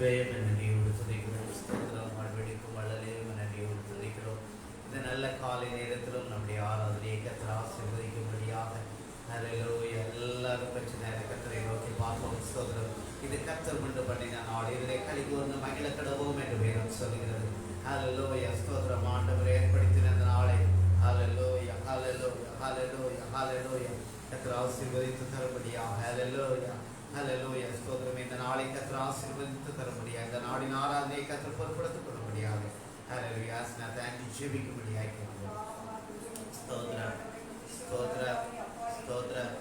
நன்றியோடு துதிக்கிறோம். ஸ்தோத்திரம். வாழ்வெளிக்கும் வள்ளலையும் நன்றியோடு துதிக்கிறோம். இந்த நல்ல காலை நேரத்திலும் நம்முடைய ஆராதனையை கர்த்தர் ஆசீர்வதிக்கும்படியாக ஹல்லேலூயா. எல்லாரும் பிரச்சனை கர்த்தரை நோக்கி பார்ப்போம். ஸ்தோத்திரம். இது கர்த்தர் உண்டு பண்ணின நாள், இதிலே களி கூர்ந்து மகிழ கடவோம் என்று வேதம் சொல்கிறது. ஹல்லேலூயா. ஸ்தோத்திரம். ஆண்டவர் ஏற்படுத்தின அந்த நாளை ஹல்லேலூயா ஹல்லேலூயா ஹல்லேலூயா ஹல்லேலூயா கர்த்தர் ஆசீர்வதித்து தரும்படியாக ஹல்லேலூயா ஹல்லேலூயா. ஸ்தோத்திரம். இந்த நாளை கர்த்தர் ஆசீர்வதித்து தரும்படியாக, இந்த நாளின் ஆராதனையை கர்த்தர் பொறுப்படுத்திக் கொள்ளும்படியாக ஹல்லேலூயா தேங்கி ஜெபிக்கும்படியாக கேட்கிறோம். ஸ்தோத்திரம் ஸ்தோத்திரம் ஸ்தோத்திரம்.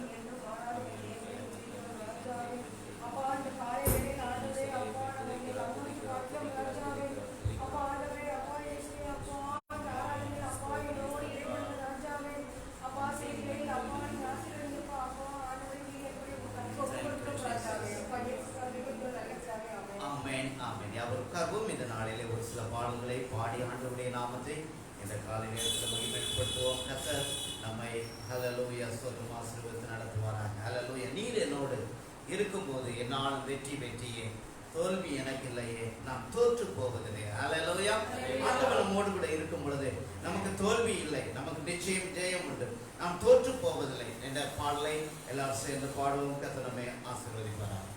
அவருக்காகவும் இந்த நாளிலே ஒரு சில பாடல்களை பாடி ஆண்டவருடைய நாமத்தை இந்த காலை நேரத்தில் மகிமைப்படுத்துவோம். கர்த்தர் நம்மை ஹல்லேலூயா ஸ்தோத்திரம் ஆசீர்வதித்து நடத்துவாராக. ஹல்லேலூயா. நீர் என்னோடு இருக்கும்போது என்னால் வெற்றி பெற்றியே, தோல்வி எனக்கு இல்லையே, நாம் தோற்று போவதில்லை. ஹல்லேலூயா. ஆண்டவர் நம்மோடு கூட இருக்கும் பொழுது நமக்கு தோல்வி இல்லை, நமக்கு நிச்சயம் ஜெயம் உண்டு, நாம் தோற்று போவதில்லை என்ற பாடலை எல்லாரும் சேர்ந்து பாடுவோம். கர்த்தர் நம்மை ஆசீர்வதிப்பாராக.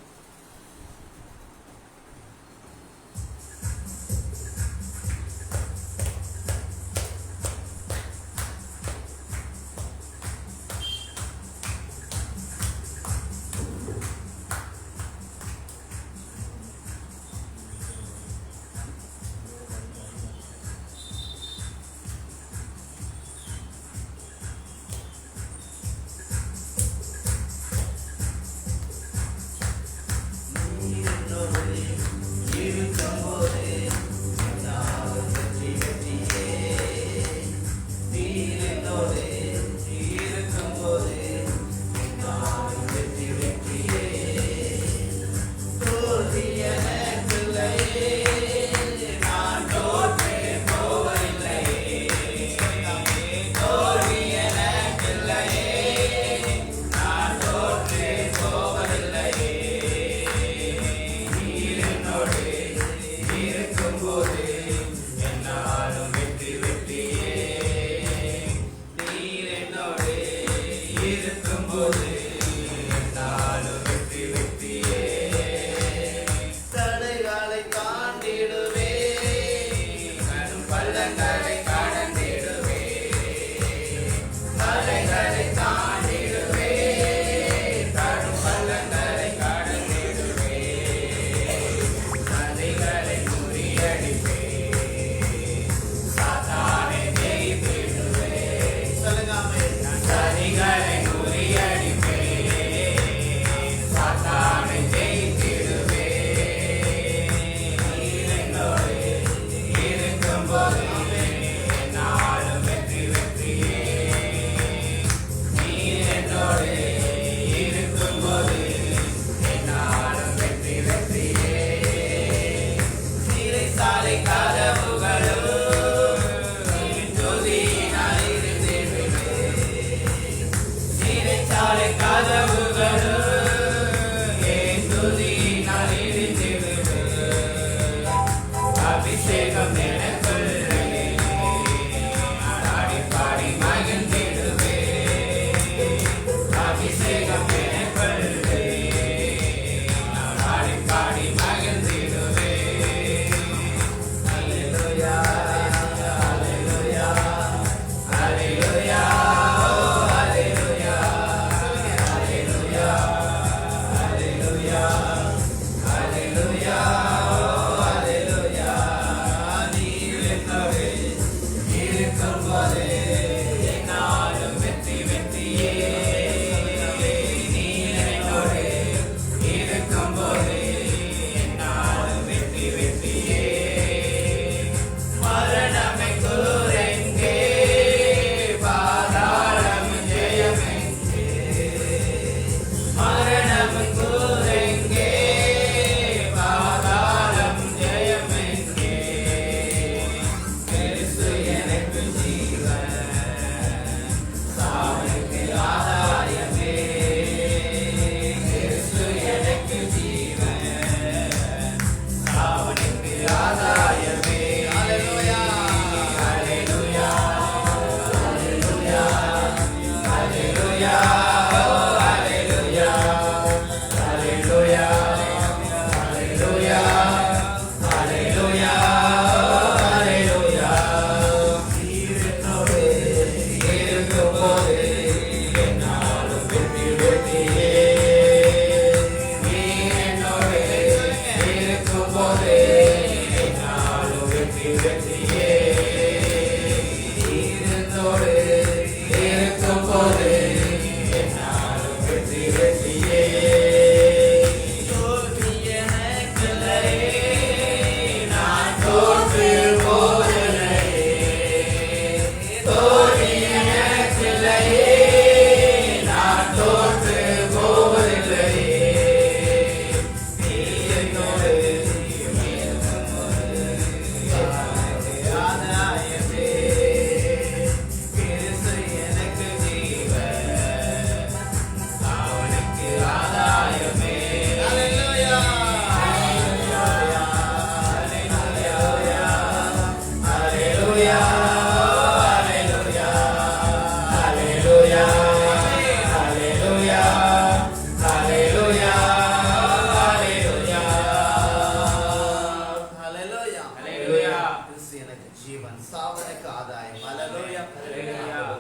எனக்கு ஆதாயம். ஹல்லேலூயா.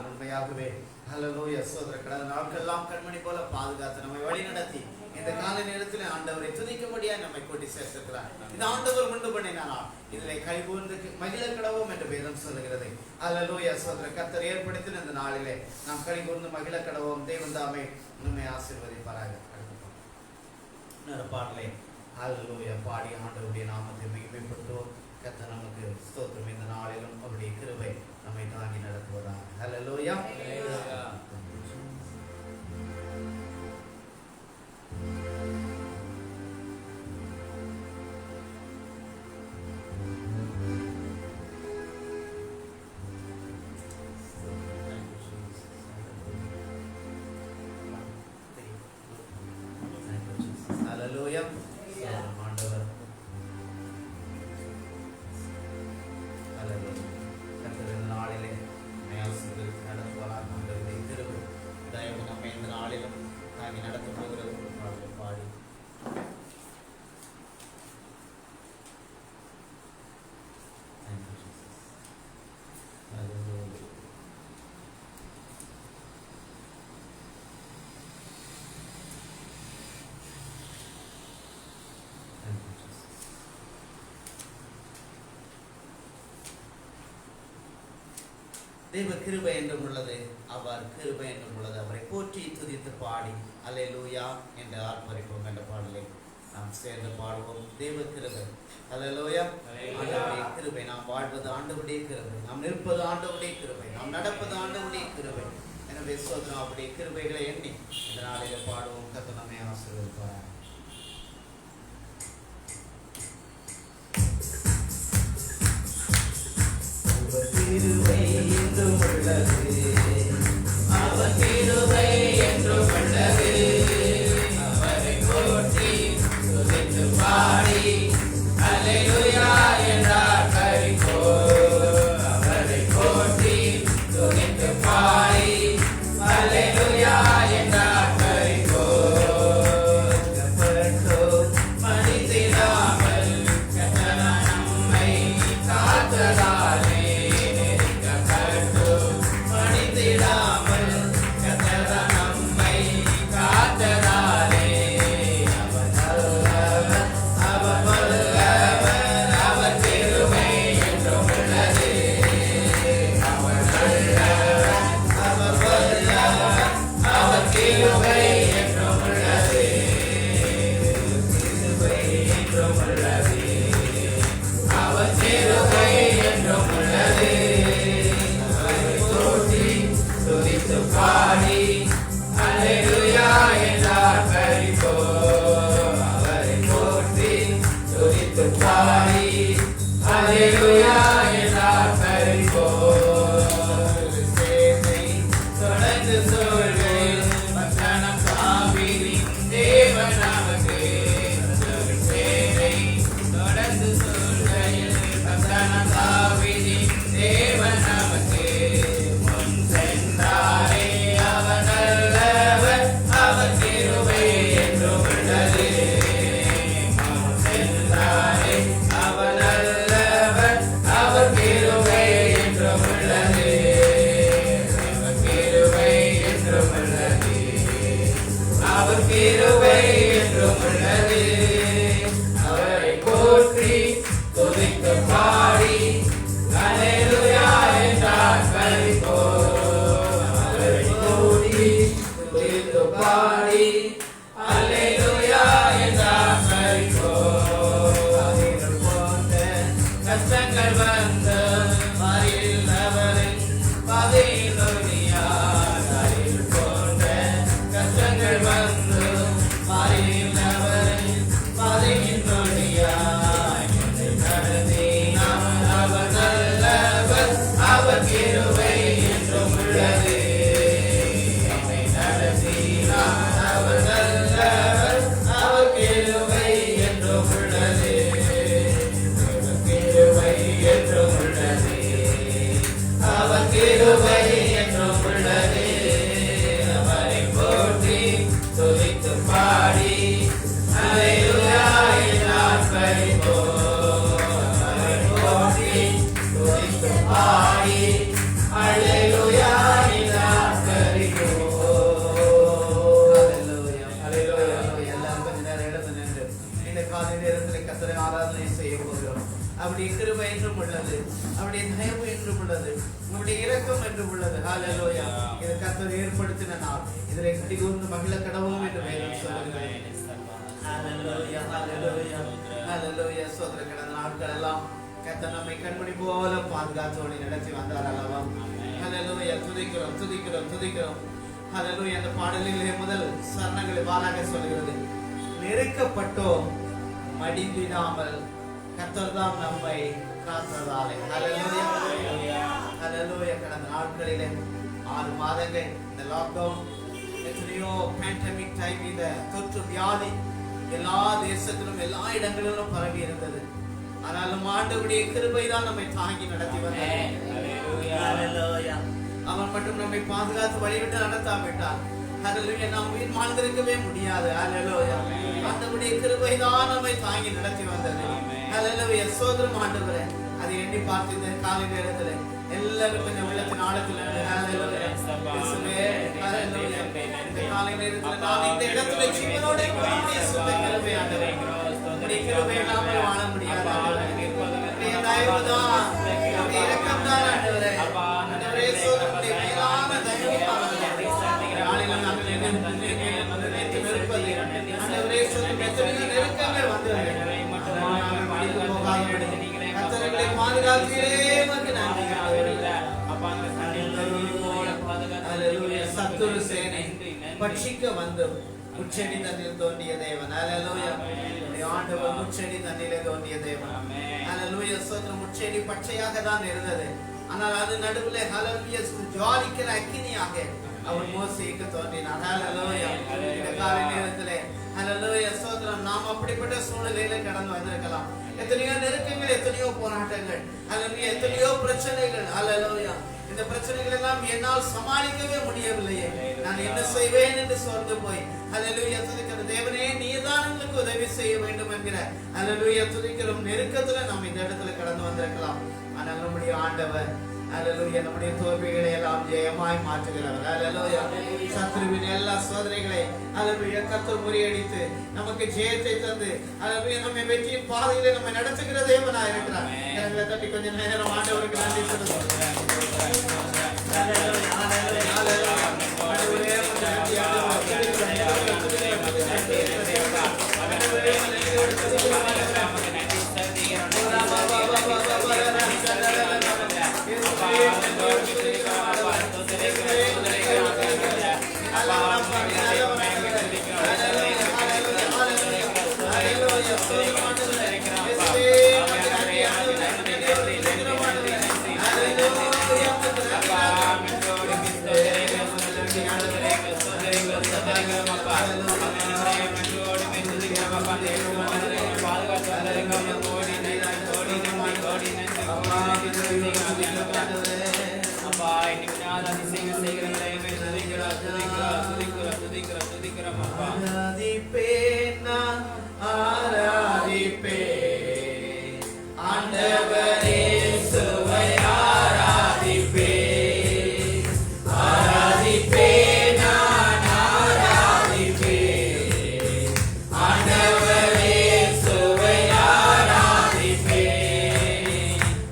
உண்மையாகவே ஹல்லேலூயா. சோதர கடந்த நாட்களெல்லாம் கண்மணி போல பாதுகாத்து நம்மை வழி நடத்தி இந்த கால நேரத்தில் ஆண்டவரை துதிக்கும்படியா நம்மை கூட்டி சேர்த்திருக்கிறார். இந்த ஆண்டவர் உண்டு பண்ணினார். இதில் கைகூர்ந்து மகிழ கடவோம் என்று வேதம் சொல்லுகிறது. ஹல்லேலூயா. சோதர கர்த்தர் ஏற்படுத்தின இந்த நாளிலே நாம் கைகூர்ந்து மகிழ கடவோம். தேவன் தாமே நம்மை ஆசீர்வதிப்பாராக. பாடலை ஹல்லேலூயா பாடி ஆண்டவருடைய நாமத்தை மகிமைப்படுத்துவோம். கர்த்தர் நமக்கு ஸ்தோத்திரம். இந்த நாளிலும் அவருடைய கிருபை நம்மை தாங்கி நடத்துவதாக. ஹல்லேலூயா. ஹல்லேலூயா. ஆண்டவர் ஹல்லேலூயா. கர்த்தர் இந்த நாளிலே நடத்துவாராக. ஆண்டவருடைய கிருபை தயவு நம்மை இந்த நாளிலும் தாங்கி நடத்த போகிறது. பாடி தேவ கிருபை என்றும் உள்ளது, அவர் கிருபை என்றும் உள்ளது. அவரை போற்றி துதித்து பாடி அல்லேலூயா என்று ஆர்ப்பரிப்போம் என்ற பாடலை நாம் சேர்ந்து பாடுவோம். தேவ கிருபை அல்லேலூயா. ஆண்டவருடைய கிருபை. நாம் வாழ்வது ஆண்டவருடைய கிருபை, நாம் நிற்பது ஆண்டவருடைய கிருபை, நாம் நடப்பது ஆண்டவருடைய கிருபை. எனவே சோதரம் அவருடைய கிருபைகளை எண்ணி இந்த நாளில பாடுவோம். கர்த்தர் நம்மை ஆசீர்வதிப்பார். கிருபை என்றும் உள்ளது, அவர் கிருபை என்றும் உள்ளது. அவரை போற்றி துதித்து பாடி அல்லேலூயா என்றார் கரிக்கோ. அவரை போற்றி துதித்து பாடி அல்லேலூயா என்றார் கரிக்கோ. மனிதிடாமல் கர்த்தர் நம்மை காத்ததாலே பாடி உங்களுடைய இரக்கம் என்று உள்ளது. ஹalleluya. இது கர்த்தர் ஏற்படுத்தின நாள். இதிலே கடிகூர்ந்து மகிழ கடவுளும் என்று வேதம் சொல்கிறது. ஹalleluya ஹalleluya ஹalleluya. சோதர கடந்த நாட்கள் எல்லாம் கர்த்தர் நம்மை கண்மணி போல பாதுகாத்தோடு நடத்தி வந்தார் அல்லவா? ஹalleluya. துதிக்கிறோம் துதிக்கிறோம் துதிக்கிறோம். ஹalleluya. அந்த பாடலிலே முதல் சரணங்களை வாராக சொல்கிறது. நெருக்கப்பட்டோம் மடிந்திடாமல் கர்த்தர் தான் நம்மை காத்ததாலே. ஹalleluya ஹalleluya. கடந்த நாட்களிலே 6 மாதங்கள் இந்த லாக்டவுன், எத்தனையோ பேண்டமிக் டைம், இந்த தொற்று வியாதி எல்லா தேசத்திலும் எல்லா இடங்களிலும் பரவி இருந்தது. ஆனாலும் ஆண்டவருடைய கிருபை தான் நம்மை தாங்கி நடத்தி வந்தது. ஹalleluya. அவன் மட்டும் நம்மை பாதுகாத்து வழிவிட்டு நடத்தாவிட்டால் ஹalleluya நாம் உயிர் வாழ்ந்திருக்கவே முடியாது. ஹalleluya. ஆண்டவருடைய கிருபை தான் நம்மை தாங்கி நடத்தி வந்தது. ஹalleluya. சோதரம் ஆண்டவரே, அதை எண்ணி பார்த்து இந்த காலை நேரத்தில் எல்லாரும் கொஞ்சம் உள்ளத்தின் ஆழத்தில் ஹalleluya இயேசுவே ஹalleluya இந்த காலை நேரத்தில் நான் இந்த இடத்துல ஜீவனோட இருக்கிறேன். சுத்த கிருபை ஆண்டவரே, உம்முடைய கிருபை இல்லாமல் வாழ முடியாது ஆண்டவரே. உம்முடைய தயவு தான், உம்முடைய இரக்கம் தான் ஆண்டவரே. ஆண்டவரே சோதரனுடைய மேலான தயவு ஆண்டவரே. நாளில் நாங்கள் நினைத்து நிற்பது ஆண்டவரே சோதரனுடைய எத்தனையோ நெருக்கங்கள் வந்தது. நாங்கள் மடிந்து போகாதபடி கர்த்தரை பாதுகாக்கிறே வந்து நன்றி ஆண்டவரே. ஹalleluya. சத்துரு சேனை பட்சிக்க வந்து முச்செடி தண்ணில் தோன்றிய தேவன். ஹalleluya. ஆண்டவர் முச்செடி தண்ணிலே தோன்றிய தேவன். ஹalleluya. சோதரம் முச்செடி பச்சையாக தான் இருந்தது. ஆனால் அது நடுவில் ஹalleluya ஜுவாலிக்கிற அக்கினியாக அவர் மோசேக்கு தோன்றினார். ஹalleluya. இந்த காலை நேரத்திலே ஹalleluya சோதரம் நாம் அப்படிப்பட்ட சூழ்நிலையில கடந்து வந்திருக்கலாம். எத்தனையோ நெருக்கங்கள், எத்தனையோ போராட்டங்கள், ஹalleluya எத்தனையோ பிரச்சனைகள். ஹalleluya. இந்த பிரச்சனைகள் எல்லாம் என்னால் சமாளிக்கவே முடியவில்லையே, நான் என்ன செய்வேன் என்று சோர்ந்து போய் ஹalleluya துதிக்கிற தேவனே நீர்தான் எங்களுக்கு உதவி செய்ய வேண்டும் என்கிற ஹalleluya துதிக்கிற நெருக்கத்துல நாம் இந்த இடத்துல கடந்து வந்திருக்கலாம். ஆனால் நம்முடைய ஆண்டவர் ஹalleluya நம்முடைய தோல்விகளை எல்லாம் ஜெயமாய் மாற்றுகிறவர். ஹalleluya சத்துருவின் எல்லா சோதனைகளை ஹalleluya கர்த்தர் முறியடித்து நமக்கு ஜெயத்தை தந்து ஹalleluya நம்மை வெற்றியின் பாதையிலே நம்மை நடத்துகிற தேவனாய் இருக்கிறார். கரங்களை தட்டி கொஞ்ச நேரம் ஆண்டவருக்கு நன்றி சொல்லுங்க. ஹalleluya ஹalleluya ஹalleluya. ஆண்டவரே நன்றி ஆண்டவரே.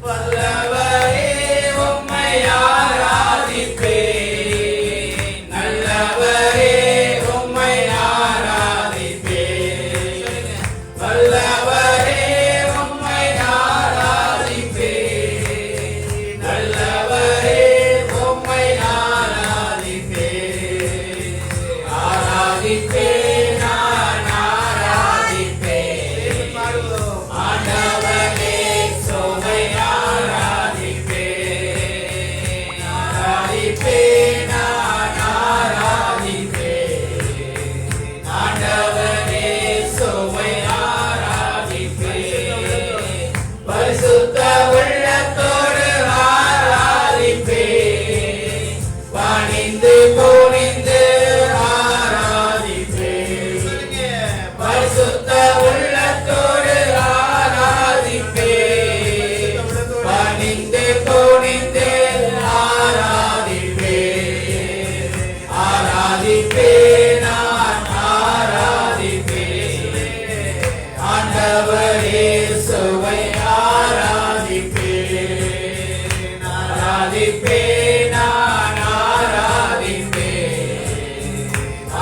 வல்லவரே நான் ஆராதிப்பேன்.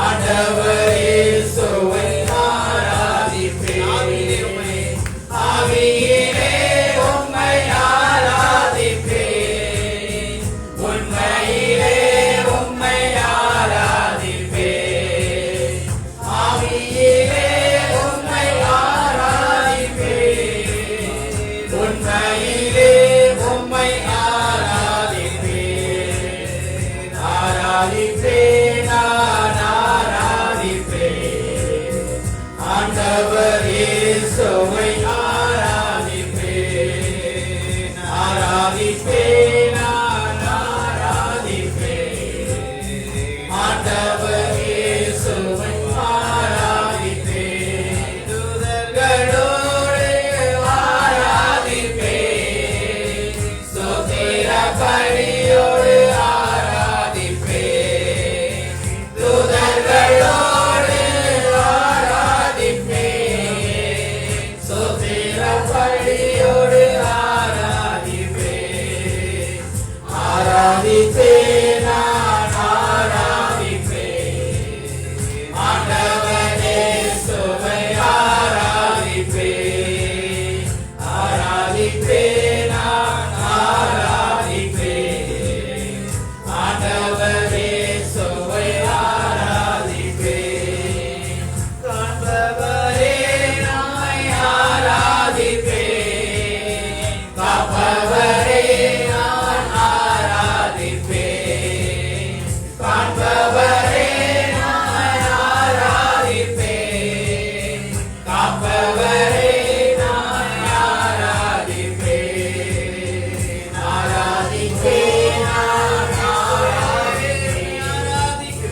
ஆண்டவர் இயேசுவை ஆராதிப்பேன். ஆவியிலே உம்மை ஆராதிப்பேன். உண்மையிலே உம்மை ஆராதிப்பேன். ஆவியிலே உம்மை ஆராதிப்பேன். உண்மையிலே உம்மை ஆராதிப்பேன். ஆராதிப்பேன் நான் ஆராதிப்பேன். ஆண்டவர் இயேசுவை ஆராதிப்பேன். ஆராதிப்பேன் நான் ஆராதிப்பேன். ஆண்டவர் இயேசுவை ஆராதிப்பேன். தூதர்களோடு ஆராதிப்பேன். ஸ்தோத்திர பலியோடு ஆராதிப்பேன். தூதர்களோடு ஆராதிப்பேன். ஸ்தோத்திர பலியோடு ஆராதிப்பேன். ஆராதிப்பேன் நான் ஆராதிப்பேன். ஆண்டவர் இயேசுவை ஆராதிப்பேன். ஆராதிப்பேன் நான் ஆராதிப்பேன். ஆண்டவர் இயேசுவை ஆராதிப்பேன். காண்பவரே நம்மை ஆராதிப்பேன். காப்பவரே நான் ஆராதிப்பேன். காண்பவரே நம்மை ஆராதிப்பேன். காப்பவரே நான் ஆராதிப்பேன். ஆராதிப்பேன் நான் ஆராதிப்பேன்.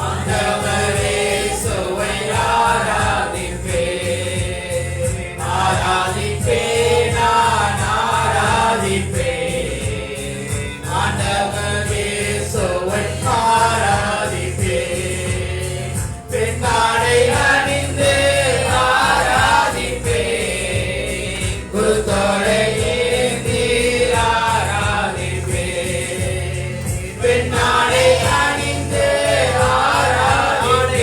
ஆண்டவர் இயேசுவை ஆராதிப்பேன். ஆராதிப்பேன் நான் ஆராதிப்பேன். ஆண்டவர் இயேசுவை ஆராதிப்பேன். பெண்ணாடை அணிந்து ஆராதிப்பேன். குருத்தோலை ஏந்தி ஆராதிப்பேன். பெண்ணாடை அணிந்து ஆராதிப்பேன்.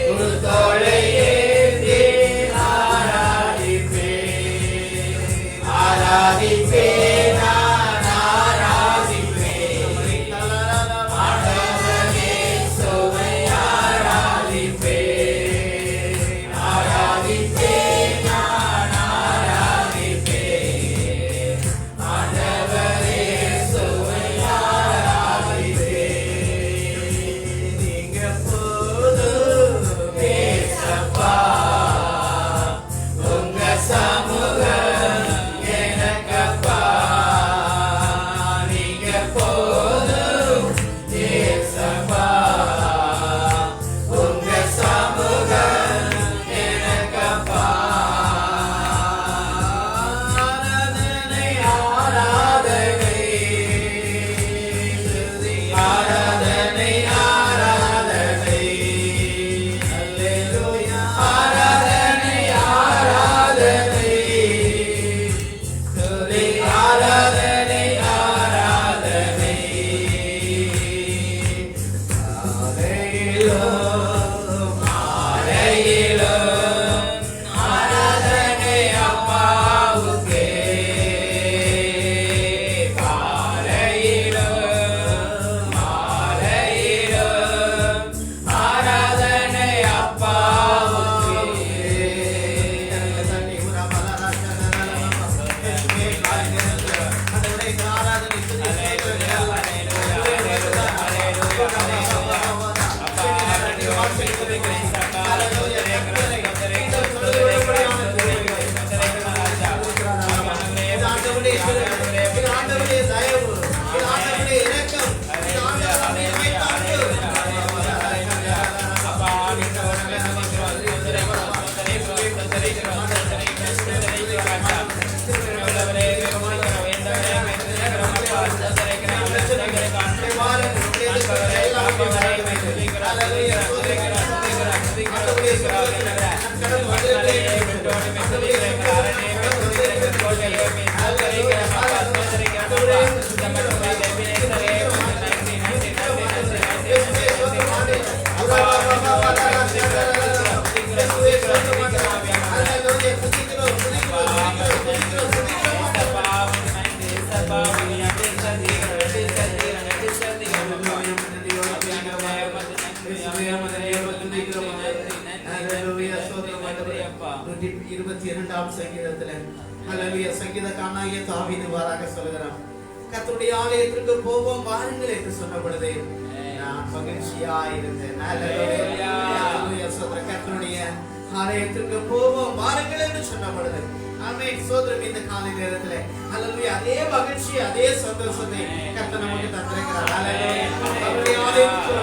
குருத்தோலை ஏந்தி ஆராதிப்பேன். ஆராதிப்பேன் நான் ஆராதிப்பேன். ஆண்டவர் இயேசுவை ஆராதிப்பேன். ஆராதிப்பேன் நான் ஆராதிப்பேன். ஆண்டவர் இயேசுவை ஆராதிப்பேன். நீங்க போதும் ஏசப்பா. உங்க சமூகம் எனக்கப்பா. நீங்க போதும் ஏசப்பா. உங்க சமூகம் எனக்கப்பா. ஆராதனை ஆராதனை ஆராதனை ஆராதனை. அல்லேலூயா. ஆராதனை ஆராதனை. துதி ஆராதனை ஆராதனை. மாலையிலும் மாலையிலும் ஆராதனை அப்பாவுக்கே. காலையிலும் மாலையிலும் ஆராதனை அப்பாவுக்கே. Hallelujah. சங்கீதக்காரனாகிய தாவீது இவ்வாறாக சொல்கிறான், கர்த்தருடைய ஆலயத்திற்கு போவோம் வாருங்கள் என்று சொன்ன பொழுது நான் மகிழ்ச்சியா இருந்தேன். கர்த்தருடைய ஆலயத்திற்கு போவோம் வாருங்கள் என்று சொன்ன பொழுது ஆமென். சோதரம் இந்த காலை நேரத்தில் அல்லேலூயா அதே மகிழ்ச்சி அதே சந்தோஷத்தை கர்த்தர் நமக்கு தந்திருக்கிறார். அல்லேலூயா அவருடைய ஆலயத்திற்கு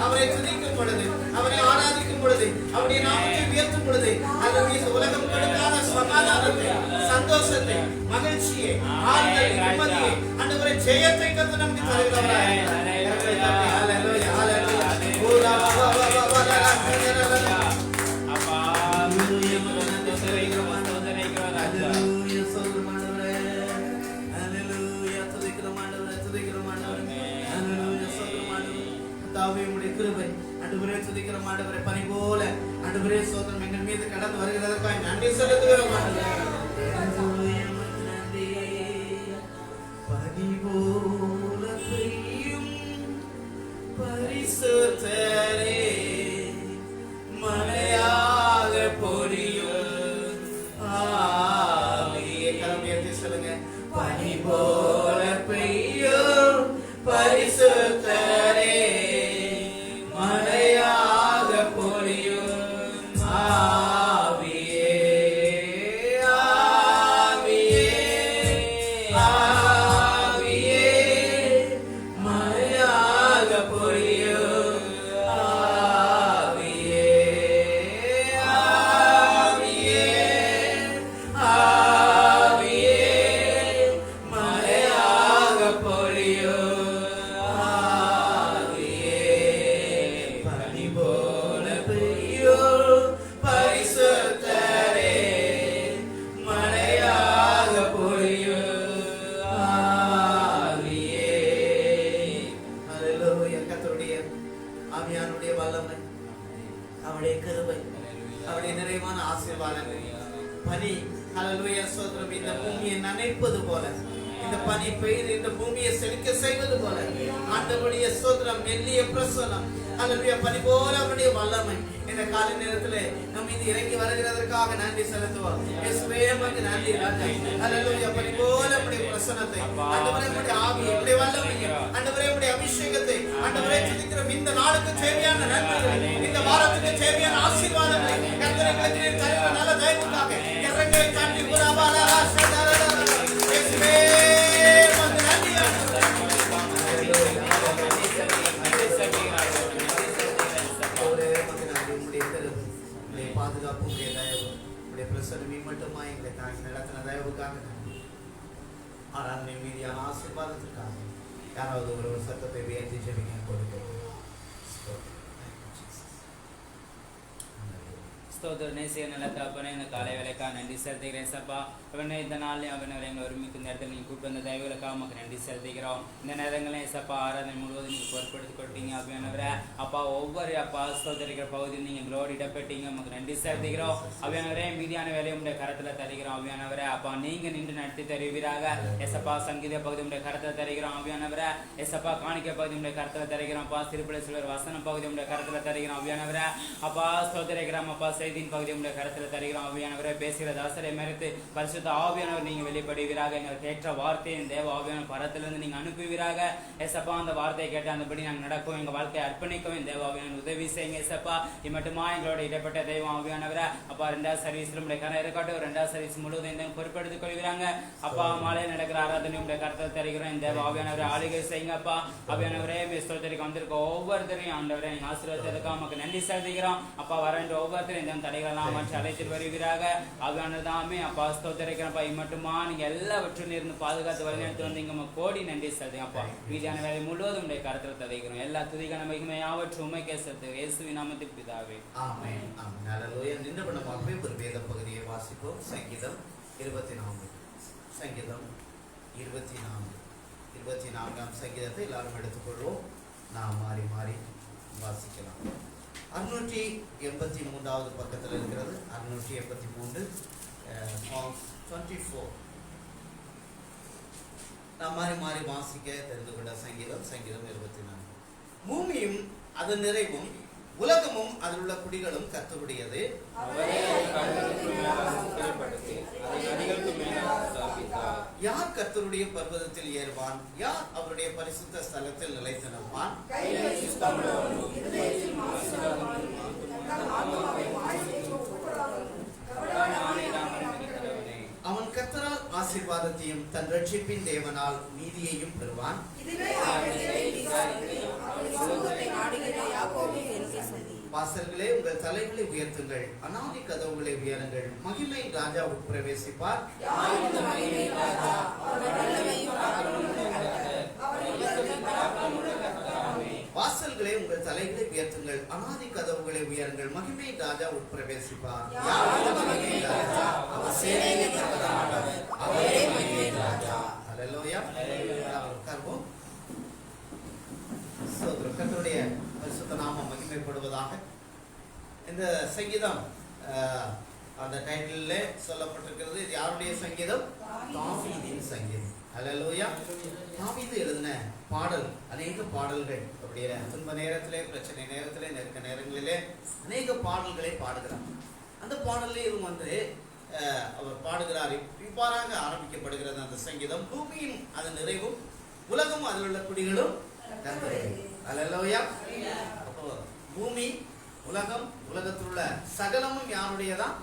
அவரை துதிக்கும் பொழுது அவரை ஆராதிக்கும் பொழுது அவருடைய நாமத்தை உயர்த்தும் பொழுது அல்லேலூயா உலகம் கொடுக்காத சமாதானத்தை சந்தோஷத்தை மகிழ்ச்சியை ஆறுதலை நிம்மதியை ஆண்டவரே ஜெயத்தை கர்த்தர் நமக்கு தருகிறார். அல்லேலூயா அல்லேலூயா ஓலா வா வா வா வா அப்பா அல்லேலூயா மகனே துதிக்கிறோம் ஆண்டவரே அல்லேலூயா சோதரம் ஆண்டவரே அல்லேலூயா துதிக்கிறோம் ஆண்டவரே துதிக்கிறோம் ஆண்டவரே அல்லேலூயா சோதரம் ஆண்டவரே தாவே உம்முடைய கிருபை ஆண்டவரே துதிக்கிறோம் ஆண்டவரே பனி போல ஆண்டவரே சோதரம் எங்கள் மீது கடந்து வருகிறதற்காக நன்றி செலுத்துகிறோம் ஆண்டவரே. அல்லேலூயா நன்றி பனி போல பெய்யும் பரிசுத்தரே மழையாக பொழியும் ஆவியே கரமையத்தை சொல்லுங்க. பனி போல பெய்யும் பரிசுத்தரே மழையாக பொழியும் ஆவியே ஆவியே ஆவியே மழையாக பொழியும் ஆவியே ஆவியே ஆவியே மழையாக பொழியும் ஆவியே பனி போல பெய்யும் பரிசுத்தரே மழையாக பொழியும் ஆவியே. அல்லேலூயா கர்த்தருடைய ஆவியானுடைய வல்லமை அவருடைய கிருபை அவருடைய நிறைவான ஆசீர்வாதங்கள் பனி அல்லேலூயா சோதரம் இந்த பூமியை நனைப்பது போல இந்த பனி பெய்து இந்த பூமியை செழிக்க செய்வது போல ஆண்டவருடைய சோதரம் மெல்லிய பிரசன்னம் அல்லேலூயா பனி போல அவருடைய வல்லமை இந்த காலை நேரத்திலே நம் மீது இறங்கி வருகிறதற்காக நன்றி செலுத்துவோம். இயேசுவே உமக்கு நன்றி ராஜா. அல்லேலூயா பனி போல உம்முடைய பிரசன்னத்தை ஆண்டவரே உம்முடைய ஆவியை உம்முடைய வல்லமையை ஆண்டவரே உம்முடைய அபிஷேகத்தை ஆண்டவரே துதிக்கிறோம். இந்த நாளுக்கு தேவையான நன்மைகளை இந்த வாரத்துக்கு தேவையான ஆசீர்வாதங்களை கர்த்தர் எங்களுக்கு நீர் தருகிற நல்ல தயவுக்காக கரங்களை தாண்டி புறாபாலா ராஷதாரா இயேசுவே உமக்கு நன்றி பாதுகாப்பு உடைய தயவு உடைய பிரசன்னமே மட்டுமா எங்களை தாங்கி நடத்தின தயவுக்காக ஆராதனை மீதியான ஆசீர்வாதத்திற்காக யாராவது ஒரு சத்தத்தை உயர்த்தி ஜெபிக்க கொடுக்கிறோம். ஸ்தோத்திரம் நேசிய நல்ல தகப்பனே, இந்த காலை வேலைக்காக நன்றி செலுத்துகிறேன் சப்பா. அவனை இந்த நாளில் அவனை எங்களை ஒருமிக்கு இந்த இடத்துல நீங்கள் கூப்பிட்டு வந்த தயவுகளுக்காக நமக்கு நன்றி செலுத்துகிறோம். இந்த நேரங்களே சப்பா ஆராதனை முழுவதும் நீங்கள் பொறுப்படுத்தி கொடுத்தீங்க அப்படியானவரை அப்பா ஒவ்வொரு அப்பா ஸ்தோத்திரிக்கிற பகுதியில் நீங்கள் எங்களோடு இடப்பட்டீங்க, நமக்கு நன்றி செலுத்துகிறோம். அவையானவரே மீதியான வேலையை உடைய கரத்தில் தருகிறோம். அவையானவரை அப்பா நீங்கள் நின்று நடத்தி தருவீராக. எசப்பா சங்கீத பகுதி உடைய கரத்தில் தருகிறோம். அவையானவரை எசப்பா காணிக்க பகுதி உடைய கரத்தில் தருகிறோம். அப்பா திருப்பதி சிலர் வசன பகுதி உடைய கரத்தில் தருகிறோம். அவையானவரை அப்பா ஸ்தோத்திரிக்கிறோம். அப்பா செய்தியின் பகுதி உடைய கரத்தில் தருகிறோம். அவையானவரை பேசுகிற தாசரை மறைத்து பரிசுத்த ஆவியானவர் நீங்க வெளிப்படுவீராக. எங்களுக்கு ஏற்ற வார்த்தையை தேவ ஆவியான பரத்திலிருந்து நீங்க அனுப்புவீராக. எசப்பா அந்த வார்த்தையை கேட்டு அந்தபடி நாங்கள் நடக்கும், எங்க வாழ்க்கையை அர்ப்பணிக்கவும் தேவ ஆவியான உதவி செய்யுங்க. எசப்பா மட்டுமா எங்களோட இடப்பட்ட தெய்வ ஆவியானவரை அப்பா 2வது சர்வீஸ் உடைய கரை இருக்கட்டும், 2வது சர்வீஸ் முழுவதும் பொறுப்படுத்திக் கொள்கிறாங்க. அப்பா மாலையில் நடக்கிற ஆராதனை உடைய கருத்தில் தருகிறோம். இந்த தேவ ஆவியானவரை ஆளுகை செய்யுங்க. அப்பா ஆவியானவரே ஸ்தோத்திரிக்க வந்திருக்க ஒவ்வொருத்தரையும் ஆண்டவரை நீங்க ஆசீர்வாதத்துக்காக நமக்கு நன்றி செலுத்துகிறோம். அப்பா வரன்ற ஒவ்வொருத்தரையும் இந்த தடைகளெல்லாம் மாற்றி அழைத்து வருவீராக. ஆவியானதாமே அப்பா ஸ்தோத்திரிக்கிறப்பா மட்டுமா நீங்க எல்லாவற்றும் இருந்து பாதுகாத்து வழிநடத்தி வந்தீங்க, நம்ம கோடி நன்றி செலுத்துங்க. அப்பா மீதியான வேலை முழுவதும் உடைய கருத்தில் தருகிறோம். எல்லா துதிக்கான மகிமை யாவற்றும் உண்மைக்கே செலுத்து இயேசுவின் நாமத்தில் பிதாவே ஆமென். ஆமென். ஹல்லேலூயா. நின்று பண்ணமாக ஒரு வேத பகுதியை வாசிப்போம். சங்கீதம் 24 சங்கீதம் 24ஆம் சங்கீதத்தை எல்லாரும் எடுத்துக்கொள்வோம். நாம் மாறி மாறி வாசிக்கலாம். 683வது பக்கத்தில் இருக்கிறது. 683 24 நான் மாறி மாறி வாசிக்க தெரிந்து கொண்ட சங்கீதம் 24. பூமியும் அதன் நிறைவும் உலகமும் அதில் உள்ள குடிகளும் கர்த்தருடையது. யார் கர்த்தருடைய பர்வதத்தில் ஏறுவான்? யார் அவருடைய பரிசுத்த ஸ்தலத்தில் நிலைத்து நிற்பான்? அவன் கர்த்தரால் ஆசீர்வாதத்தையும் தன் ரட்சிப்பின் தேவனால் நீதியையும் பெறுவான். வாசல்களே, உங்கள் தலைகளை உயர்த்துங்கள், அநாதி கதவுகளை உயருங்கள், மகிமை ராஜா உட்பிரவேசிப்பார். வாசல்களே, உங்கள் தலைகளை உயர்த்துங்கள், அநாதி கதவுகளை உயருங்கள், மகிமை ராஜா உட்பிரவேசிப்பார். கர்த்தருடைய பரிசுத்த நாமம் மகிமைப்படுவதாக. இந்த சங்கீதம் அந்த டைட்டில்ல சொல்லப்பட்டிருக்கிறது. இது யாருடைய சங்கீதம்? தாவீதின் சங்கீதம். அல்லேலூயா. தாவீது எழுதின பாடல், அநேக பாடல்கள். அப்படியே துன்ப நேரத்திலே, பிரச்சனை நேரத்திலே, நெருக்க நேரங்களிலே அநேக பாடல்களை பாடுகிறார். அந்த பாடலே இது அவர் பாடுகிறார். இவ்வாறாக ஆரம்பிக்கப்படுகிறது அந்த சங்கீதம். பூமியும் அதன் நிறைவும் உலகம் அதில் உள்ள குடிகளும் கர்த்தருடையது. அல்லேலூயா. அப்போ பூமி, உலகம், உலகத்தில் உள்ள சகலமும் யாருடையதான்?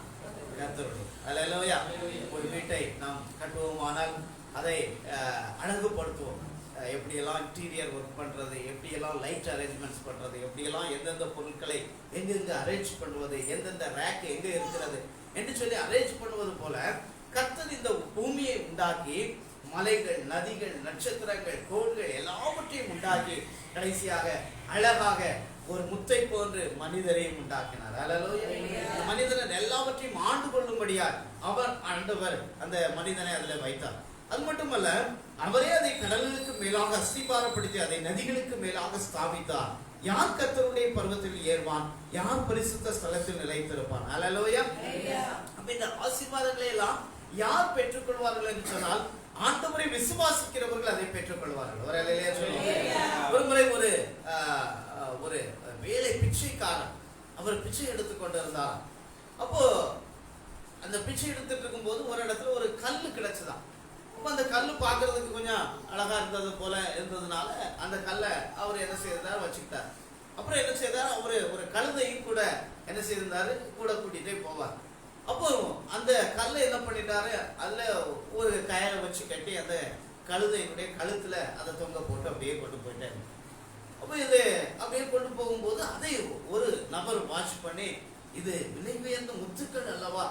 கர்த்தருடைய. அல்லேலூயா. ஒரு வீட்டை நாம் கட்டுவோமானால் அதை அழகுபடுத்துவோம். எப்படியெல்லாம் இன்டீரியர் ஒர்க் பண்றது, எப்படியெல்லாம் லைட் அரேஞ்ச்மெண்ட்ஸ் பண்றது, எப்படியெல்லாம் எந்தெந்த பொருட்களை எங்கெங்க அரேஞ்ச் பண்ணுவது, எந்தெந்த ரேக் எங்க இருக்கிறது என்று சொல்லி அரேஞ்ச் பண்ணுவது போல கர்த்தர் இந்த பூமியை உண்டாக்கி மலைகள், நதிகள், நட்சத்திரங்கள், கோள்கள் எல்லாவற்றையும் உண்டாக்கி கடைசியாக அழகாக ஒரு முத்தை போன்று மனிதரையும் உண்டாக்கினார். அல்லேலூயா. மனிதன் எல்லாவற்றையும் ஆண்டு கொள்ளும்படியார் அவர் ஆண்டவர் அந்த மனிதனை அதில் வைத்தார். அது மட்டுமல்ல, அவரே அதை கடல்களுக்கு மேலாக அஸ்திபாரப்படுத்தி அதை நதிகளுக்கு மேலாக ஸ்தாபித்தார். யார் கர்த்தருடைய பர்வதத்தில் ஏறுவான்? யார் பரிசுத்த ஸ்தலத்தில் நிலைத்திருப்பான்? அல்லேலூயா. அப்ப இந்த ஆசீர்வாதங்களை எல்லாம் யார் பெற்றுக்கொள்வார்கள் என்று சொன்னால், ஆண்டவரை விசுவாசிக்கிறவர்கள் அதை பெற்றுக்கொள்வார்கள். ஒரு முறை ஒரு வேலை பிச்சைக்காரன், அவர் பிச்சை எடுத்துக் கொண்டிருந்தார். அப்போ அந்த பிச்சை எடுத்துட்டு இருக்கும் போது ஒரு இடத்துல ஒரு கல்லு கிடைச்சதான். அப்போ அந்த கல்லு பார்க்கறதுக்கு கொஞ்சம் அழகா இருந்தது போல இருந்ததுனால அந்த கல்லை அவர் என்ன செய்தார், வச்சுக்கிட்டார். அப்புறம் என்ன செய்தார், அவரு ஒரு கழுதையும் கூட என்ன செய்திருந்தாரு, கூட கூட்டிகிட்டே போவார். அப்போ அந்த கல்லை என்ன பண்ணிட்டாரு, அதுல ஒரு கயரை வச்சு கட்டி அந்த கழுதையினுடைய கழுத்துல அதை தொங்க போட்டு அப்படியே கொண்டு போயிட்டாரு. அப்போ இது அப்படியே கொண்டு போகும்போது அதை ஒரு நபர் வாட்ச் பண்ணி, இது விலை உயர்ந்த முத்துக்கள் அல்லவா,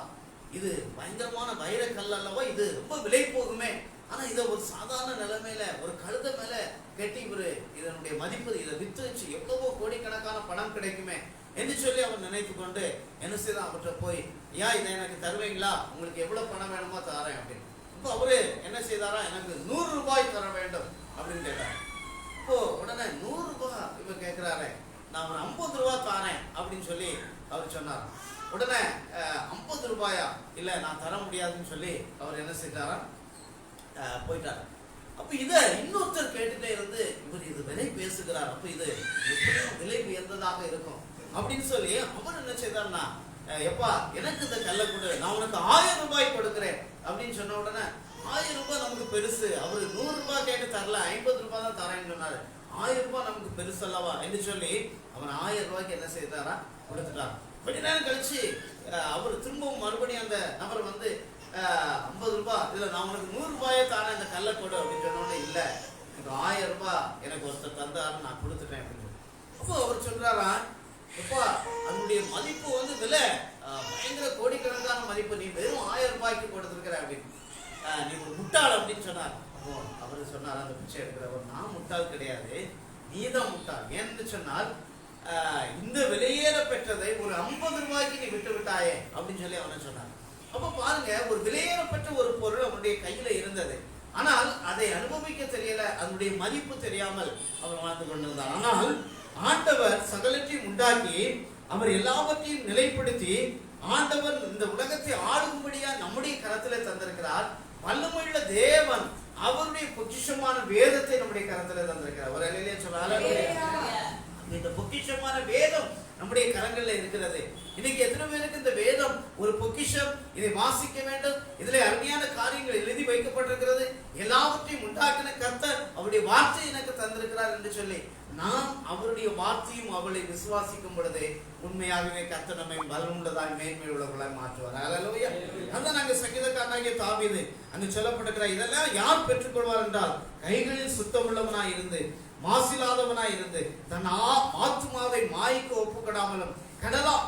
இது பயங்கரமான வைரக்கல் அல்லவா, இது ரொம்ப விலை போகுமே, ஆனா இதை ஒரு சாதாரண நிலைமையில ஒரு கழுதை மேல கட்டி இவரு இதனுடைய மதிப்பு, இதை வித்து வச்சு எவ்வளவோ கோடிக்கணக்கான பணம் கிடைக்குமே என்று சொல்லி அவர் நினைத்து கொண்டு என்ன செய்தான், அவர்கிட்ட போய், ஏன் இதை எனக்கு தருவீங்களா, உங்களுக்கு எவ்வளவு பணம் வேணுமோ தரேன் அப்படின்னு. இப்போ அவரு என்ன செய்தாரா, எனக்கு 100 ரூபாய் தர வேண்டும் அப்படின்னு கேட்டார். இப்போ உடனே 100 ரூபாய் இவர் கேட்கிறாரு, நான் 50 ரூபாய் தரேன் அப்படின்னு சொல்லி அவர் சொன்னார். உடனே 50 ரூபாயா, இல்லை நான் தர முடியாதுன்னு சொல்லி அவர் என்ன செய்தாரா, போயிட்டார். அப்ப இதை இன்னொருத்தர் கேட்டுட்டே இருந்து, இவர் இது விலை பேசுகிறார், அப்ப இது எப்படியும் விலை உயர்ந்ததாக இருக்கும் அப்படின்னு சொல்லி அவர் என்ன செய்தார்னா, எப்பா எனக்கு இந்த கல்லை கொடு, நான் உனக்கு 1000 ரூபாய் கொடுக்கிறேன் அப்படின்னு சொன்ன உடனே 1000 ரூபாய் நமக்கு பெருசு, அவரு 100 ரூபாய் கேட்டு தரல, 50 ரூபாய் தான் தரேன்னு சொன்னாரு, 1000 ரூபாய் நமக்கு பெருசு அல்லவா என்று சொல்லி அவன் 1000 ரூபாய்க்கு என்ன செய்தாரா, கொடுத்துட்டார். கொஞ்ச நேரம் கழிச்சு அவர் திரும்பவும் மறுபடியும் அந்த நபர் வந்து 50 ரூபாய், இல்ல நான் உனக்கு 100 ரூபாயே தானே இந்த கல்லை கொடு அப்படின்னு சொன்னோடனே, இல்ல எனக்கு 1000 ரூபாய் எனக்கு ஒருத்தர் தந்தாரு, நான் கொடுத்துட்டேன் அப்படின்னு. அப்போ அவர் சொல்றாரா, எப்பா அதனுடைய மதிப்பு வந்து விலை பயங்கர கோடிக்கணக்கான மதிப்பு, நீ வெறும் 1000 ரூபாய்க்கு கொடுத்துருக்கிற அப்படின்னு, நீ ஒரு முட்டாள் அப்படின்னு சொன்னார். அப்போ அவர் சொன்னார், அந்த பிச்சை எடுக்கிறவர், நான் முட்டாள் கிடையாது, நீதான் முட்டாள். ஏன்னு சொன்னால், இந்த விலையேற பெற்றதை ஒரு 50 ரூபாய்க்கு நீ விட்டு விட்டாயே அப்படின்னு சொல்லி அவனை சொன்னார். அப்ப பாருங்க, ஒரு விலையேறப்பட்ட ஒரு பொருள் அவனுடைய கையில இருந்தது, ஆனால் அதை அனுபவிக்க தெரியல, அதனுடைய மதிப்பு தெரியாமல் அவன் வாழ்ந்து கொண்டிருந்தான். ஆனால் ஆண்டவர் சகலத்தையும் உண்டாக்கி அவர் எல்லாவற்றையும் நிலைப்படுத்தி ஆண்டவர் இந்த உலகத்தை ஆளும்படியா நம்முடைய கரத்திலே தந்திருக்கிறார். வல்லமையுள்ள தேவன் அவருடைய பொக்கிஷமான வேதத்தை நம்முடைய கரத்துல தந்திருக்கிறார். ஒரு அல்லேலூயா சொல்லுங்க. இந்த பொக்கிஷமான வேதம் நம்முடைய கரங்கள்ல இருக்கிறது. இன்னைக்கு எத்தனை பேருக்கு இந்த வேதம் ஒரு பொக்கிஷம், இதை வாசிக்க வேண்டும், இதுல அருமையான காரியங்கள் எழுதி வைக்கப்பட்டிருக்கிறது, எல்லாவற்றையும் உண்டாக்கின கர்த்தர் அவருடைய வார்த்தை எனக்கு தந்திருக்கிறார் என்று சொல்லி நாம் அவருடைய வார்த்தையும் அவளை விசுவாசிக்கும் பொழுது உண்மையாகவே கர்த்தர் நம்மை பலமுள்ளதாய் மேன்மை உள்ளவர்களாய் மாற்றுவார். அல்லேலூயா. அதான் நாங்க சங்கீதக்காரனாகிய தாவீது அங்கு சொல்லப்பட்டிருக்கிறார். இதெல்லாம் யார் பெற்றுக்கொள்வார் என்றால், கைகளில் சுத்தமுள்ளவனாய் இருந்து மாசில்லாதவனாய் இருந்து தன் ஆத்துமாவை மாய்க்கு ஒப்புக்கொடாமலும்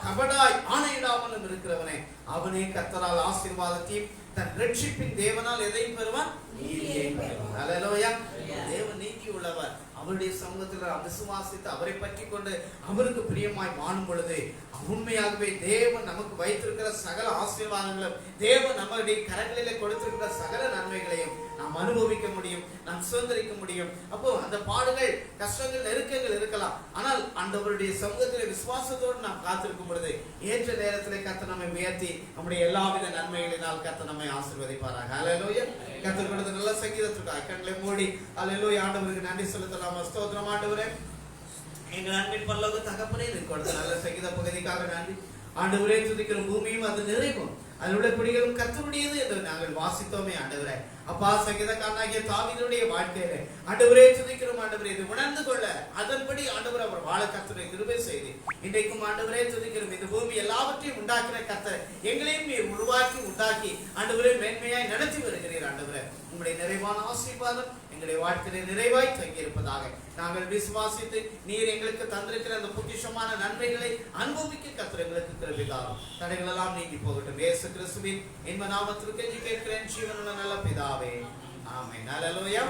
கபடாய் ஆணையிடாமலும் இருக்கிறவனே, அவனே கர்த்தரால் ஆசீர்வாதத்தையும் தன் ரட்சிப்பின் தேவனால் எதையும் பெறுவான்? நீதியை பெறுவான். அல்லேலூயா. தேவன் நீதி உள்ளவர். அவருடைய சமூகத்தில் விசுவாசித்து அவரை பற்றி கொண்டு அவருக்கு பிரியமாய் வாழும் பொழுது உண்மையாகவே தேவன் நமக்கு வைத்திருக்கிற சகல ஆசீர்வாதங்களும், தேவன் நம்முடைய கரங்களிலே கொடுத்திருக்கிற சகல நன்மைகளையும் நாம் அனுபவிக்க முடியும், நாம் சுதந்திரிக்க முடியும். அப்போ அந்த பாடுகள், கஷ்டங்கள், நெருக்கங்கள் இருக்கலாம், ஆனால் ஆண்டவருடைய சமூகத்தில் விசுவாசத்தோடு நாம் காத்திருக்கும் பொழுது ஏற்ற நேரத்தில் கர்த்தர் நம்மை உயர்த்தி நம்முடைய எல்லாவித நன்மைகளினால் கர்த்தர் நம்மை ஆசீர்வதிப்பாராக. அல்லேலூயா. கர்த்தர் கொடுத்த நல்ல சங்கீதத்திற்காக கண்களை மூடி அல்லேலூயா ஆண்டவருக்கு நன்றி செலுத்தலாம். ஸ்தோத்திரம் ஆண்டவரே. எங்கள் அன்பின் பரலோக தகப்பனே, எனக்கு கொடுத்த நல்ல சங்கீத பகுதிக்காக நன்றி ஆண்டவரே. துதிக்கிற பூமியும் அது நிறைவும் அதனுடைய குடிகளும் கர்த்தருடையது என்று நாங்கள் வாசித்தோமே ஆண்டவரே. அப்பா, சங்கீதக்காரனாகிய தாவீதுடைய வாழ்க்கையில ஆண்டவரே துதிக்கிறோம் ஆண்டவரே. இது உணர்ந்து கொள்ள அதன்படி ஆண்டவர் அவர் வாழ கர்த்தரை கிருபை செய்து இன்றைக்கும் ஆண்டவரே துதிக்கிறோம். இந்த பூமி எல்லாவற்றையும் உண்டாக்கின கர்த்தர் எங்களையும் நீர் உருவாக்கி உண்டாக்கி ஆண்டவரே மேன்மையாய் நடத்தி வருகிறீர் ஆண்டவரே. உங்களுடைய நிறைவான ஆசீர்வாதம் எங்களுடைய வாழ்க்கையில நிறைவாய் தங்கி இருப்பதாக நாங்கள் விசுவாசித்து நீர் எங்களுக்கு தந்திருக்கிற அந்த பொக்கிஷமான நன்மைகளை அனுபவிக்க கர்த்தர் எங்களுக்கு கிருபை தாரும். தடைகள் எல்லாம் நீங்கி போகட்டும். இயேசு கிறிஸ்துவின் இன்ப நாமத்தில் கெஞ்சி கேட்கிறேன் ஜீவனுள்ள நல்ல பிதாவே, ஆமென். அல்லேலூயா.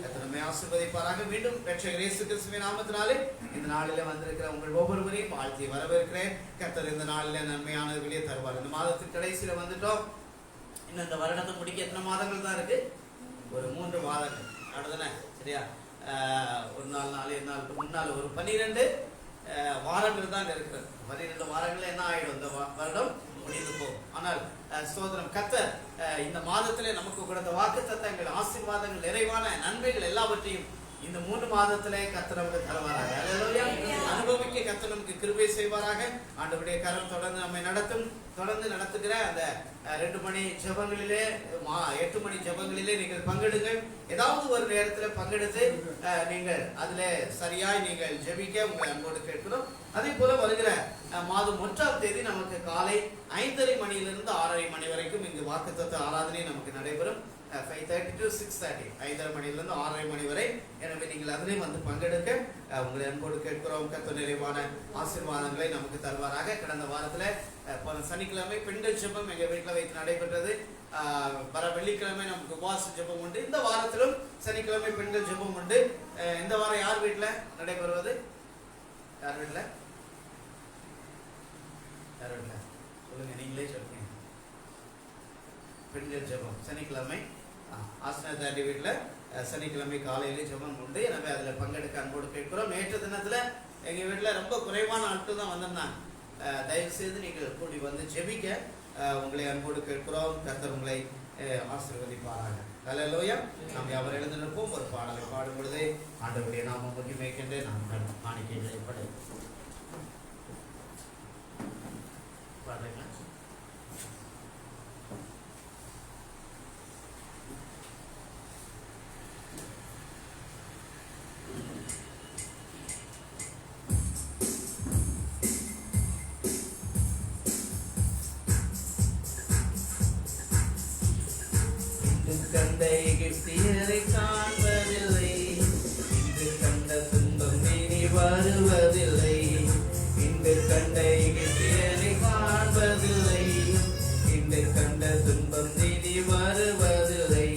கர்த்தர் நம்மை ஆசீர்வதிப்பாராக. மீண்டும் இரட்சகர் இயேசு கிறிஸ்துவின் நாமத்தினாலே இந்த நாளிலே வந்திருக்கிற உங்கள் ஒவ்வொருவரையும் வாழ்த்தி வரவேற்கிறேன். கர்த்தர் இந்த நாளிலே நன்மையானவர்களே தருவார். இந்த மாதத்தின் கடைசியில வந்துட்டோம். இன்னும் இந்த வருடத்தை முடிக்க எத்தனை மாதங்கள் தான் இருக்கு? ஒரு 3 மாதங்கள் அவ்வளவுதானே, சரியா? ஒரு 4 நாள் 7 நாள் முன்னாள் ஒரு 12 வாரங்கள் தான் இருக்கிறது. 12 வாரங்கள் என்ன ஆயிடும்? இந்த வருடம் முடிந்து போகும். ஆனால் ஸ்தோத்திரம், கர்த்தர் இந்த மாதத்திலே நமக்கு கொடுத்த வாக்குத்தத்தங்கள், ஆசீர்வாதங்கள், நிறைவான நன்மைகள் எல்லாவற்றையும் இந்த 3 மாதத்திலே கர்த்தர் நமக்கு தருவாராக. அல்லேலூயா. அனுபவிக்க கர்த்தர் நமக்கு கிருபை செய்வாராக. ஆண்டவருடைய கரம் தொடர்ந்து நம்மை நடத்தும். தொடர்ந்து நடத்துகிற அந்த 2 மணி ஜெபங்களிலே 8 மணி ஜெபங்களிலே நீங்கள் பங்கெடுங்கள். ஏதாவது ஒரு நேரத்தில் பங்கெடுத்து நீங்கள் அதில் சரியாய் நீங்கள் ஜெபிக்க உங்களை அன்போடு கேட்கிறோம். அதே போல வருகிற மாதம் 1ஆம் தேதி நமக்கு காலை 5:30 மணியிலிருந்து 6:30 மணி வரைக்கும் இங்கு வாக்குத்தத்த ஆராதனை நமக்கு நடைபெறும். 5:30 to 6:30, 5:30 மணியிலிருந்து 6:30 மணி வரை. எனவே நீங்கள் அதிலே வந்து பங்கெடுக்க உங்களை அன்போடு கேட்கிறோம். கர்த்தர் நிறைவான ஆசீர்வாதங்களை நமக்கு தருவாராக. கடந்த வாரத்தில் போன சனிக்கிழமை பெண்கள் ஜெபம் எங்கள் வீட்டில் வைத்து நடைபெற்றது. வர வெள்ளிக்கிழமை நமக்கு உபவாச ஜெபம் உண்டு. இந்த வாரத்திலும் சனிக்கிழமை பெண்கள் ஜெபம் உண்டு. இந்த வாரம் யார் வீட்டில் நடைபெறுவது? யார் வீட்டில்? யார் வீட்டில் சொல்லுங்க, நீங்களே சொல்லுங்க. பெண்கள் ஜெபம் சனிக்கிழமை ஆசனதாண்டி வீட்டில் சனிக்கிழமை காலையிலே ஜெபம் உண்டு. எனவே அதில் பங்கெடுக்க அன்போடு கேட்கிறோம். நேற்று தினத்தில் எங்கள் வீட்டில் ரொம்ப குறைவான ஆட்கள் தான் வந்திருந்தாங்க. தயவு செய்து நீங்கள் கூடி வந்து ஜெபிக்க உங்களை அன்போடு கேட்கிறோம். கர்த்தர் உங்களை ஆசீர்வதிப்பாராக. அல்லேலூயா. நாம் யாவர் எழுந்து நிற்போம். ஒரு பாடலை பாடும் பொழுது ஆண்டவருடைய நாமம் மகிமைக்கென்று நாம் காணிக்கைகளை படைப்போம். பாடுறீங்களா? எகிப்தியரை காண்பதில்லை, இன்று கண்ட துன்பம் இனி வருவதில்லை. இன்று கண்ட எகிப்தியரை காண்பதில்லை, இன்று கண்ட துன்பம் இனி வருவதில்லை.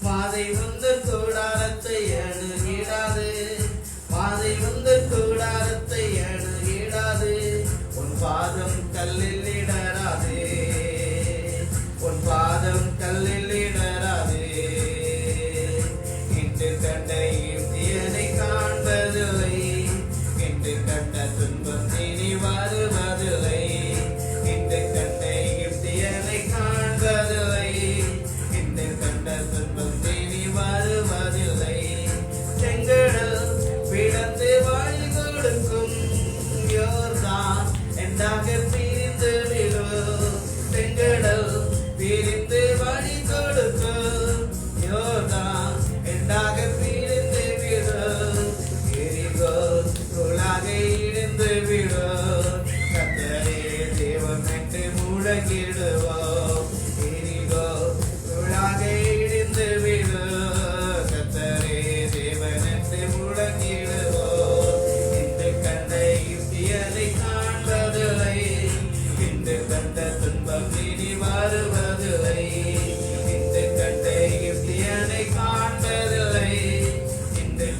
பாதை வந்த கூடாரத்தை அணுகிடாது, பாதை வந்த கூடாரத்தை அணுகிடாது. உன் பாதம் கல்லில் இடராது, உன் பாதம் கல்லில் இடராது. இன்று கண்ட எகிப்தியரை காண்பதில்லை, இன்று கண்ட துன்பம் இனி வருவதில்லை.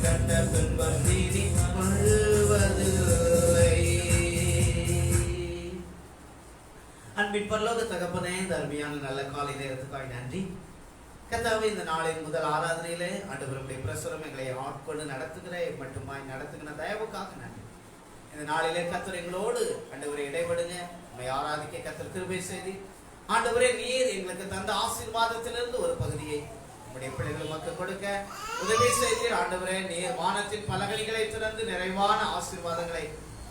கண்ட துன்பம் நீதி வாழ்வதில்லை. அன்பின் பரலோக தகப்பனே, இந்த அருமையான நல்ல காலை நேரத்துக்காய் நன்றி. கர்த்தாவே, இந்த நாளின் முதல் ஆராதனையிலே ஆண்டவருடைய பிரசுரம் எங்களை ஆட்கொண்டு நடத்துகிற மட்டுமாய் நடத்துகிற தயவுக்காக நன்றி. இந்த நாளிலே கர்த்தர் எங்களோடு ஆண்டவரை இடைபடுங்க. நம்மை ஆராதிக்க கர்த்தர் கிருபை செய்து ஆண்டவரே, நீர் எங்களுக்கு தந்த ஆசீர்வாதத்திலிருந்து ஒரு பகுதியை நம்முடைய பிள்ளைகள் மக்கள் கொடுக்க உதவி செய்தீர். ஆண்டவரே, நீர் வானத்தின் பலகணிகளை திறந்து நிறைவான ஆசீர்வாதங்களை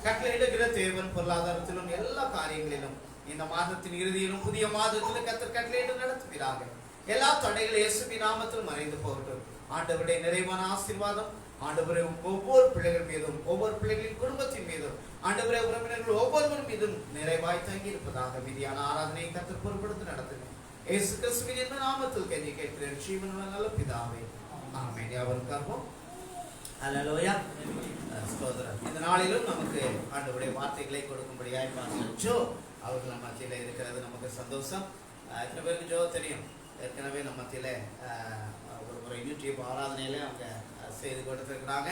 கட்டளையிடுகிற தேவன். பொருளாதாரத்திலும் எல்லா காரியங்களிலும் இந்த மாதத்தின் இறுதியிலும் புதிய மாதத்திலும் கர்த்தர் கட்டளையிட்டு நடத்துவீராக. எல்லா தடைகள் இயேசுவின் நாமத்தில் மறைந்து போகட்டும். ஆண்டவருடைய நிறைவான ஆசீர்வாதம் ஆண்டவரே ஒவ்வொரு பிள்ளைகள் மீதும், ஒவ்வொரு பிள்ளைகளின் குடும்பத்தின் மீதும், ஆண்டவரே உறவினர்கள் ஒவ்வொருவர் மீதும் நிறைவாய் தங்கி இருப்பதாக மீதியான ஆராதனையை கர்த்தர் பொறுப்படுத்தி நடத்துங்க. இயேசு கிறிஸ்துவின் இந்த நாமத்தில் கெஞ்சி கேட்கிறேன் ஜீவனுள்ள நல்ல பிதாவே, ஆமென். யாவருக்காகவும் அல்லேலூயா, ஸ்தோத்திரம். இந்த நாளிலும் நமக்கு ஆண்டவருடைய வார்த்தைகளை கொடுக்கும்படியாய் ஜோ அவர்கள் நம்ம மத்தியில் இருக்கிறது நமக்கு சந்தோஷம். எத்தனை பேருக்கு ஜோ தெரியும்? ஏற்கனவே நம்ம மத்தியில் ஒரு முறை யூடியூப் ஆராதனையில அவங்க செய்து கொடுத்துருக்கிறாங்க.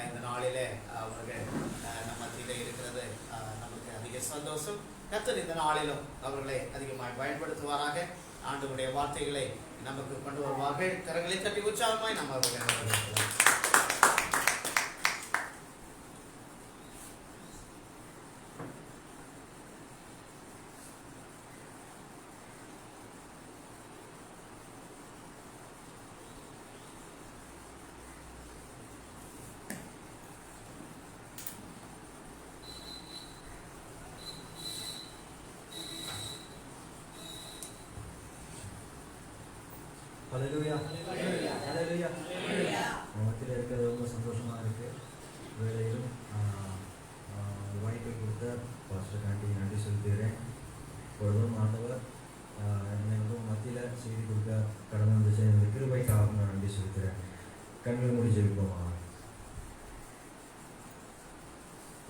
இந்த நாளிலே அவர்கள் நம்ம மத்தியில் இருக்கிறது நமக்கு அதிக சந்தோஷம். கர்த்தர் இந்த நாளிலும் அவர்களை அதிகமாய் பயன்படுத்துவாராக. ஆண்டவருடைய வார்த்தைகளை நமக்கு கொண்டு வருவார்கள். கரங்களை தட்டி உற்சாகமாய் நம்ம அவர்கள் ஹல்லேலூயா, ஹல்லேலூயா. மத்தியில் இருக்கிறது ரொம்ப சந்தோஷமாக இருக்குது. வேலையிலும் வாய்ப்பை கொடுத்த பாஸ்டர் காண்டி நன்றி செலுத்துகிறேன். இப்பொழுதும் ஆண்டவர் என்னை வந்து மத்தியில் செய்தி கொடுக்க கடந்து வந்துச்சு. என்னுடைய கிருபைக்காக நான் நன்றி செலுத்துகிறேன். கண்கள் மூடி ஜெபிப்போமா.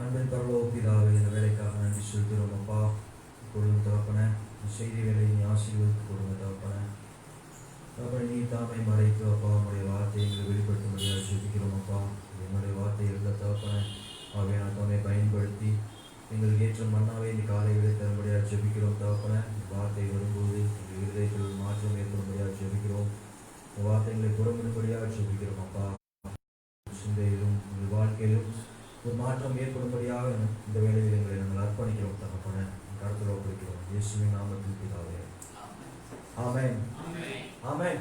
அன்பின் பரலோக பிதாவே, இந்த வேலைக்காக நன்றி செலுத்துகிறோம் அப்பா. இப்பொழுதும் தகப்பனே, செய்தி வேலையை நீ ஆசீர்வதித்து கொடுங்க தகப்பனே. அப்புறம் நீ தாமை மறைத்து அப்பா உங்களுடைய வார்த்தையை எங்களை வெளிப்படுத்த முடியாது ஜெபிக்கிறோம் அப்பா. என்னுடைய வார்த்தை இருந்த தகப்பனை ஆகிய நான் தாமே பயன்படுத்தி எங்களுக்கு ஏற்ற மன்னாவே இந்த காலை விலை தர முடியாது ஜெபிக்கிறோம் தகப்பனை. வார்த்தை வரும்போது எங்கள் இருதயத்தில் மாற்றம் ஏற்பட முடியாது ஜெபிக்கிறோம். வார்த்தைகளை புறமிடும்படியாக ஜெபிக்கிறோம் அப்பா. சிந்தையிலும் எங்கள் வாழ்க்கையிலும் ஒரு மாற்றம் ஏற்படும்படியாக இந்த வேலையில் எங்களை நாங்கள் அர்ப்பணிக்கிறோம் தகப்பனை. கருத்தில் ஒப்படைக்கிறோம் இயேசுவின் நாமத்தில் பிதாவே, ஆமென், ஆமென்.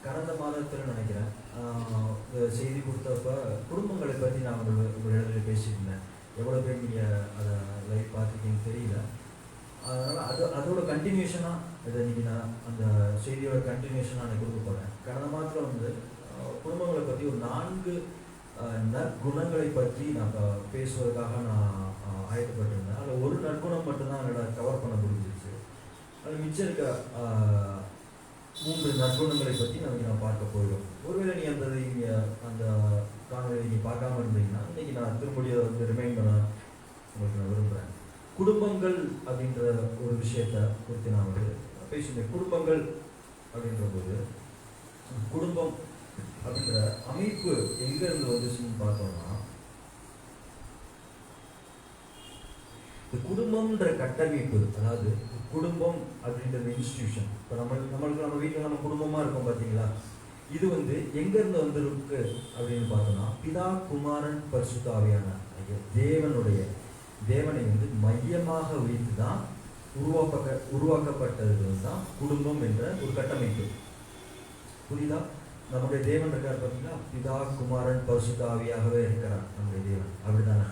கடந்த மாதத்தில் நினைக்கிறேன் செய்தி கொடுத்தப்ப குடும்பங்களை பற்றி நான் உங்களிடத்தில் பேசியிருந்தேன். எவ்வளோ பேர் நீங்கள் அதை லைவ் பார்த்துருக்கீங்கன்னு தெரியல. அதனால் அதோட கண்டினியூஷனாக இதை இன்றைக்கி நான் அந்த செய்தியோட கண்டினியூஷனாக நான் கொடுக்க போகிறேன். கடந்த மாதத்தில் வந்து குடும்பங்களை பற்றி ஒரு 4 நற்குணங்களை பற்றி நான் பேசுவதற்காக நான் ஆயத்தப்பட்டிருந்தேன். அதில் ஒரு நற்குணம் மட்டும்தான் என்னால் கவர் பண்ண முடிஞ்சிருச்சு. அது மிச்சம் இருக்க 3 நற்குணங்களை பற்றி நான் பார்க்க போயிடும். ஒருவேளை நீ அந்த காணொலியை நீங்கள் பார்க்காம இருந்தீங்கன்னா இன்றைக்கி நான் திரும்படியை வந்து ரிமைண்ட் பண்ண உங்களுக்கு நான் விரும்புகிறேன். குடும்பங்கள் அப்படின்ற ஒரு விஷயத்தை குறித்து நான் வந்து பேசினேன். குடும்பங்கள் அப்படின்ற போது குடும்பம் அப்படின்ற அமைப்பு எங்கேருந்து வந்துச்சுன்னு பார்த்தோம்னா, இந்த குடும்பம்ன்ற கட்டமைப்பு, அதாவது குடும்பம் அப்படின்றது இன்ஸ்டிடியூஷன். இப்போ நம்ம வீட்டில் நம்ம குடும்பமாக இருக்கோம் பார்த்தீங்களா, இது வந்து எங்கேருந்து வந்திருக்கு அப்படின்னு பார்த்தோம்னா, பிதா குமாரன் பரிசுத்த ஆவியான தேவனை வந்து மையமாக வைத்து தான் உருவாக்கப்பட்டது தான் குடும்பம் என்ற ஒரு கட்டமைப்பு. புரியுதா? நம்முடைய தேவன் இருக்கார் பார்த்தீங்கன்னா, பிதா குமாரன் பரிசுத்த ஆவியாகவே இருக்கிறார் நம்முடைய தேவன். அப்படிதானே?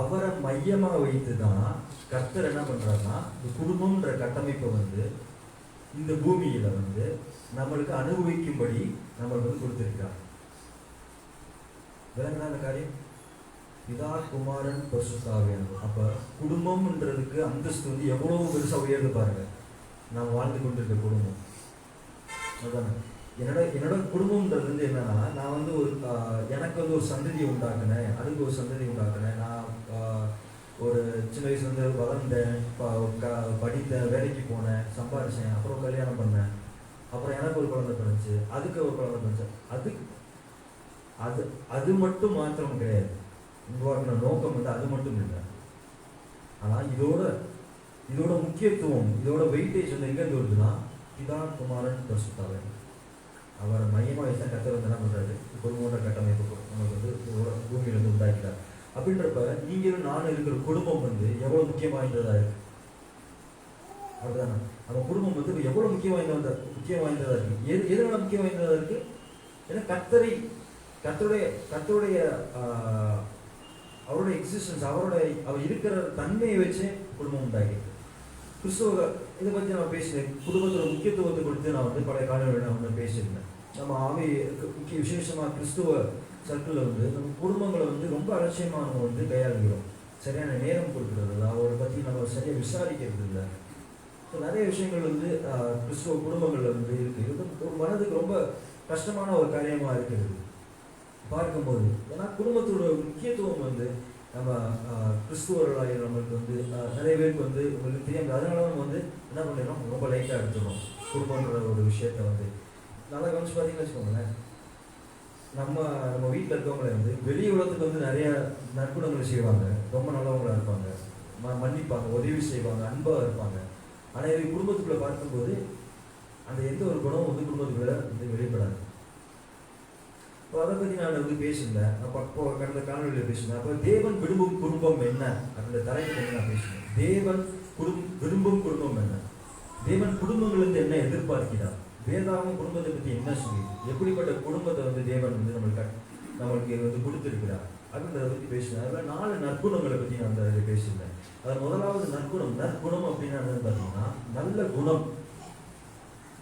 அவரை மையமாக வைத்து தான் கர்த்தர் என்ன பண்ணுறாருன்னா, இந்த குடும்பம்ன்ற கட்டமைப்பை வந்து இந்த பூமியில் வந்து நம்மளுக்கு அனுபவிக்கும்படி நம்மளுக்கு வந்து கொடுத்துருக்கிறார். விளங்குனா அந்த காரியம்? பிதா குமாரன் பரிசுத்த ஆவியானவர். அப்போ குடும்பம்ன்றதுக்கு அந்தஸ்து வந்து எவ்வளோ பெருசாக உயர்ந்து பாருங்க. நான் வாழ்ந்து கொண்டிருக்க குடும்பம் அதானே. என்னோட குடும்பம்ன்றது வந்து என்னன்னா, நான் வந்து எனக்கு வந்து ஒரு சந்ததியை உண்டாக்குனேன், அதுக்கு ஒரு சந்ததி உண்டாக்குனேன். நான் ஒரு சின்ன வயசுல இருந்து வளர்ந்தேன், படித்தேன், வேலைக்கு போனேன், சம்பாதிச்சேன், அப்புறம் கல்யாணம் பண்ணேன். அப்புறம் எனக்கு ஒரு குழந்தை பிறந்துச்சு, அதுக்கு ஒரு குழந்தை பிறந்துச்சு. அது அது அது மட்டும் மாத்திரம் கிடையாது. உருவாக்கின நோக்கம் வந்து அது மட்டும் இல்லை. ஆனால் இதோட முக்கியத்துவம், இதோட வெயிட்டேஜ் வந்து எங்கேருந்து வருதுன்னா, பிதா குமாரன் பரிசுத்தாவியானவர் அவரை மையமாக வச்சு தான் கர்த்தர் வந்து என்ன பண்ணுறாரு, குடும்பன்ற கட்டமைப்பு நமக்கு வந்து பூமியில வந்து உண்டாக்கிட்டார். அப்படின்றப்ப நீங்களும் நானும் இருக்கிற குடும்பம் வந்து எவ்வளோ முக்கியம் வாய்ந்ததா இருக்கு. அப்படிதானே? நம்ம குடும்பம் வந்து எவ்வளோ முக்கியம் வாய்ந்ததா இருக்கு. எதனால முக்கியம் வாய்ந்ததா இருக்கு? ஏன்னா கர்த்தருடைய அவருடைய எக்ஸிஸ்டன்ஸ், அவர் இருக்கிற தன்மையை வச்சு குடும்பம் உண்டாகிருக்கு. கிறிஸ்துவ இதை பற்றி நான் பேசினேன். குடும்பத்தோட முக்கியத்துவத்தை குறித்து நான் வந்து பழைய காலங்களில் நான் வந்து பேசியிருந்தேன். நம்ம முக்கிய விசேஷமாக கிறிஸ்துவ சர்க்கிளில் வந்து நம்ம குடும்பங்களை வந்து ரொம்ப அலட்சியமாக நம்ம வந்து கையாளுகிறோம். சரியான நேரம் கொடுக்குறது இல்லை, அவரை பற்றி நம்ம சரியாக விசாரிக்கிறது இல்லை. ஸோ நிறைய விஷயங்கள் வந்து கிறிஸ்துவ குடும்பங்களில் வந்து இருக்குது. இது ஒரு மனதுக்கு ரொம்ப கஷ்டமான ஒரு காரியமாக இருக்கிறது பார்க்கும்போது. ஏன்னா குடும்பத்தோட முக்கியத்துவம் வந்து நம்ம கிறிஸ்துவர்களாக நம்மளுக்கு வந்து நிறைய பேருக்கு வந்து உங்களுக்கு தெரியும். அதனால நம்ம வந்து என்ன பண்ணிடுறோம், ரொம்ப லைட்டாக எடுத்துடுறோம் குடும்பன்ற ஒரு விஷயத்த வந்து. நல்லா கவனிச்சு பார்த்தீங்கன்னு வச்சுக்கோங்களேன், நம்ம வீட்டில் இருக்கவங்களே வந்து வெளி உலகத்துக்கு வந்து நிறைய நற்குணங்களை செய்வாங்க, ரொம்ப நல்லவங்களாக இருப்பாங்க, மன்னிப்பாங்க, உதவி செய்வாங்க, அன்பாக இருப்பாங்க. ஆனால் இது குடும்பத்துக்குள்ளே பார்க்கும்போது அந்த எந்த ஒரு குணமும் வந்து குடும்பத்துக்குள்ளே வந்து வெளிப்படாது. இப்போ அதை பற்றி நான் வந்து பேசியிருந்தேன். அப்போ கடந்த காணொலியில் பேசினேன். அப்போ தேவன் விரும்பும் குடும்பம் என்ன அப்படின்ற தலைப்பில் வந்து நான் பேசினேன். தேவன் விரும்பும் குடும்பம் என்ன, தேவன் குடும்பங்களுக்கு என்ன எதிர்பார்க்கிறார், வேதாவும் குடும்பத்தை பற்றி என்ன சொல்லி, எப்படிப்பட்ட குடும்பத்தை வந்து தேவன் வந்து நம்மளுக்கு வந்து கொடுத்துருக்கிறார் அப்படின்றத பற்றி பேசினேன். அதில் 4 நற்குணங்களை பற்றி நான் அந்த இதில் பேசியிருந்தேன். அதில் முதலாவது நற்குணம் அப்படின்னா என்னன்னு பார்த்தீங்கன்னா நல்ல குணம்.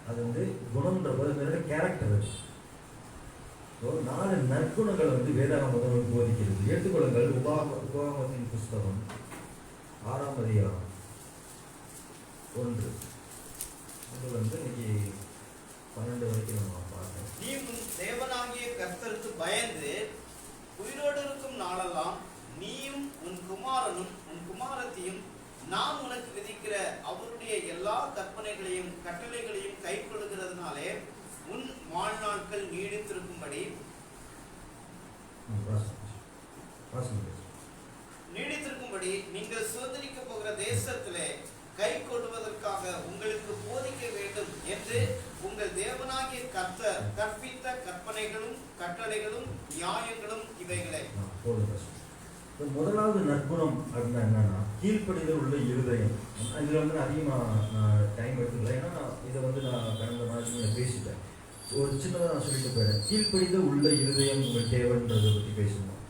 அது வந்து குணம்ன்ற போது கேரக்டர். 4 நற்குணங்களை வந்து வேதாகம் முதல்வர் போதிக்கிறது. எடுத்துக்கொள்ளுங்கள், உபாகமத்தின் புஸ்தகம் 6ஆம் அதிகாரம் 1 வந்து இன்னைக்கு 12 வரைக்கும் நம்ம பார்த்தோம். நீ உன் தேவனாகிய கர்த்தருக்கு பயந்து உயிரோடு இருக்கும் நாளெல்லாம் நீயும் உன் குமாரனும் உன் குமாரத்தையும் நான் உனக்கு விதிக்கிற அவருடைய எல்லா கற்பனைகளையும் கட்டளைகளையும் கை கொள்ளுகிறதுனாலே உன் வாழ்நாட்கள் நீடித்திருக்கும்படி நீங்கள் சுதந்திரிக்க போகிற தேசத்திலே கை கொள்வதற்காக உங்களுக்கு போதிக்க வேண்டும் என்று உங்கள் தேவனாகிய கர்த்தர் கற்பித்த கற்பனைகளும் கட்டளைகளும் நியாயங்களும் இவைகளே. முதலாவது நற்குணம் அப்படின்னா என்னன்னா கீழ்ப்படிதல் உள்ள இருதயம். இதுல வந்து அதிகமாக டைம் எடுத்துக்கல, ஏன்னா இதை வந்து நான் கடந்த நாள் பேசிட்டேன். ஒரு சின்னதாக நான் சொல்லிட்டு போயிட்டேன். கீழ்ப்படிதல் உள்ள இருதயம் உங்களுக்கு தேவைன்றதை பற்றி பேசணும்.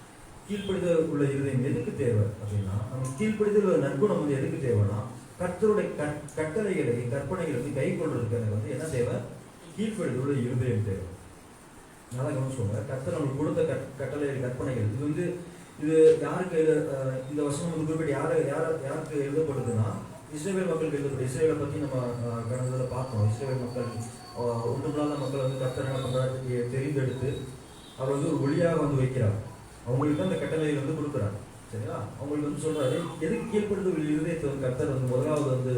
கீழ்ப்படிதல் உள்ள இருதயம் எதுக்கு தேவை அப்படின்னா, நம்ம கீழ்ப்படிதல் உள்ள நற்குணம் வந்து எதுக்கு தேவைன்னா, கர்த்தருடைய கட்டளைகளை கற்பனைகளை வந்து கை கொள்றதுக்கு எனக்கு வந்து என்ன தேவை, கீழ்ப்படிதல் உள்ள இருதயம் தேவை. நல்லா கவனிச்சுக்கோங்க. கர்த்தர் நம்மளுக்கு கொடுத்த கட்டளைகள் கற்பனைகள் இது யாருக்கு இந்த வருஷம் வந்து குறிப்பிட்டு யாருக்கு எழுதப்படுதுன்னா இஸ்ரவேல் மக்களுக்கு எழுதப்படும். இஸ்ரவேலை பற்றி நம்ம கடந்ததில் பார்த்தோம். இஸ்ரவேல் மக்கள் ஒன்றுமில்லாத மக்கள் வந்து கர்த்தர் என்ன பண்ணுறாரு, தெரிந்தெடுத்து அவர் வந்து ஒரு ஒளியாக வந்து வைக்கிறார். அவங்களுக்கு தான் அந்த கட்டளைகள் வந்து கொடுக்குறாங்க. சரிங்களா? அவங்களுக்கு வந்து சொல்கிறாரு, எதுக்கு கீழ்ப்படுத்த இருதயத்தை வந்து கர்த்தர் வந்து முதலாவது வந்து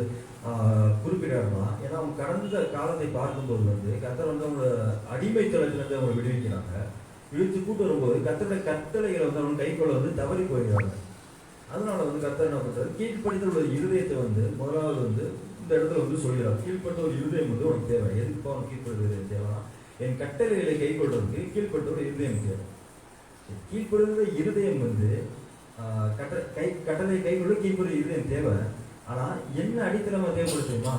குறிப்பிடாருன்னா, ஏன்னா அவங்க கடந்த காலத்தை பார்க்கும்போது வந்து கர்த்தர் வந்து அவங்களோட அடிமைத்தளத்திலிருந்து அவங்க விடுவிக்கிறாங்க. இழுத்து கூட்டு வரும்போது கர்த்தருடைய கட்டளைகளை வந்து அவங்க கைக்குள்ள வந்து தவறி போயிடுறாங்க. அதனால வந்து கர்த்தர் என்ன பண்ணுறாரு, கீழ்ப்படுத்த ஒரு இருதயத்தை வந்து முதலாவது வந்து இந்த இடத்துல வந்து சொல்கிறார். கீழ்ப்பட்ட ஒரு இருதயம் வந்து உனக்கு தேவை. எதுக்குப்பா உனக்கு கீழ்ப்படுத்த இருதயம் தேவைன்னா, என் கட்டளைகளை கை கொள்றதுக்கு கீழ்ப்பட்ட ஒரு இருதயம் தேவை. கீழ்ப்படுத்த இருதயம் வந்து கட்டளை கை கொள்ள கீழ்ப்பட்ட இருதயம் தேவை. ஆனால் என்ன அடித்தளமாக தேவைப்படுத்துமா,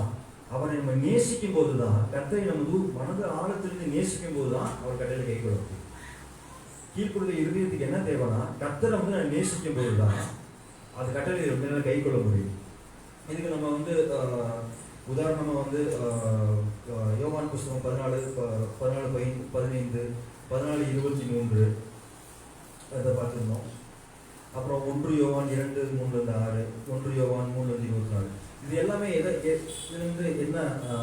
அவரை நம்ம நேசிக்கும் போது தான், கர்த்தரை நம்ம மனது ஆழத்திலிருந்து நேசிக்கும் போது தான் அவர் கட்டளை கை கொள்ள முடியும். கீழ்ப்படுத்த இருதயத்துக்கு என்ன தேவைன்னா, கர்த்தரை வந்து நான் நேசிக்கும் போது தான் அது கட்டளை வந்து கை கொள்ள முடியும். இதுக்கு நம்ம வந்து உதாரணமாக வந்து யோவான் புஸ்தகம் 14:15 14:23 அதை பார்த்துருந்தோம். அப்புறம் 1 யோவான் 2:3-6 1 யோவான் 3:24 இது எல்லாமே இருந்து என்ன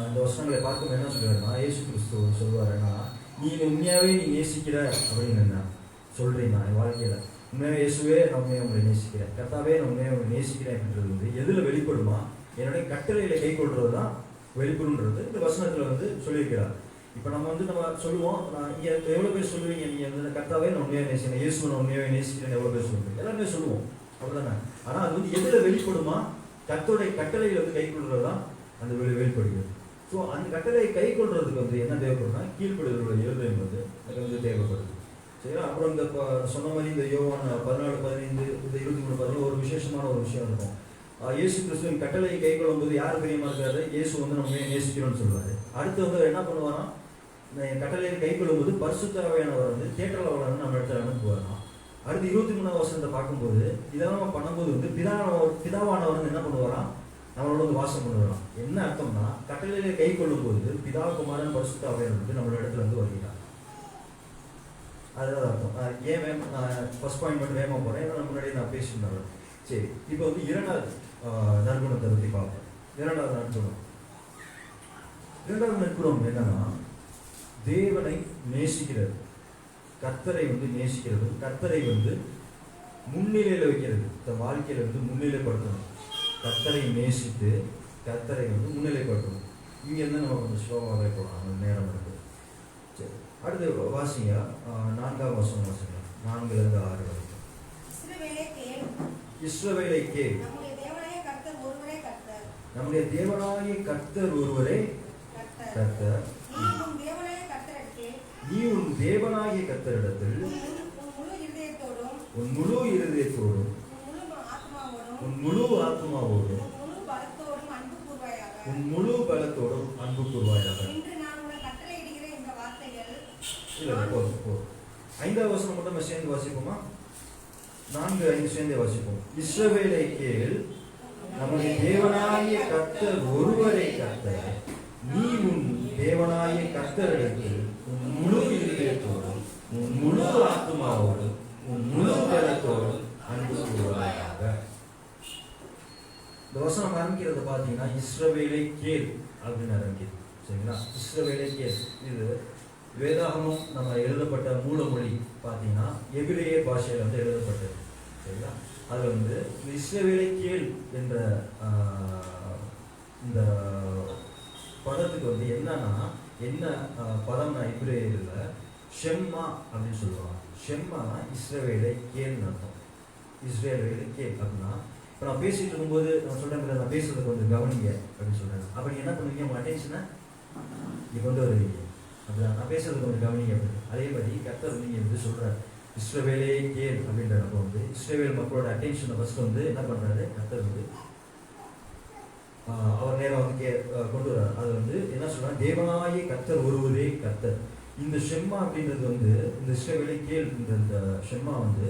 இந்த வசனங்களை பார்க்கும் என்ன சொல்லுவாருன்னா, இயேசு கிறிஸ்து சொல்லுவாருன்னா, நீ உண்மையாகவே நீ நேசிக்கிற அப்படின்னு என்ன சொல்றீங்க என் வாழ்க்கையில, உண்மையாக இயேசுவே நான் உண்மையாக உங்களை நேசிக்கிறேன், கர்த்தாவே நான் உண்மையாக உங்களை நேசிக்கிறேன் அப்படின்றது வந்து எதில் வெளிப்படுமா, என்னுடைய கட்டளைகளை கை கொள்றது தான் வெளிப்படுன்றது இந்த வசனத்தில் வந்து சொல்லியிருக்கிறார். இப்போ நம்ம வந்து நம்ம சொல்லுவோம், நான் இங்கே எவ்வளோ பேர் சொல்லுவீங்க, நீங்கள் வந்து கர்த்தாவே நான் உண்மையாக நேசிக்கிறேன், இயேசுவை நான் உண்மையாக நேசிக்கிறேன் எவ்வளோ பேர் சொல்லுவீங்க? எல்லாருமே சொல்லுவோம், அவ்வளோதானே. ஆனால் அது வந்து எதில் வெளிப்படுமா? கர்த்தருடைய கட்டளையில் வந்து கை கொள்வது தான் அந்த வெளிப்படுகிறது. ஸோ அந்த கட்டளையை கை கொள்றதுக்கு வந்து என்ன தேவைப்படுதுன்னா கீழ்ப்படுதலுடைய இருதயம் வந்து அது வந்து தேவைப்படுது. சரிங்களா? அப்புறம் இந்த சொன்ன மாதிரி இந்த யோவான் 14:15 இந்த 23 ஒரு விசேஷமான ஒரு விஷயம் இருக்கும். இயேசு கிறிஸ்துவின் கட்டளையை கை கொள்ளும்போது யார் பிரியமா இருக்காரு? இயேசு வந்து நம்ம நேசிக்கிறோம்னு சொல்லுவாரு. அடுத்து வந்து என்ன பண்ணுவாராம்? கட்டளையை கை கொள்ளும்போது பரிசுத்த ஆவியானவர் வந்து தேற்றல் அவளன்னு நம்ம இடத்துல அனுப்புவாராம். அடுத்து 23 வசனத்தை பார்க்கும்போது இதெல்லாம் நம்ம பண்ணும்போது வந்து பிதாவானவர் வந்து என்ன பண்ணுவாராம்? நம்மளோட வந்து வாசம் பண்ணுவாராம். என்ன அர்த்தம்னா கட்டளையை கை கொள்ளும்போது பிதா குமாரன் பரிசுத்த ஆவியானவர் வந்து நம்மளோட இடத்துல வந்து வருகிறார். அதுதான் அர்த்தம். ஏன் ஃபர்ஸ்ட் பாயிண்ட் மட்டும் வேகமாக போகிறேன், ஏன்னா முன்னாடி நான் பேசியிருந்தேன். சரி, இப்போ வந்து இரண்டாவது நற்குணத்தை பற்றி பார்ப்போம். இரண்டாவது நற்குணம் என்னன்னா தேவனை நேசிக்கிறது, கர்த்தரை வந்து நேசிக்கிறது, கர்த்தரை வந்து முன்னிலையில் வைக்கிறது, தன் வாழ்க்கையில் வந்து முன்னிலைப்படுத்தணும். கர்த்தரை நேசித்து கர்த்தரை வந்து முன்னிலைப்படுத்தணும். இங்கேருந்து நம்ம கொஞ்சம் ஸ்லோவாகவே போகலாம், நேரம் இருக்குது. சரி, அடுத்து வாசிங்க 4ஆம் வசனம் வாசிங்க, 4-6 வரைக்கும். இஸ்ரவேலை கேள், நம்முடைய தேவனாகிய கர்த்தர் ஒருவரே கர்த்தர். நீ உன் தேவனாகிய கர்த்தரிடத்தில் உன் முழு இருதயத்தோடும் உன் முழு ஆத்மாவோடும் உன் முழு பலத்தோடும் அன்பு கூர்வாயாக. இல்லை, போதும். 5ஆவது வசனம் மட்டும் நம்ம சேர்ந்து வாசிப்போமா? 4-5 சேர்ந்தே வாசிப்போம். இஸ்ரவேலை கேள், நம்முடைய தேவனாகிய கர்த்தர் ஒருவரே கர்த்தர். நீ உன் தேவனாகிய கர்த்தரிடத்தில் உன் முழு இருதயத்தோடும் உன் முழு ஆத்மாவோடும் உன் முழு பலத்தோடும் அன்பு கூர்வாயாக. இந்த வசனம் ஆரம்பிக்கிறது பார்த்தீங்கன்னா இஸ்ரவேலை கேள் அப்படின்னு ஆரம்பிக்குது. சரிங்களா? இஸ்ரவேலை கேள், இது வேதாகமம் நம்ம எழுதப்பட்ட மூலமொழி பார்த்தீங்கன்னா எபிரேய பாஷையில் வந்து எழுதப்பட்டது. சரிங்களா? அது வந்து இஸ்ரவேலை கேள் என்ற இந்த பதத்துக்கு வந்து என்னன்னா என்ன பதம்னா எபிரேயத்தில் ஷெம்மா அப்படின்னு சொல்லுவாங்க. ஷெம்மானா இஸ்ரவேலை கேள்னு அர்த்தம். இஸ்ரவேலை கேள் அப்படின்னா இப்போ நான் பேசிட்டு இருக்கும்போது நான் சொல்கிறேன், நான் பேசுறதுக்கு கொஞ்சம் கவனிங்க அப்படின்னு சொல்கிறேன். அப்போ நீங்கள் என்ன பண்ணுவீங்க? உங்கள் அட்டென்ஷனை இங்கே கொண்டு வருவீங்க. அப்படிதான் நான் பேசுறது கொஞ்சம் கவனிங்க அப்படின்னு. அதே மாதிரி கர்த்தர் நீங்கள் வந்து சொல்கிறார் இஸ்ரவேலே கேள் அப்படின்றப்போ வந்து இஸ்ரவேல் மக்களோட அட்டென்ஷனை ஃபஸ்ட் வந்து என்ன பண்ணுறாரு? கர்த்தர் வந்து அவர் நேரம் வந்து கொண்டு வர்றார். அது வந்து என்ன சொல்கிறார்? தேவனாகிய கர்த்தர் ஒருவரே கர்த்தர். இந்த ஷெம்மா அப்படின்றது வந்து இந்த இஸ்ரவேலை கேள் இந்த ஷெம்மா வந்து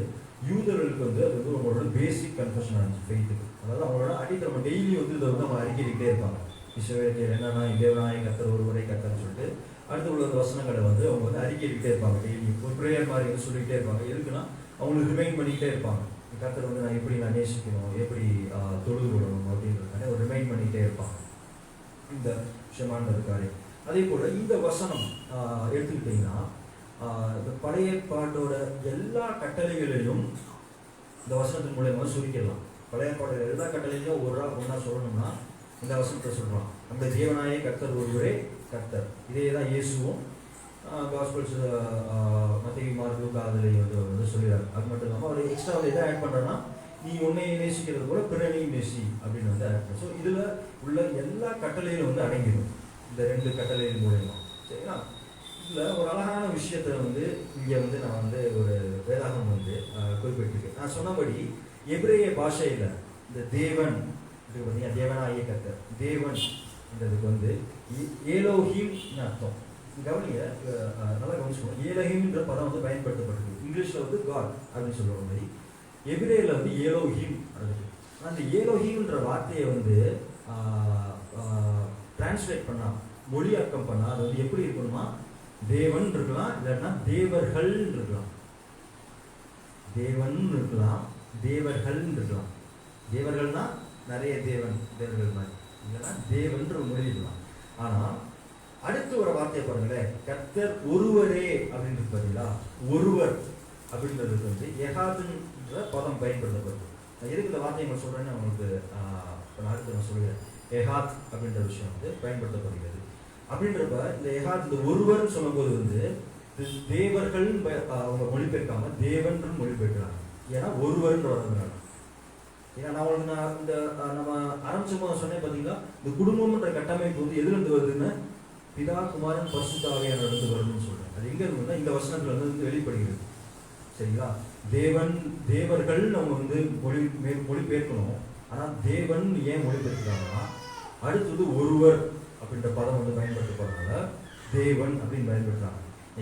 யூதர்களுக்கு வந்து அது வந்து அவங்களோட பேசிக் கன்ஃபெஷன் ஆச்சு ஃபெய்த்துக்கு. அதாவது அவங்களோட அடிக்கடி நம்ம டெய்லி வந்து இதை வந்து அவங்க அறிக்கைக்கிட்டே இருப்பாங்க. இஸ்ரவேலை கேள் என்னன்னா தேவனாகிய கர்த்தர் ஒருவரே கர்த்தர்னு சொல்லிட்டு அடுத்து உள்ள வசனங்களை வந்து அவங்க வந்து அறிக்கைக்கிட்டே இருப்பாங்க. டெய்லி ஒரு ப்ரேயர் மாதிரி வந்து சொல்லிக்கிட்டே இருப்பாங்க. எதுக்குன்னா அவங்களுக்கு ரிமைண்ட் பண்ணிக்கிட்டே இருப்பாங்க. கர்த்தர் வந்து நான் எப்படி நான் நேசிக்கணும், எப்படி தொழுது கொள்ளணும் அப்படின்றதுக்கான ஒரு ரிமைண்ட் பண்ணிக்கிட்டே இருப்பாங்க இந்த ஷெமான்ற காரியம். அதே போல் இந்த வசனம் எடுத்துக்கிட்டிங்கன்னா இந்த பழைய பாட்டோட எல்லா கட்டளைகளிலும் இந்த வசனத்தின் மூலயமா சுருக்கிடலாம். பழைய பாட்டோட எல்லா கட்டளையிலையும் ஒன்றா சொல்லணும்னா இந்த வசனத்தை சொல்கிறான், நம்ம தேவனாயே கர்த்தர் ஒருவரே கர்த்தர். இதே தான் இயேசுவும் காஸ்பல்ஸ் மத்தேயு மார்க்கு லூக்கா அதில் வந்து சொல்லிடுறாரு. அது மட்டும் இல்லாமல் அவர் எக்ஸ்ட்ரா வந்து எதை ஆட் பண்ணுறேன்னா நீ உன்னை நேசிக்கிறது போல பிறனையும் நேசி அப்படின்னு வந்து ஆட் பண்ண. ஸோ இதில் உள்ள எல்லா கட்டளையிலும் வந்து அடங்கிடும் இந்த 2 கட்டளையின் மூலயமா. சரிங்களா? இதில் ஒரு அழகான விஷயத்தை வந்து இங்கே வந்து நான் வந்து ஒரு வேதாகம் வந்து குறிப்பிட்டிருக்கேன். நான் சொன்னபடி எபிரேய பாஷையில் இந்த தேவன் இதுக்கு பார்த்தீங்கன்னா தேவனாகிய கர்த்தர், தேவன் என்றதுக்கு வந்து ஏலோஹிம்னு அர்த்தம். கவனிங்க, நல்லா கவனிச்சுக்கணும். ஏலோஹிம்ன்ற பதம் வந்து பயன்படுத்தப்பட்டிருக்கு. இங்கிலீஷில் வந்து காட் அப்படின்னு சொல்லுற மாதிரி எபிரேயில் வந்து ஏலோஹிம் இருக்குது. அந்த ஏலோஹிம்ன்ற வார்த்தையை வந்து டிரான்ஸ்லேட் பண்ணால், மொழியாக்கம் பண்ணால் அது வந்து எப்படி இருக்கணுமா? தேவன் இருக்கலாம், இல்லைன்னா தேவர்கள் இருக்கலாம். தேவன் இருக்கலாம், தேவர்கள் இருக்கலாம். தேவர்கள்னா நிறைய தேவர்கள் மாதிரி, இல்லைன்னா தேவன்ற மொழி இருக்கலாம். ஆனால் அடுத்து ஒரு வார்த்தையை பாருங்களேன், கர்த்தர் ஒருவரே அப்படின்றது பார்த்தீங்களா? ஒருவர் அப்படின்றதுக்கு வந்து எகாதுன்ற பதம் பயன்படுத்தப்படுது. நான் எதுக்கு இந்த வார்த்தையை நான் சொல்கிறேன்னு உங்களுக்கு நான் அடுத்து நான் சொல்கிறேன். எஹாத் அப்படின்ற விஷயம் வந்து பயன்படுத்தப்படுகிறது. அப்படின்றப்ப இந்த எஹாத் இந்த ஒருவர்னு சொல்லும்போது வந்து தேவர்கள் அவங்க மொழிபெயர்க்காம தேவன் மொழிபெயர்க்கிறாங்க. ஏன்னா ஒருவர்ன்ற வரதுனால. ஏன்னா நான் இந்த நம்ம ஆரம்பிச்ச சொன்னேன் பார்த்தீங்களா, இந்த குடும்பம்ன்ற கட்டமைப்பு வந்து எதுலேருந்து வருதுன்னு பிதா குமாரன் பரிசுத்த ஆவியானவரிலிருந்து வருதுன்னு சொல்றேன். அது எங்க இருக்குன்னா இந்த வசனத்துல வந்து வெளிப்படுகிறது. சரிங்களா? தேவர்கள் நம்ம வந்து மொழிபெயர்க்கணும். ஆனா தேவன் ஏன் மொழிபெயர்க்கிறாங்கன்னா, அடுத்தது ஒருவர் அப்படின்ற பதம் வந்து பயன்படுத்தப்படுறதுனால தேவன் அப்படின்னு பயன்படுத்துறாங்க.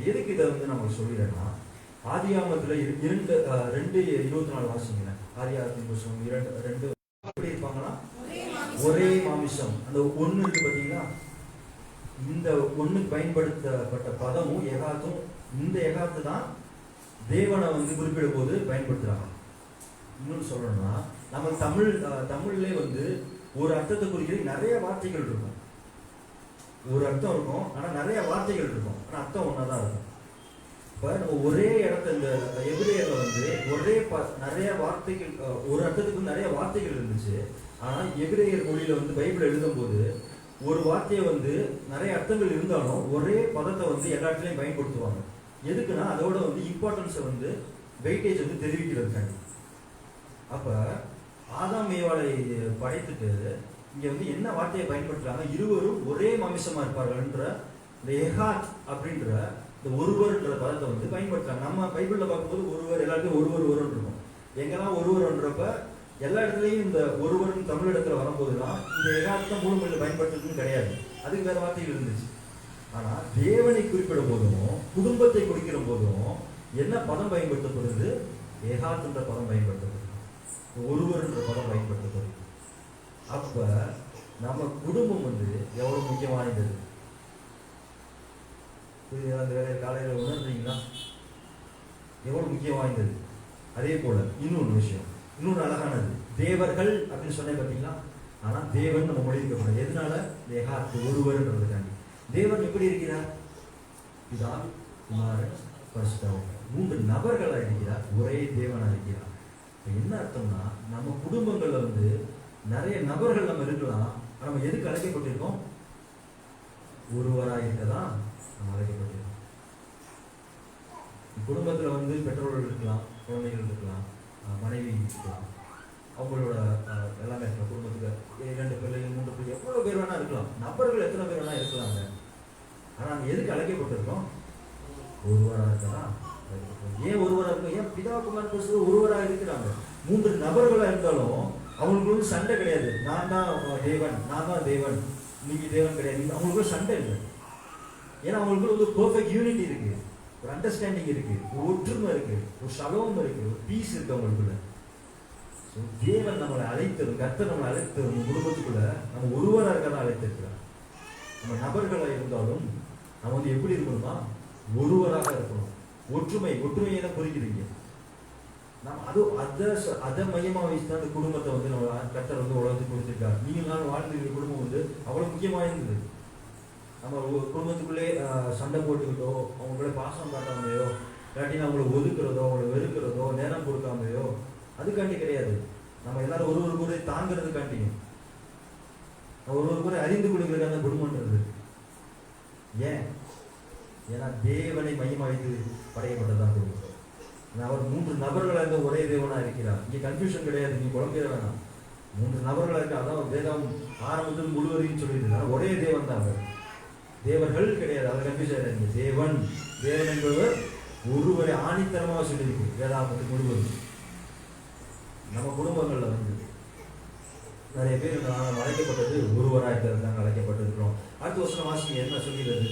எதுக்கு இதை வந்து நம்ம சொல்லிடுறேன்னா, ஆதியாகமத்துல 2:24 வாசிங்களேன். ஆதியாகமத்தின் புத்தகம் 2 எப்படி இருப்பாங்கன்னா ஒரே மாமிசம். அந்த ஒண்ணு இருக்கு பார்த்தீங்களா, இந்த ஒண்ணுக்கு பயன்படுத்தப்பட்ட பதமும் எகாத்தும், இந்த எகாத்து தான் தேவனை வந்து குறிப்பிடும் போது பயன்படுத்துறாங்க. இன்னொன்று சொல்லணும்னா, நம்ம தமிழ்லே வந்து ஒரு அர்த்தத்தை குறிக்கிற நிறைய வார்த்தைகள் இருக்கும். ஒரு அர்த்தம் இருக்கும், ஆனா நிறைய வார்த்தைகள் இருக்கும், ஆனா அர்த்தம் ஒன்னாதான் இருக்கும். இப்ப நம்ம ஒரே இடத்த இந்த எபிரேயர்ல வந்து நிறைய வார்த்தைகள், ஒரு அர்த்தத்துக்கு நிறைய வார்த்தைகள் இருந்துச்சு. ஆனா எபிரேயர் மொழியில வந்து பைபிள் எழுதும் போது ஒரு வார்த்தையை வந்து நிறைய அர்த்தங்கள் இருந்தாலும் ஒரே பதத்தை வந்து எல்லா இடத்துலையும் பயன்படுத்துவாங்க. எதுக்குன்னா அதோட வந்து இம்பார்ட்டன்ஸை வந்து வெயிட்டேஜ் வந்து தெரிவிக்கிறதுக்காண்டி. அப்ப ஆதாம் ஏவாளை படைத்துட்டு இங்க வந்து என்ன வார்த்தையை பயன்படுத்துறாங்க, இருவரும் ஒரே மாமிசமா இருப்பார்கள்ன்ற இந்த எஹாத் அப்படின்ற இந்த ஒருவர்ன்ற பதத்தை வந்து பயன்படுத்துறாங்க. நம்ம பைபிள்ல பார்க்கும்போது ஒருவர் எல்லாத்தையும் ஒருவர் இருக்கும். எங்கெல்லாம் ஒருவர்ன்றப்ப எல்லா இடத்துலையும் இந்த ஒருவரும் தமிழ் இடத்துல வரும்போதுதான் இந்த எகாத்தான் மூல மொழியில பயன்படுத்துறதுன்னு கிடையாது, அதுக்கு வேற வார்த்தைகள் இருந்துச்சு. ஆனா தேவனை குறிப்பிடும் போதும் குடும்பத்தை குறிக்கிற போதும் என்ன பதம் பயன்படுத்தப்படுது, எகாத்ன்ற பதம் பயன்படுத்தப்படுது, ஒருவர்ன்ற பதம் பயன்படுத்தப்படுது. அப்ப நம்ம குடும்பம் வந்து எவ்வளவு முக்கியம் வாய்ந்தது, அந்த வேலையை காலையில உணர்றீங்களா, எவ்வளவு முக்கியம் வாய்ந்தது. அதே போல இன்னொன்று விஷயம், இன்னொன்று அழகானது, தேவர்கள் அப்படின்னு சொன்னேன் பார்த்தீங்களா. ஆனா தேவன் நம்ம மொழிக்கப்படும் எதனால, எகாத் ஒருவர்ன்றதுக்காண்டி. தேவன் எப்படி இருக்கிறார், பிதா குமாரன் பரிசுத்த ஆவி, 3 நபர்களா இருக்கிறார், ஒரே தேவனா இருக்கிறார். என்ன அர்த்தம்னா, நம்ம குடும்பங்கள்ல வந்து நிறைய நபர்கள் நம்ம இருக்கலாம், நம்ம எதுக்கு அழைக்கப்பட்டிருக்கோம், ஒருவராக இருக்கதான் நம்ம அழைக்கப்பட்டிருக்கோம். குடும்பத்துல வந்து பெற்றோர்கள் இருக்கலாம், குழந்தைகள் இருக்கலாம், மனைவி இருக்கலாம், அவங்களோட எல்லாமே இருக்கலாம். குடும்பத்துக்கு 2 பிள்ளைகள் 3 பிள்ளைகள் எவ்வளவு பேர் வேணா இருக்கலாம், நபர்கள் எத்தனை பேர் வேணா இருக்கலாங்க. ஆனா அங்க எதுக்கு அழைக்கப்பட்டிருக்கோம், ஒருவராக இருக்கலாம். ஏன் ஒருவராக இருக்கும், ஏன் பிதா குமாரன் பரிசுத்த ஒருவராக இருக்கிறாங்க. 3 நபர்களா இருந்தாலும் அவங்களுக்கு வந்து சண்டை கிடையாது. நான் தான் தேவன் நீங்க தேவன் கிடையாது, அவங்களுக்கு சண்டை இல்லை. ஏன்னா அவங்களுக்கு வந்து பெர்ஃபெக்ட் யூனிட்டி இருக்கு, ஒரு அண்டர்ஸ்டாண்டிங் இருக்கு, ஒரு ஒற்றுமை இருக்கு, ஒரு ஷலோம் இருக்கு, ஒரு பீஸ் இருக்கு அவங்களுக்குள்ள. தேவன் நம்மளை அழைத்தது, கர்த்தர் நம்மளை அழைத்தது குடும்பத்துக்குள்ள நம்ம ஒருவராக இருக்கதான் அழைத்திருக்கிறார். நம்ம நபர்களா இருந்தாலும் நம்ம வந்து எப்படி இருக்கணும்னா ஒருவராக இருக்கணும். ஒற்றுமையை தான் குறிக்கிறீங்க. நம்ம அதை மையமா வச்சுதான் அந்த குடும்பத்தை வந்து நம்ம கர்த்தர் வந்து உலகத்துக்கு கொடுத்திருக்காரு. நீங்க நான் வாழ்ந்துருக்கிற குடும்பம் வந்து அவ்வளவு முக்கியமா இருந்தது. நம்ம குடும்பத்துக்குள்ளே சண்டை போட்டுக்கிட்டோ, அவங்கள பாசம் காட்டாமையோ, இல்லாட்டினா அவங்களை ஒதுக்குறதோ, அவங்களை வெறுக்கிறதோ, நேரம் கொடுக்காமையோ, அதுக்காண்டி கிடையாது. நம்ம எல்லாரும் ஒரு முறை தாங்கிறதுக்காண்டியும் ஒரு முறை அறிந்து கொள்கிறதுக்கான குடும்பம்ன்றது. ஏன்னா தேவனை மையமா வைத்து படைக்கப்பட்டதான் குடும்பம். அவர் 3 நபர்களாக இருந்த ஒரே தேவனா இருக்கிறார். இங்க கன்ஃபியூஷன் கிடையாது, நீ குழம்பிட வேணாம். 3 நபர்களா இருக்கா, அதான் வேதம் ஆரம்பத்தில் முழுவதையும் சொல்லியிருந்தார். ஒரே தேவன் தான் அவர், தேவர்கள் கிடையாது. அதை கன்ஃபியூஸ் ஆயிடாதீங்க. தேவன் என்பவர் ஒருவரை ஆணித்தரமாக சொல்லியிருக்கு வேதாகமத்துக்கு முழுவதும். நம்ம குடும்பங்கள்ல வந்து நிறைய பேர் நாங்கள் அழைக்கப்பட்டது ஒருவராக இருக்கிறது அழைக்கப்பட்டிருக்கிறோம். அடுத்த வருஷம் வாசிங்க என்ன சொல்கிறது,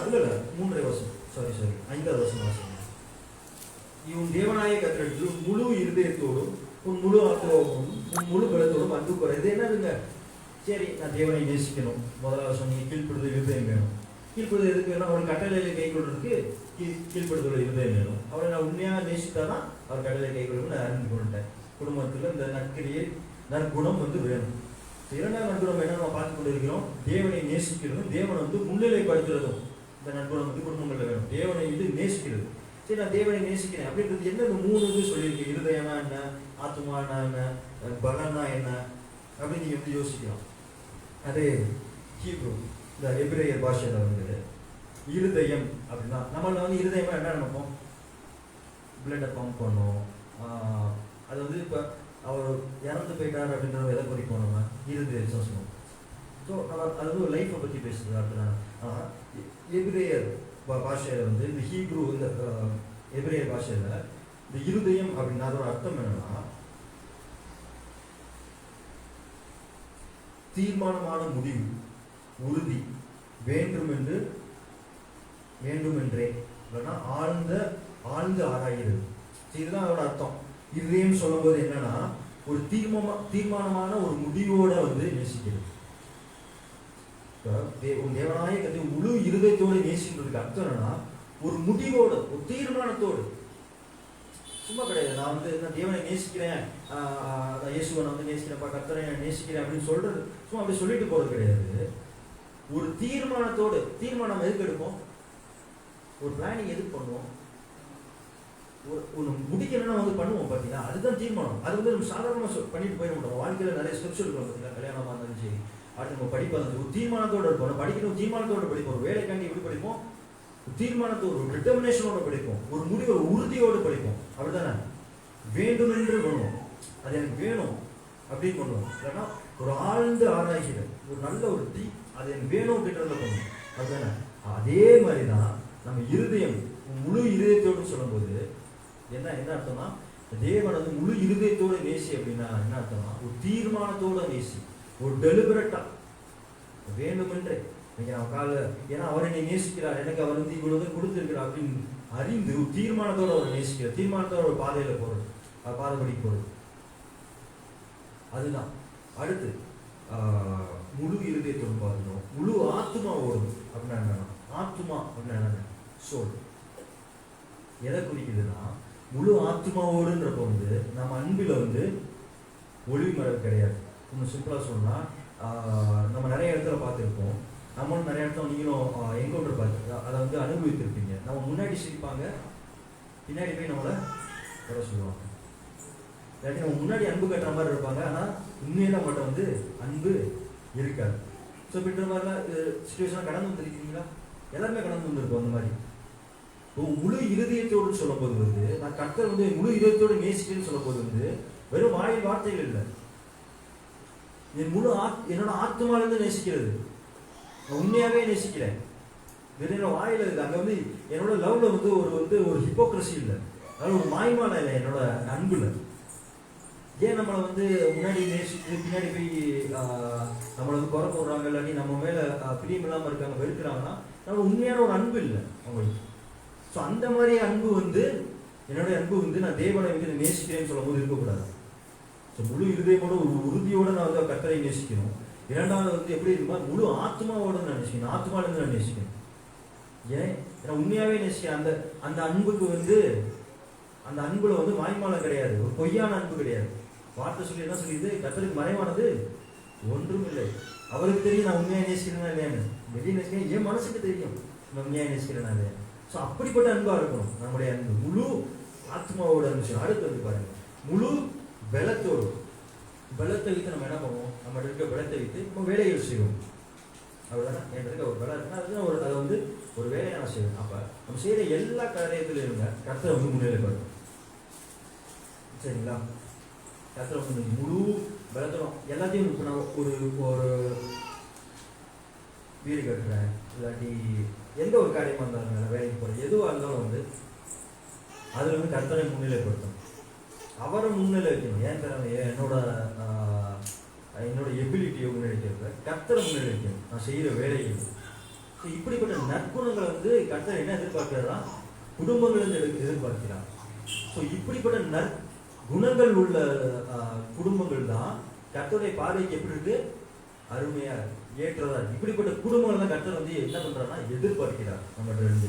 இல்ல 3 வருஷம், சாரி 5வது வருஷம் வாசிங்க. இவன் தேவனாய கத்திரத்தில் முழு இருதயத்தோடும் உன் முழு ஆத்மாவோடும் உன் முழு பலத்தோடும் அன்பு குறைது. என்னதுங்க, சரி நான் தேவனை நேசிக்கணும். முதலாவது சொன்னீங்க கீழ்ப்படுதல் இருதயம் வேணும். கீழ்ப்படுதல் எதுக்கு வேணும், அவன் கட்டளையில கை கொள்றதுக்கு கீழ்ப்படுதல் இருதயம் வேணும். அவரை நான் உண்மையாக நேசித்தாதான் அவர் கட்டளை கை கொள்ளணும். நான் அறிந்து கொண்டுட்டேன். குடும்பத்துல இந்த நற்கிரியை நற்குணம் வந்து வேணும். 2வது நற்குணம் என்ன நம்ம பார்த்து கொண்டு இருக்கிறோம், தேவனை நேசிக்கிறதும் தேவனை வந்து முன்னிலைப்படுத்துறதும். இந்த நற்குணம் வந்து குடும்பங்கள்ல வேணும். தேவனை வந்து நேசிக்கிறது. சரி நான் தேவனை நேசிக்கிறேன் அப்படின்றது என்ன, இந்த 3 இது சொல்லியிருக்கு. இருதயம்னா என்ன, ஆத்மானா என்ன, பலனா என்ன, அப்படின்னு நீங்கள் வந்து யோசிக்கலாம். அதே ஹீப்ரு இந்த எபிரேயர் பாஷையில் வந்து இருதயம் அப்படின்னா நம்மள வந்து இருதயமாக என்ன நினைப்போம்? பிளட்டை பம்ப் பண்ணோம். அது வந்து இப்போ அவர் இறந்து போயிட்டார் அப்படின்றத எதை குறிப்போம்? நம்ம இருதயம் சொல்லுவோம். ஸோ அது வந்து ஒரு லைஃப்பை பற்றி பேசுறது அப்படின்னா. ஆனால் எபிரேயர் பாஷையில் வந்து இந்த ஹீப்ரு இந்த எபிரேயர் பாஷையில் இந்த இருதயம் அப்படின்னா அதோட அர்த்தம் என்னன்னா தீர்மானமான முடிவு, உறுதி, வேண்டுமென்றே இல்லைன்னா ஆழ்ந்து ஆராய்கிறது. இதுதான் அதோட அர்த்தம். இருதயம் சொல்லும்போது என்னன்னா ஒரு தீர்மானமான ஒரு முடிவோட வந்து நேசிக்கிறது. தேவனாய கதை முழு இருதயத்தோடு நேசிக்கிறதுக்கு அர்த்தம் என்னன்னா ஒரு முடிவோட, ஒரு தீர்மானத்தோடு. சும்மா கிடையாது நான் வந்து நான் தேவனை நேசிக்கிறேன், இயேசுவை நான் வந்து நேசிக்கிறேன்ப்பா, கர்த்தரை நேசிக்கிறேன் அப்படின்னு சொல்றது சும்மா அப்படி சொல்லிட்டு போறது கிடையாது. ஒரு தீர்மானத்தோடு. தீர்மானம் எதுக்கு எடுப்போம்? ஒரு பிளானிங் எதுக்கு பண்ணுவோம்? ஒரு முடிக்கணும்னா வந்து பண்ணுவோம் பார்த்தீங்கன்னா, அதுதான் தீர்மானம். அது வந்து நம்ம சாதாரணமாக பண்ணிட்டு போயிட மாட்டோம். வாழ்க்கையில் நிறைய ஸ்டெப்ஸ் எடுக்கிறோம் பார்த்தீங்கன்னா, கல்யாணமாக இருந்தாலும் சரி, அடுத்து நம்ம படிப்பது ஒரு தீர்மானத்தோடு இருப்போம். படிக்கணும் தீர்மானத்தோடு படிப்போம். ஒரு வேலைக்காண்டி எப்படி படிப்போம்? தீர்மானத்தோடு, ஒரு டிட்டர்மினேஷனோட படிப்போம். ஒரு முடிவு, ஒரு உறுதியோடு படிப்போம். அப்படித்தானே? வேண்டும் என்று பண்ணுவோம். அது எனக்கு வேணும் அப்படின்னு பண்ணுவோம். இல்லைன்னா ஒரு ஆழ்ந்து ஆராய்கிற ஒரு நல்ல ஒரு அது எனக்கு வேணும் அப்படின்றத பண்ணுவோம். அதுதானே? அதே மாதிரி தான் நம்ம இருதயம், முழு இருதயத்தோடு சொல்லும்போது என்ன அர்த்தம்னா, தேவன் வந்து முழு இருதயத்தோடு நேசி அப்படின்னா என்ன அர்த்தம்னா ஒரு தீர்மானத்தோட நேசி, ஒரு டெலிபரேட்டா வேண்டுமென்றே. இன்னைக்கு நம்ம ஏன்னா அவர் என்னை நேசிக்கிறார், எனக்கு அவர் வந்து இவ்வளவு கொடுத்திருக்கிறார் அப்படின்னு அறிந்து ஒரு தீர்மானத்தோட அவர் நேசிக்கிறார். தீர்மானத்தோட ஒரு பாதையில போறது, பாதைப்படி போறது. அதுதான். அடுத்து முழு இருதயத்தோடு பார்க்கணும். முழு ஆத்மாவோடு அப்படின்னா என்னன்னா, ஆத்மா அப்படின்னா என்ன? சோல். எதை குறிக்குதுன்னா முழு ஆத்மாவோடுன்றப்ப வந்து நம்ம அன்பில் வந்து ஒளிவு மறைவு கிடையாது. இன்னும் சிம்பிளா சொன்னா நம்ம நிறைய இடத்துல பார்த்துருப்போம். நம்மளும் நிறைய இடத்துல நீங்களும் என்கவுண்டர் பார்த்து அதை வந்து அனுபவித்திருப்பீங்க. நம்ம முன்னாடி சிரிப்பாங்க, பின்னாடி போய் நம்மளை வர சொல்லுவாங்க. இல்லாட்டி நம்ம முன்னாடி அன்பு கட்டுற மாதிரி இருப்பாங்க, ஆனால் உண்மையில மட்டும் வந்து அன்பு இருக்காது. ஸோ இப்படி மாதிரிலாம் சுச்சுவேஷன் கடந்து வந்துருக்கீங்களா? எல்லாருமே கடந்து வந்திருப்போம் அந்த மாதிரி. முழு இருதயத்தோடு சொல்லும் போது வந்து நான் கர்த்தர் வந்து முழு இதயத்தோடு நேசிக்கிறேன்னு சொல்லும் போது வந்து வெறும் வாயில் வார்த்தைகள் இல்லை, என் முழு என்னோட ஆத்மாவிலிருந்து நேசிக்கிறது. நான் உண்மையாவே நேசிக்கிறேன். வெறும் வாயில இருக்கு. அங்க வந்து என்னோட லவ்ல வந்து ஒரு ஹிப்போக்ரசி இல்லை, அதாவது ஒரு மாய்மானம் இல்லை என்னோட அன்புல. ஏன் நம்மளை வந்து முன்னாடி நேசித்து பின்னாடி போய் நம்மளை வந்து குறை போடுறாங்க, இல்லாட்டி நம்ம மேல பிரியம் இல்லாமல் இருக்காங்க, வெறுக்கிறாங்கன்னா நம்ம உண்மையான ஒரு அன்பு இல்லை அவங்களுக்கு. ஸோ அந்த மாதிரி அன்பு வந்து என்னுடைய அன்பு வந்து நான் தேவனை வந்து நேசிக்கிறேன்னு சொல்லும் போது இருக்கக்கூடாது. ஸோ முழு இருதயமோட ஒரு உறுதியோடு நான் வந்து கர்த்தரை நேசிக்கணும். இரண்டாவது வந்து எப்படி இருக்குமா, முழு ஆத்மாவோட நான் நேசிக்கணும். ஆத்மாவிலிருந்து நான் நேசிக்கணும். ஏன்னா உண்மையாவே நேசிக்கிறேன். அந்த அன்புக்கு வந்து அந்த அன்புல வந்து மாய்மாலம் கிடையாது, ஒரு பொய்யான அன்பு கிடையாது. வார்த்தை சொல்லி என்ன சொல்லிது, கர்த்தருக்கு மறைவானது ஒன்றும் இல்லை. அவருக்கு தெரியும் நான் உண்மையாக நேசிக்கிறேன்னா இல்லையான்னு. வெளியே நேசிக்கிறேன், என் மனசுக்கு தெரியும் நான் உண்மையாக நேசிக்கிறேன்னா இல்லையா. ஸோ அப்படிப்பட்ட அன்பா இருக்கணும் நம்முடைய அன்பு, முழு ஆத்மாவோட அன்பு. அடுத்து வந்து பாருங்க, முழு பலத்தோடு. பலத்தை வைத்து நம்ம என்ன பண்ணுவோம், நம்ம இருக்க பலத்தை வைத்து நம்ம வேலைகள் செய்வோம். அவ்வளோதானே? என் இருக்க ஒரு பலம் இருக்குன்னா அதை வந்து ஒரு வேலையை நான் செய்வேன். அப்போ நம்ம செய்கிற எல்லா காரியத்திலும் இருங்க கர்த்தரை வந்து முன்னிலை பண்ணும். சரிங்களா? கர்த்தரை வந்து முழு பலத்தோடும் எல்லாத்தையும். இப்போ நான் ஒரு வீடு கட்டுறேன், இல்லாட்டி எந்த ஒரு காரியமாக இருந்தாலும் நான் வேலைக்கு போகிறேன், எதுவாக இருந்தாலும் வந்து அதில் வந்து கர்த்தரை முன்னிலைப்படுத்தணும். அவரை முன்னிலை வைக்கணும். ஏன் திறமை, என்னோட எபிலிட்டியை முன்னெடுக்கிறது, கர்த்தரை முன்னிலை வைக்கணும் நான் செய்கிற வேலைகள். ஸோ இப்படிப்பட்ட நற்குணங்களை வந்து கர்த்தர் என்ன எதிர்பார்க்கிறாரா, குடும்பங்கள் எதிர்பார்க்கிறார். ஸோ இப்படிப்பட்ட நற்குணங்கள் உள்ள குடும்பங்கள் தான் கர்த்தருடைய பார்வைக்கு எப்படி இருக்கு, அருமையா ஏற்றதா. இப்படிப்பட்ட குடும்பங்கள் தான் கர்த்தர் வந்து என்ன பண்றாருன்னா எதிர்பார்க்கிறார். நம்ம ரெண்டு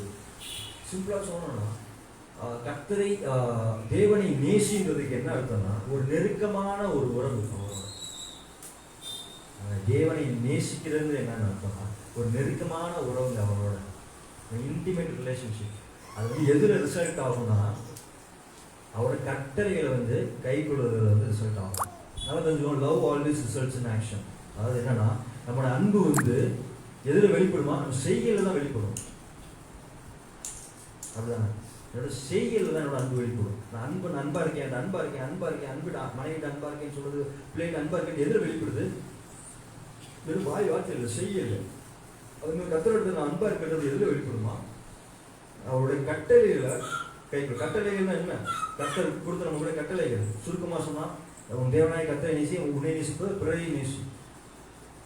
சிம்பிளா சொல்லணும்னா, கர்த்தரை தேவனை நேசிங்கிறதுக்கு என்ன அர்த்தம்னா ஒரு நெருக்கமான ஒரு உறவு. தேவனை நேசிக்கிறது என்னன்னு அர்த்தம்னா ஒரு நெருக்கமான உறவுங்க அவனோட, இன்டிமேட் ரிலேஷன்ஷிப். அது வந்து எதில் ரிசல்ட் ஆகும்னா அவரோட கட்டளைகளை வந்து கை கொள்வதில் வந்து ரிசல்ட் ஆகும். நல்லா தெரிஞ்சுக்கணும், love always results in action. அதாவது என்னன்னா, நம்மளோட அன்பு வந்து எதில் வெளிப்படுமா, நம்ம செய்கையில் தான் வெளிப்படும். அப்படிதானே? என்னோட செய்கையில் தான் என்னோட அன்பு வெளிப்படும். நான் அன்பா இருக்கேன், அன்பா இருக்கேன், அன்பா இருக்கேன், அன்பு மனைவிட்டு அன்பா இருக்கேன்னு சொல்றது, பிள்ளைகிட்ட அன்பா இருக்கேன் எதில் வெளிப்படுது? வெறும் வாய் வார்த்தை இல்லை, செய்யல. அதுமாதிரி கத்தரோட நான் அன்பா இருக்கிறது எதில் வெளிப்படுமா? அவருடைய கட்டளைகளை கட்டளைகள்னா என்ன? கத்தர் கொடுத்த நம்மளுடைய கட்டளைகள் சுருக்கமாக சொன்னால், உன் தேவனாய கத்தரை நேசி, உன்னை நேசிப்பது பிறரை நேசி.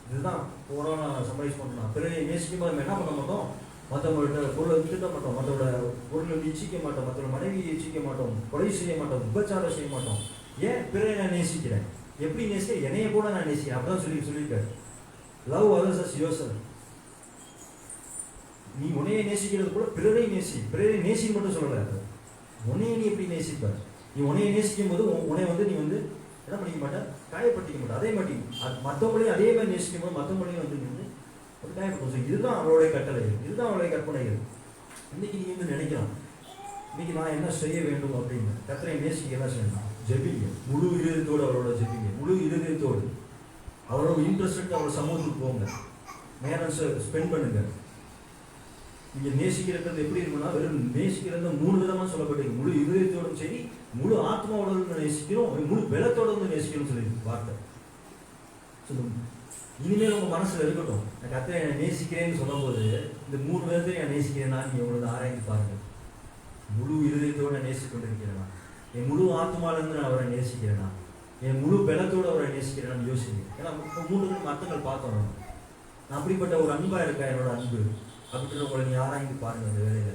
இதுதான் போகிறோம். நான் சம்மரைஸ் பண்ணணும். பிறரை நேசிக்கும் போது நம்ம என்ன பண்ண மாட்டோம்? மற்றவங்கள்ட்ட பொருளை திட்ட மாட்டோம், மற்றோட பொருளை இச்சிக்க மாட்டோம், மற்றோட மனைவியை இச்சிக்க மாட்டோம், கொலை செய்ய மாட்டோம், விபச்சாரம் செய்ய மாட்டோம். ஏன்? பிறரை நான் நேசிக்கிறேன். எப்படி நேசிக்கிறேன்? என்னைய கூட நான் நேசிக்கிறேன். அப்படிதான் சொல்லியிருக்காரு. Love others as yourself. நீ உன்னையை நேசிக்கிறது கூட பிறரை நேசி. பிறரை நேசின்னு மட்டும் சொல்லலை, உன்னையை நீ எப்படி நேசிப்பார்? நீ உன்னையை நேசிக்கும் போது உன்னை வந்து நீ வந்து என்ன பண்ணிக்க மாட்டேன், காயப்பட்டிக்க மாட்டேன். அதே மாதிரி மற்றவங்களையும் அதே மாதிரி நேசிக்கும் போது மற்றவங்களையும் வந்து நீ வந்து ஒரு காயப்பட்டு. இதுதான் அவளுடைய கட்டளைகள், இதுதான் அவளுடைய கற்பனைகள். இன்னைக்கு நீ வந்து நினைக்கலாம், இன்னைக்கு நான் என்ன செய்ய வேண்டும் அப்படின்னு. கர்த்தரை நேசிக்க என்ன செய்யணும்? ஜெபிங்க, முழு இருதயத்தோடு அவரோட ஜெபிங்க, முழு இருதயத்தோடு அவரோட இன்ட்ரெஸ்ட். அவரோட சமூகத்துக்கு போங்க, நேரம் ஸ்பெண்ட் பண்ணுங்க. நீங்க நேசிக்கிறது எப்படி இருக்குன்னா, வெறும் நேசிக்கிறது 3 விதமா சொல்லப்பட்டிருக்கு. முழு இதயத்தோடும் சரி, முழு ஆத்மாவோட நேசிக்கிறோம், முழு பலத்தோட நேசிக்கணும்னு சொல்லி வார்த்தை. இனிமேல் உங்க மனசுல இருக்கட்டும், நான் கர்த்தரை நேசிக்கிறேன்னு சொல்லும் போது இந்த 3 விதத்தையும் நான் நேசிக்கிறேன்னா நீங்க உங்களோட ஆராய்ந்து பாருங்க. முழு இருதயத்தோட நான் நேசித்து கொண்டிருக்கிறேனா, என் முழு ஆத்மாலேருந்து நான் அவரை நேசிக்கிறேனா, என் முழு பலத்தோடு அவரை நேசிக்கிறேன்னு யோசிங்க. ஏன்னா 3 அர்த்தங்கள் பார்த்தோம். நான் அப்படிப்பட்ட ஒரு அன்பா இருக்கா என்னோட அன்பு அப்படின்ற உங்களை நீ ஆராய்ந்து பாருங்க இந்த வேலையில.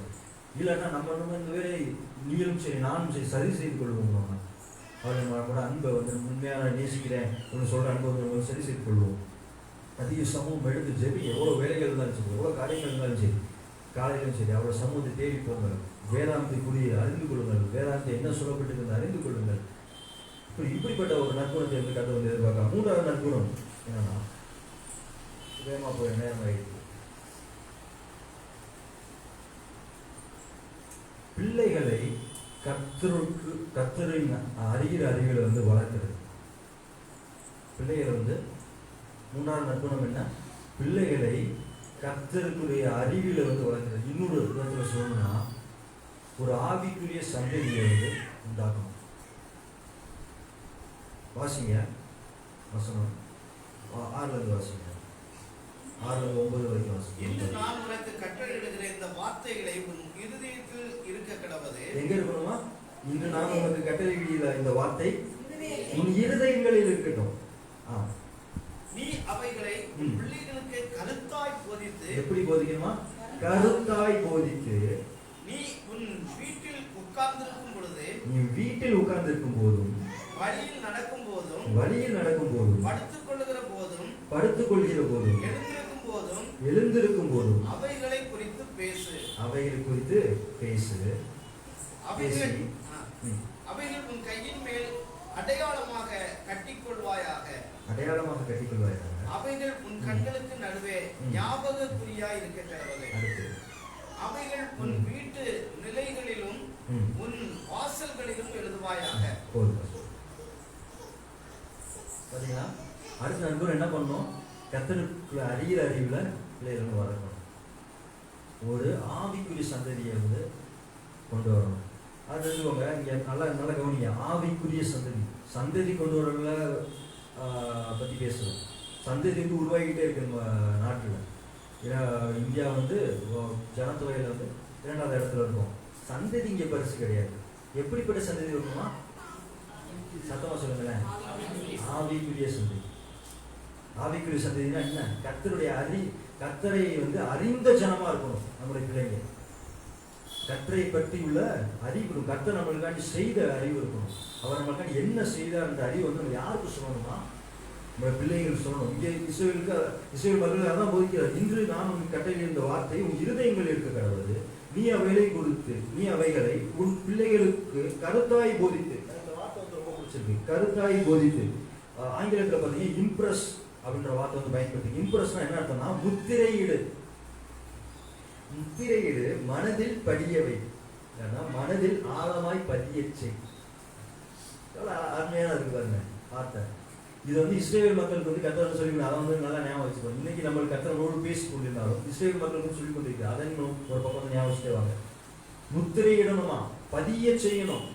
இல்லைன்னா நம்ம இந்த வேலையை நீங்களும் சரி நானும் சரி சரி செய்து கொள்வோம். அவரை நம்மளோட அன்பை வந்து உண்மையான நேசிக்கிறேன் ஒன்று சொல்கிற அன்பை வந்து சரி செய்து கொள்வோம். அதிக சமூகம் எடுத்து ஜெபி, எவ்வளோ வேலைகள் இருந்தாலும் சரி, எவ்வளோ காரியங்கள் இருந்தாலும் சரி, காலையிலும் சரி அவரோட சமூகத்தை தேடி போங்க. வேதாந்தத்துக்குரிய அறிந்து கொள்ளுங்கள், வேதாந்தத்தை என்ன சொல்லப்பட்டிருக்கிறது அறிந்து கொள்ளுங்கள். இப்படிப்பட்ட ஒரு நற்குணத்தை வந்து கற்று வந்து எதிர்பார்க்கலாம். 3வது நற்குணம் என்னன்னா, வேகமாக போய் நேரம் ஆகிடுது. பிள்ளைகளை கர்த்தரின் அறிகிற அறிவில் வந்து வளர்க்கிறது. பிள்ளைகளை வந்து 3வது நற்குணம் என்ன? பிள்ளைகளை கர்த்தருக்குரிய அறிவில வந்து வளர்க்கிறது. இன்னொரு விதத்தில் சொல்லணும்னா, ஒரு ஆவிக்குரிய சந்ததியை வந்து உண்டாக்கணும். வாசிங்க வசனம் 6ல் வாசிங்க, 6-9 வரைக்கும் வாசிங்க. இன்று நான் உனக்கு கட்டளையிடுகிற இந்த வார்த்தைகளை உன் இருதயத்தில் இருக்க கடவது. எங்க இருக்கணுமா? இன்று நான் உனக்கு கட்டளையிடுகிற இந்த வார்த்தை உன் இருதயங்களில் இருக்கட்டும். நீ அவைகளை பிள்ளைகளுக்கு கருத்தாய் போதித்து. எப்படி போதிக்கணுமா? கருத்தாய் போதித்து. நீ உன் வீட்டில் உட்கார்ந்திருக்கும் பொழுது, நீ வீட்டில் உட்கார்ந்திருக்கும் போதும், வழியில் நடக்கும் போதும், படுத்துக் கொள்ளுகிற போதும், எழுந்திருக்கும் போதும் அவைகளை குறித்து பேசு. அவைகள் உன் கையின் மேல் அடையாளமாக கட்டிக்கொள்வாயாக. அவைகள் உன் கண்களுக்கு நடுவே ஞாபக குறியாய் இருக்க கடவுளே. அவைகள் உன் வீட்டு நிலைகளிலும் உன் வாசல்களிலும் எழுதுவாயாக. பாத்தீங்களா? அடுத்த நண்பர் என்ன பண்ணணும்? கர்த்தருக்கு அறிகிற அறிவுல பிள்ளைகள் வளர்க்கணும். ஒரு ஆவிக்குரிய சந்ததியை வந்து கொண்டு வரணும். அது தெரிஞ்சுக்கோங்க. இங்க நல்லா கவனிங்க. ஆவிக்குரிய சந்ததி கொண்டு வரல பற்றி பேசுகிறோம். சந்ததி வந்து உருவாகிக்கிட்டே இருக்கு நம்ம நாட்டில். ஏன்னா இந்தியா வந்து ஜனத்தொகையில் வந்து 2வது இடத்துல இருக்கும். சந்ததி இங்கே பரிசு கிடையாது. எப்படிப்பட்ட சந்ததி இருக்குமா? சத்தமாக சொல்லுங்களேன். ஆவிக்குரிய சந்ததி. ஆவிக்குரிய சந்ததினா என்ன? கர்த்தரை வந்து அறிந்த ஜனமாக இருக்கணும் நம்முடைய பிள்ளைங்க. கர்த்தரை பற்றி உள்ள அறிவு, கர்த்தர் நம்மளுக்காண்டி செய்த அறிவு இருக்கணும். அவர் நம்மளுக்காண்டி என்ன செய்தார் என்ற அறிவு வந்து நம்ம யாருக்கு சொல்லணும்னா நம்ம பிள்ளைகள் சொல்லணும். இங்கே இஸ்ரவேல் மக்கள் அதான் போதிக்கிறார். இன்று நான் உன் கட்டளையில் இருந்த வார்த்தை உன் இருதயங்கள் இருக்க கடவுது. நீ அவைகளை உன் பிள்ளைகளுக்கு கருத்தாய் போதித்து. அந்த வார்த்தை வந்து ரொம்ப பிடிச்சிருக்கு, கருத்தாய் போதித்து. ஆங்கிலத்தில் பார்த்தீங்கன்னா இம்ப்ரெஸ் அப்படின்ற வார்த்தை வந்து பயன்படுத்தி. இம்ப்ரெஸ்னா என்ன அர்த்தம்னா முத்திரையிடு. மனதில் படியவை, மனதில் ஆழமாய் பதிய செய். அருமையான இருக்கு பாருங்க வார்த்தை. இது வந்து இஸ்ரேல் மக்களுக்கு வந்து கர்த்தர் சொல்லி அதை வந்து நல்லா ஞாபகம் வச்சுக்கணும். இன்னைக்கு நம்மளுக்கு கர்த்தரோடு பேசி கொண்டிருந்தாலும் இஸ்ரேல் மக்களுக்கு சொல்லி கொண்டிருக்கிறது. அதை ஒரு பக்கம் வந்து ஞாபகம் வச்சுட்டே வாங்க. முத்திரையிடணுமா, பதிய செய்யணும்,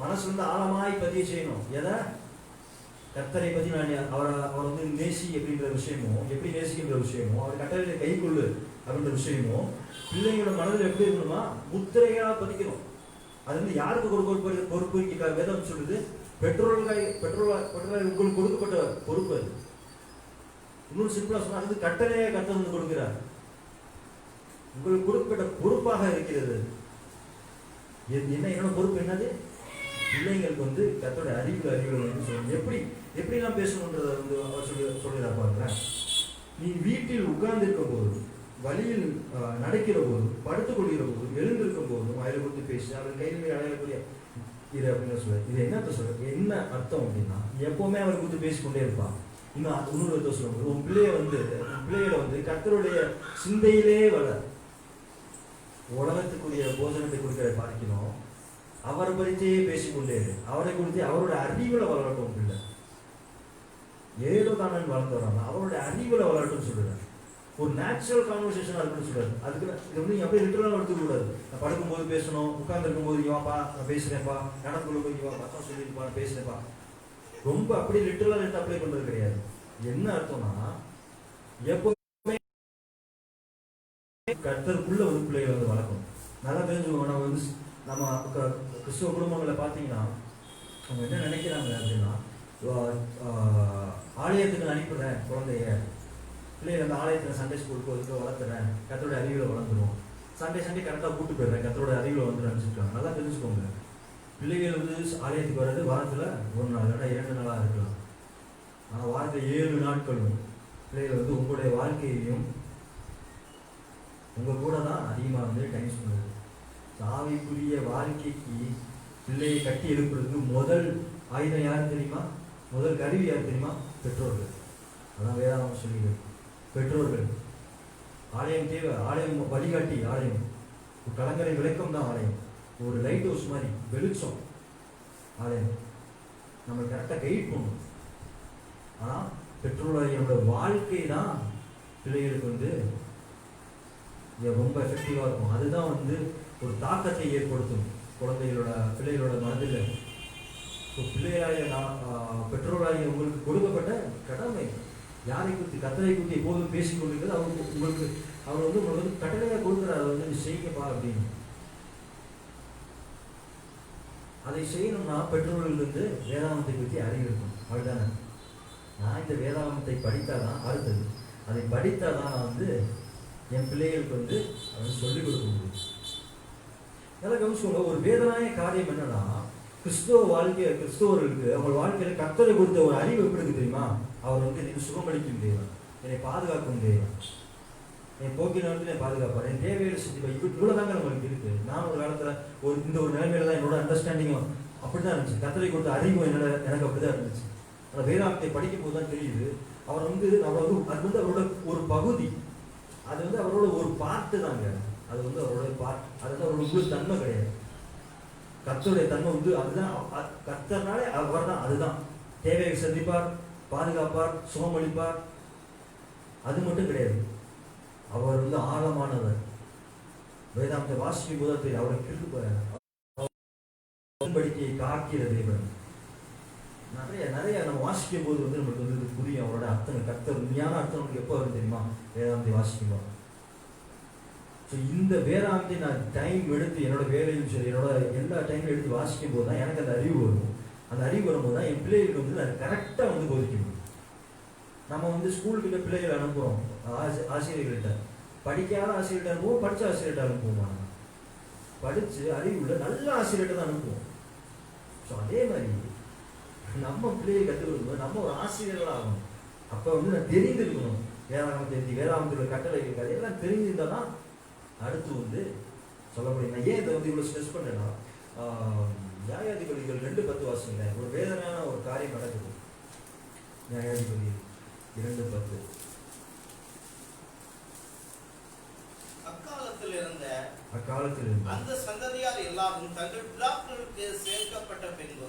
மனசு வந்து ஆழமாய் பதிய செய்யணும். எதை? கர்த்தரை பற்றி நான் அவர் வந்து நேசி அப்படின்ற விஷயமோ, எப்படி நேசிக்கின்ற விஷயமோ, அவர் கட்டளையை கை கொள்ளு அப்படின்ற விஷயமோ பிள்ளைங்களோட மனதில் எப்படி இருக்கணுமா, முத்திரையா பதிக்கணும். அது வந்து யாருக்கு பொறுப்பு வேதம் சொல்லுது? பெற்றோர்கள் உங்களுக்கு கொடுக்கப்பட்ட பொறுப்பு. அது இன்னொரு சிம்பிளா சொன்னா அது கட்டளையை கர்த்தர் வந்து கொடுக்கிறார். உங்களுக்கு கொடுக்கப்பட்ட பொறுப்பாக இருக்கிறது. என்ன என்னோட பொறுப்பு என்னது? பிள்ளைங்களுக்கு வந்து கர்த்தருடைய அறிவுல வந்து சொல்லணும். எப்படிலாம் பேசணுன்றதை வந்து அவர் சொல்லிடா பாருங்க. நீ வீட்டில் உட்கார்ந்து இருக்கும் போது, வழியில் நடக்கிற போது, படுத்துக் கொள்கிற போது, எழுந்திருக்கும் போதும் வாயில கொடுத்து பேசி அவர் கையிலே அடையக்கூடிய இது அப்படின்னு சொல்ல. இது என்னத்த சொல்ற? என்ன அர்த்தம் அப்படின்னா, எப்பவுமே அவர் கொடுத்து பேசிக்கொண்டே இருப்பான். இன்னும் இன்னொரு சொல்லும்போது உன் பிள்ளைகளை வந்து கர்த்தருடைய சிந்தையிலே வள. உலகத்துக்குரிய போதனத்தை கொடுக்கிற பார்க்கணும். அவரை பற்றியே பேசிக்கொண்டே அவரை குறித்து அவரோட அறிவுல வளரட்டும். பிள்ளை ஏதோ தானே வளர்ந்து வராங்க, அவருடைய அறிவுல வளரட்டும் சொல்றாரு. ஒரு நேச்சுரல் கான்வர்சேஷன் இருக்குன்னு சொல்றாரு. அதுக்கு இது வந்து அப்படியே லிட்டரலா எடுத்துக்க கூடாது. நான் படுக்கும்போது பேசணும், உட்கார்ந்து இருக்கும்போது இங்க வாப்பா நான் பேசுறேன்ப்பா, நடக்குள்ள போய் இங்க வாப்பா தான் சொல்லிருப்பா நான் பேசுறேன்ப்பா. ரொம்ப அப்படியே லிட்டரலா எடுத்து அப்ளை பண்றது கிடையாது. என்ன அர்த்தம்னா, எப்பவுமே கர்த்தருக்குள்ள வந்து பிள்ளைகளை வந்து வளர்க்கணும். நல்லா தெரிஞ்சுக்கோங்க. நம்ம வந்து நம்ம கிறிஸ்துவ குடும்பங்களை பார்த்தீங்கன்னா அவங்க என்ன நினைக்கிறாங்க அப்படின்னா, ஆலயத்துக்கு அனுப்பிடுறேன் குழந்தைய, பிள்ளைகள் அந்த ஆலயத்தில் சண்டே ஸ்கூலுக்கு ஒதுக்க வளர்த்துறேன், கர்த்தரோட அறிவில் வளர்ந்துடும், சண்டே கரெக்டாக கூட்டு போயிடுறேன், கர்த்தரோட அறிவில் வந்து நினச்சிருக்காங்க. நல்லா தெரிஞ்சுக்கோங்க. பிள்ளைகள் வந்து ஆலயத்துக்கு வர்றது வாரத்தில் ஒரு நாள் இல்லைன்னா 2 நாளாக இருக்கலாம். ஆனால் வாரத்தில் 7 நாட்களும் பிள்ளைகள் வந்து உங்களுடைய வாழ்க்கையையும் உங்கள் கூட தான் அதிகமாக வந்து டைம் ஸ்பெண்ட். ஆவிக்குரிய வாழ்க்கைக்கு பிள்ளையை கட்டி எழுப்புறதுக்கு முதல் ஆயுதம் யார் தெரியுமா? முதல் கருவி யார் தெரியுமா? பெற்றோர்கள். அதான் வேதாகம் சொல்லிடு. பெற்றோர்கள். ஆலயம் தேவை. ஆலயம் வழிகாட்டி. ஆலயம் ஒரு கலங்கரை விளக்கம் தான் ஆலயம். ஒரு லைட் ஹவுஸ் மாதிரி வெளிச்சம் ஆலயம். நம்ம கரெக்டாக கைட் பண்ணணும். ஆனால் பெற்றோரோட வாழ்க்கை தான் பிள்ளைகளுக்கு வந்து ரொம்ப எஃபெக்டிவாக இருக்கும். அதுதான் வந்து ஒரு தாக்கத்தை ஏற்படுத்தும் பிள்ளைகளோட மனதில். பெற்றோராகிய உங்களுக்கு கொடுக்கப்பட்ட கடமை. யாரை குறித்து? கர்த்தரை குறித்து எப்போதும் பேசிக்கொண்டிருக்கிறது. அவர் வந்து உங்களுக்கு வந்து கட்டளையாக கொடுக்குறாரு, அதை வந்து செய்யப்பா அப்படின்னு. அதை செய்யணும்னா பெற்றோர்கள் வந்து வேதாகமத்தை பற்றி அறிவு இருக்கும். அப்படிதானே? நான் இந்த வேதாகமத்தை படித்தாதான் அடுத்தது, அதை படித்தாதான் நான் வந்து என் பிள்ளைகளுக்கு வந்து அதை சொல்லிக் கொடுக்க முடியும். நல்லா கவனிச்சுக்கோங்க. ஒரு வேதனாய காரியம் என்னன்னா, கிறிஸ்தவர்களுக்கு அவங்க வாழ்க்கையில கர்த்தரை கொடுத்த ஒரு அறிவு எப்படி இருக்கு தெரியுமா? அவர் வந்து எனக்கு சுகமளிக்கும் தேவன், என்னை பாதுகாக்கும் தேவன், என் போக்கின வந்து என்னை பாதுகாப்பார், என் தேவைகளை செஞ்சு இவ்வளவுதாங்க நம்மளுக்கு இருக்கு. நான் ஒரு காலத்துல இந்த ஒரு நிலைமையில தான் என்னோட அண்டர்ஸ்டாண்டிங்கும் அப்படிதான் இருந்துச்சு. கர்த்தரை கொடுத்த அறிவும் எனக்கு அப்படிதான் இருந்துச்சு. அந்த வேதாகமத்தை படிக்கும் போது தான் தெரியுது அவர் வந்து அது வந்து அவரோட ஒரு பகுதி, அது வந்து அவரோட ஒரு பார்ட்டு தாங்க. அது வந்து அவரோட பார்ட், அது வந்து அவரோட முழு தன்மை கிடையாது. கர்த்தருடைய தன்மை வந்து அதுதான். கர்த்தர்னாலே அவர் தான். அதுதான் தேவையை சந்திப்பார், பாதுகாப்பார், சுகமளிப்பார். அது மட்டும் கிடையாது, அவர் வந்து ஆழமானவர். வேதாந்தத்தை வாசிக்கும் போது தெரியும் அவரை கிருபையை காக்கிற தேவன். நிறைய நம்ம வாசிக்கும் போது வந்து நம்மளுக்கு வந்து புரியும் அவரோட அர்த்தம். கர்த்தர் உண்மையான அர்த்தம் நமக்கு எப்போ வரும் தெரியுமா? வேதாந்தத்தை வாசிக்கும் போது. ஸோ இந்த வேதாந்தத்தை நான் டைம் எடுத்து என்னோட வேலையும் சரி என்னோட எல்லா டைமும் எடுத்து வாசிக்கும் போது தான் எனக்கு அந்த அறிவு வரும். அந்த அறிவு வரும்போது தான் என் பிள்ளைகளுக்கு வந்து நான் கரெக்டாக வந்து போதிக்க முடியும். நம்ம வந்து ஸ்கூல்கிட்ட பிள்ளைகளை அனுப்புகிறோம், ஆசிரியர்கள்ட்ட. படிக்காத ஆசிரியர்கிட்ட அனுப்புவோம், படித்த ஆசிரியர்கிட்ட அனுப்புவோம். படித்து அறிவுள்ள நல்ல ஆசிரியர்கிட்ட தான் அனுப்புவோம். ஸோ அதே மாதிரி நம்ம பிள்ளையை கற்றுக் கொடுக்கும்போது நம்ம ஒரு ஆசிரியர்களாக ஆகணும். அப்போ வந்து நான் தெரிந்திருக்கணும். வேதாந்தத்தில் கட்டளை இருக்காது எல்லாம் தெரிஞ்சிருந்தால் தான் அடுத்து வந்து சொல்ல முடியும். நான் ஏன் இதை வந்து இவ்வளோ ஸ்ட்ரெஸ் பண்ணேன்னா, நியாயாதிபதிகள் 2:10 வாசிங்க. ஒரு வேதனையான ஒரு காரியம் நடக்குது. நியாயாதிபதி 2:10. அக்காலத்தில் இருந்த அந்த சந்ததியார் எல்லாரும் தங்கள் பிதாக்களுக்கு சேர்க்கப்பட்ட பின்பு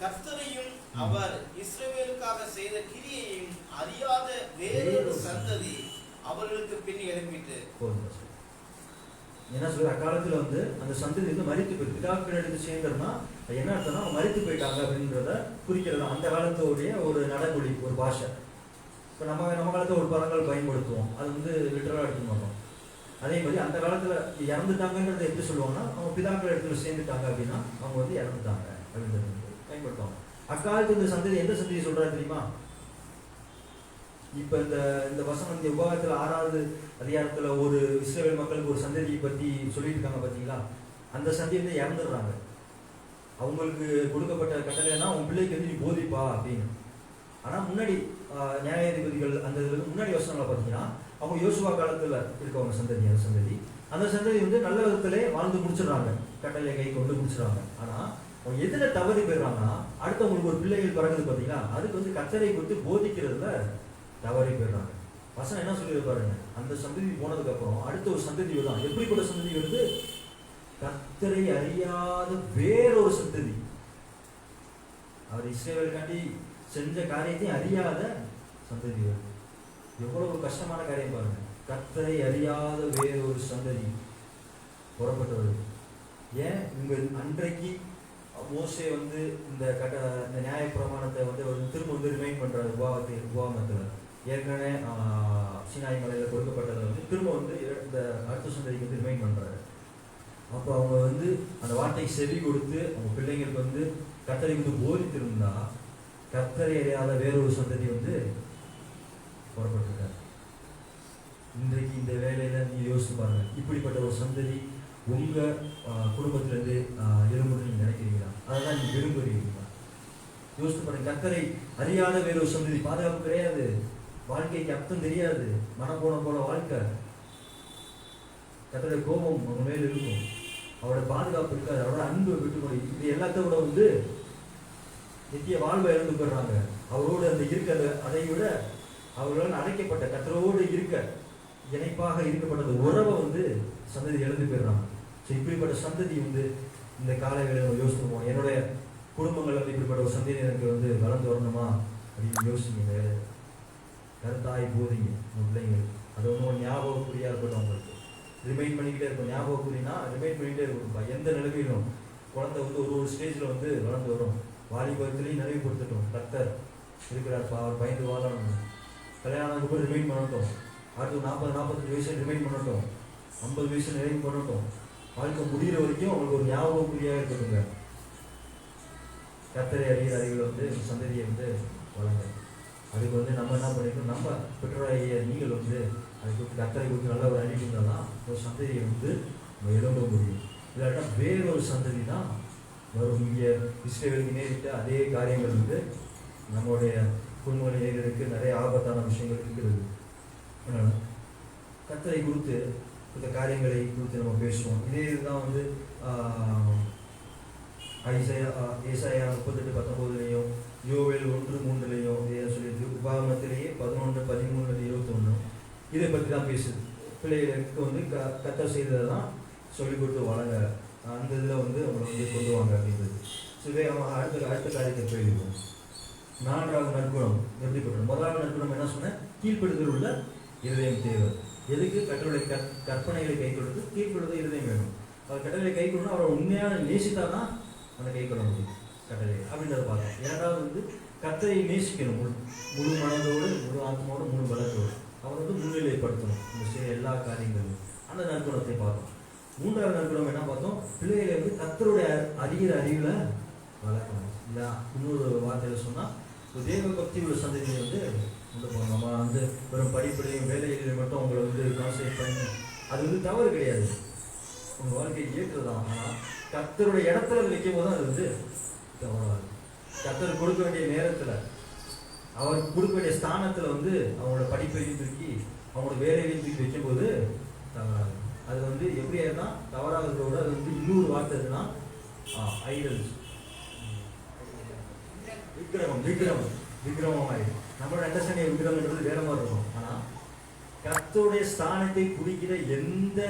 கர்த்தரையும் அவர் இஸ்ரவேலுக்காக செய்த கிரியையும் அறியாத வேறொரு சந்ததி அவர்களுக்கு பின் எழுப்பிட்டு. என்ன சொல்ற, அக்காலத்துல வந்து அந்த சந்ததி வந்து மரித்து போய் பிதாக்கள் எடுத்து சேர்ந்தோம்னா என்ன அர்த்தம்னா அவங்க மரித்து போயிட்டாங்க அப்படின்றத குறிக்கிறது. அந்த காலத்துடைய ஒரு நடைமொழி, ஒரு பாஷை. இப்போ நம்ம காலத்துல ஒரு பதங்கள் பயன்படுத்துவோம், அது வந்து லிட்டரலா எடுக்க மாட்டோம். அதே மாதிரி அந்த காலத்துல இறந்துட்டாங்கன்றதை எப்படி சொல்லுவாங்கன்னா, அவங்க பிதாக்கள் இடத்துல சேர்ந்துட்டாங்க அப்படின்னா அவங்க வந்து இறந்துட்டாங்க அப்படின்றது பயன்படுத்துவாங்க. அக்காலத்து இந்த சந்ததி எந்த சந்ததி சொல்றாரு தெரியுமா? இப்ப இந்த வசனம் இந்த உபாகத்துல 6வது அதிகாரத்துல ஒரு இஸ்ரவேல் மக்களுக்கு ஒரு சந்ததியை பத்தி சொல்லிட்டு இருக்காங்க பாத்தீங்களா? அந்த சந்ததி வந்து இறந்துடுறாங்க. அவங்களுக்கு கொடுக்கப்பட்ட கட்டளைன்னா உன் பிள்ளைக்கு வந்து நீ போதிப்பா அப்படின்னு. ஆனா முன்னாடி நியாயாதிபதிகள் அந்த முன்னாடி வசனங்களை பார்த்தீங்கன்னா அவங்க யோசுவா காலத்துல இருக்கவங்க சந்ததி, அந்த சந்ததி வந்து நல்ல விதத்திலே வாழ்ந்து முடிச்சிடறாங்க, கட்டளையை கை கொண்டு முடிச்சிடறாங்க. ஆனா அவங்க எதுல தவறி போயிடுறாங்கன்னா, அடுத்தவங்களுக்கு ஒரு பிள்ளைகள் பிறகுது பார்த்தீங்களா, அதுக்கு வந்து கட்டளை கொடுத்து போதிக்கிறதுல தவறி போயிடுறாங்க. வசனம் என்ன சொல்லி பாருங்க, அந்த சந்ததி போனதுக்கு அப்புறம் அடுத்த ஒரு சந்ததி வருதான். எப்படிப்பட்ட சந்ததி வருது? கர்த்தரை அறியாத வேறொரு சந்ததி. அவர் இஸ்ரவேலுக்காண்டி செஞ்ச காரியத்தையும் அறியாத சந்ததி வருது. எவ்வளவு கஷ்டமான காரியம் பாருங்க. கர்த்தரை அறியாத வேறொரு சந்ததி புறப்பட்டு வருது. ஏன் உங்க அன்றைக்கு மோசே வந்து இந்த நியாய பிரமாணத்தை வந்து திரும்ப வந்து ரிமைண்ட் பண்றாரு உபாகமத்துல. ஏற்கனவே சீனாய் மலையில கொடுக்கப்பட்டதை வந்து திரும்ப வந்து இந்த அடுத்த சந்ததிக்கு வந்து ரிமைண்ட் பண்றாரு. அப்போ அவங்க வந்து அந்த வார்த்தைக்கு செவி கொடுத்து அவங்க பிள்ளைங்களுக்கு வந்து கர்த்தரை வந்து போதித்திருந்தா கர்த்தரை அறியாத வேறொரு சந்ததி வந்து புறப்பட்டிருக்காரு. இன்றைக்கு இந்த வேலையில நீங்க யோசிச்சு பாருங்க, இப்படிப்பட்ட ஒரு சந்ததி உங்க குடும்பத்திலிருந்து எழும்புன்னு நீங்க நினைக்கிறீங்களா? அதெல்லாம் நீங்க விரும்புறீங்களா? யோசிச்சு பாருங்க. கர்த்தரை அறியாத வேறொரு சந்ததி பாதுகாப்பு கிடையாது, வாழ்க்கைக்கு அர்த்தம் தெரியாது, மனம் போல வாழ்க்கை. கர்த்தருடைய கோபம் அவங்க மேல இருக்கும், அவரோட பாதுகாப்பு இருக்காது, அவரோட அன்பு விட்டுக்கொண்டு இது எல்லாத்த விட வந்து நித்திய வாழ்வை இழந்து போடுறாங்க. அவரோடு அந்த இருக்க அதை விட அவர்களால் அழைக்கப்பட்ட கர்த்தரோடு இருக்க இணைப்பாக இருக்கப்பட்ட உறவை வந்து சந்ததி இழந்து போயிடுறாங்க. ஸோ இப்படிப்பட்ட சந்ததி வந்து இந்த கால வேளையில யோசிச்சுவோம், என்னுடைய குடும்பங்கள் வந்து இப்படிப்பட்ட ஒரு சந்ததி எனக்கு வந்து வளர்ந்து வரணுமா அப்படின்னு யோசிங்க. கருத்தாய் போதிங்க உங்கள் பிள்ளைங்களுக்கு. அது ஒன்றும் ஒரு ஞாபகக்குறியாக இருக்கட்டும், அவங்களுக்கு ரிமைண்ட் பண்ணிக்கிட்டே இருக்கும். ஞாபகக்குறினா ரிமைண்ட் பண்ணிக்கிட்டே இருக்கும். எந்த நிலைமையிலும் குழந்தை வந்து ஒரு ஸ்டேஜில் வந்து வளர்ந்து வரும். வாலிபத்திலையும் நினைவுபடுத்தட்டும், கர்த்தர் இருக்கிறார், அவர் பயந்து வாழணும். கல்யாணம் கூட ரிமைண்ட் பண்ணட்டும். அடுத்து 40-45 வயசு ரிமைண்ட் பண்ணட்டும், 50 வயசு நிறைவு பண்ணட்டும். வாழ்க்கை முடிகிற வரைக்கும் அவங்களுக்கு ஒரு ஞாபகக்குறியாக இருக்கட்டுங்க. கர்த்தரை அறிகிற அறிவில் வந்து சந்ததியை வந்து வளங்க. அதுக்கு வந்து நம்ம என்ன பண்ணிக்கணும், நம்ம பெற்றோராகிய நீங்கள் வந்து அதுக்கு கர்த்தரை கொடுத்து நல்ல ஒரு அறிவு இருந்தால்தான் ஒரு சந்ததியை வந்து நம்ம எழுத முடியும். இல்லாட்டா வேறொரு சந்ததி தான் வரும். இங்கே இஸ்ரவேலுக்கு நேரிட்ட அதே காரியங்கள் வந்து நம்மளுடைய குடும்பங்களை நேரிற்கு நிறைய ஆபத்தான விஷயங்கள் இருக்கிறது. அதனால கர்த்தரை குறித்து இந்த காரியங்களை குறித்து நம்ம பேசுவோம். இதே இதுதான் வந்து ஏசாயா 38:19 யோவேல் 1:3 சொல்லியிருக்கு. உபாகமத்திலேயே 11:13-21 இதை பற்றி தான் பேசுது. பிள்ளைகளுக்கு வந்து கர்த்தர் செய்ததை தான் சொல்லிக் கொடுத்து வளங்க, அந்த இதில் வந்து அவங்களை வந்து கொண்டு வாங்க அப்படின்றது. ஸோ இதே அவங்க அடுத்த காரியத்தை போயிருக்கோம். 4வது நற்குணம் எப்படிப்பட்டது? 1வது நற்குணம் என்ன சொன்னேன்? கீழ்ப்படுதல் உள்ள இருதயம் தேவை. எதுக்கு? கர்த்தருடைய கற்பனைகளை கை கொடுத்து கீழ்ப்படுத்த இருதயம் வேணும். அவர் கட்டளை கை கொள்ளணும், அவரை உண்மையான நேசித்தாதான் அந்த கை கொள்ள முடியும் கட்டளை அப்படின்றத பார்த்தோம். 2வது வந்து கர்த்தரை நேசிக்கணும், முழு மனதோடு, முழு ஆத்மாவோடு, முழு பலத்தோடு. அவர் வந்து முன்னிலைப்படுத்தணும் இந்த செய்ய எல்லா காரியங்களும். அந்த நற்குணத்தை பார்த்தோம். 3வது நற்குணம் என்ன பார்த்தோம்? பிள்ளைகளை வந்து கர்த்தருடைய அறிகிற அறிவில் வளர்க்கணும். இல்லை இன்னொரு வார்த்தையில் சொன்னால் தேவ பக்தி உள்ள சந்ததியை வந்து கொண்டு போகணும். நம்ம வந்து வெறும் படிப்படையும் வேலையிலையும் மட்டும் அவங்களை வந்து கான்சன்ட்ரேட் பண்ணி அது வந்து தவறு கிடையாது, உங்கள் வாழ்க்கையை ஏற்றுதான். ஆனால் கர்த்தருடைய இடத்துல வைக்கும் போது தான் அது வந்து தவறாது. கர்த்தர் கொடுக்க வேண்டிய நேரத்தில், அவர் கொடுக்க வேண்டிய ஸ்தானத்தில் வந்து அவங்களோட படிப்பையும் தூக்கி அவங்களோட வேலையையும் தூக்கி வைக்கும்போது தவறாது. அது வந்து எப்படி ஆயிருந்தா தவறாகிறதோட அது வந்து இன்னொரு வார்த்தை எதுனா ஐடல்ஸ், விக்கிரமம் ஆயிடும். நம்மளோட அண்டர்ஸ்டாண்டிங் விக்கிரமன்றது வேற மாதிரி இருக்கும். ஆனால் கர்த்தருடைய ஸ்தானத்தை குறிக்கிற எந்த